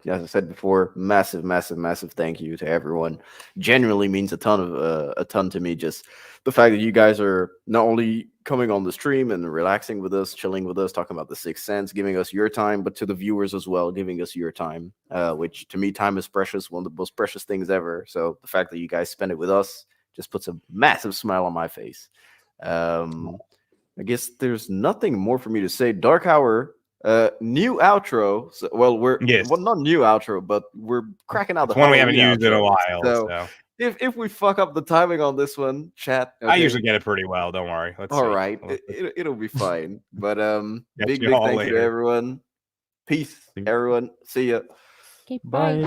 I said before, massive, massive, massive thank you to everyone. Genuinely means a ton to me. Just the fact that you guys are not only coming on the stream and relaxing with us, chilling with us, talking about The Sixth Sense, giving us your time, but to the viewers as well, giving us your time, which to me, time is precious, one of the most precious things ever. So the fact that you guys spend it with us just puts a massive smile on my face. I guess there's nothing more for me to say. Dark Hour, new outro. So, well, not new outro, but we're cracking out the one we haven't used in a while. So. If we fuck up the timing on this one, chat. Okay. I usually get it pretty well. Don't worry. All right, it'll be fine. But big thank you to everyone. Peace, everyone. See ya. Okay, bye.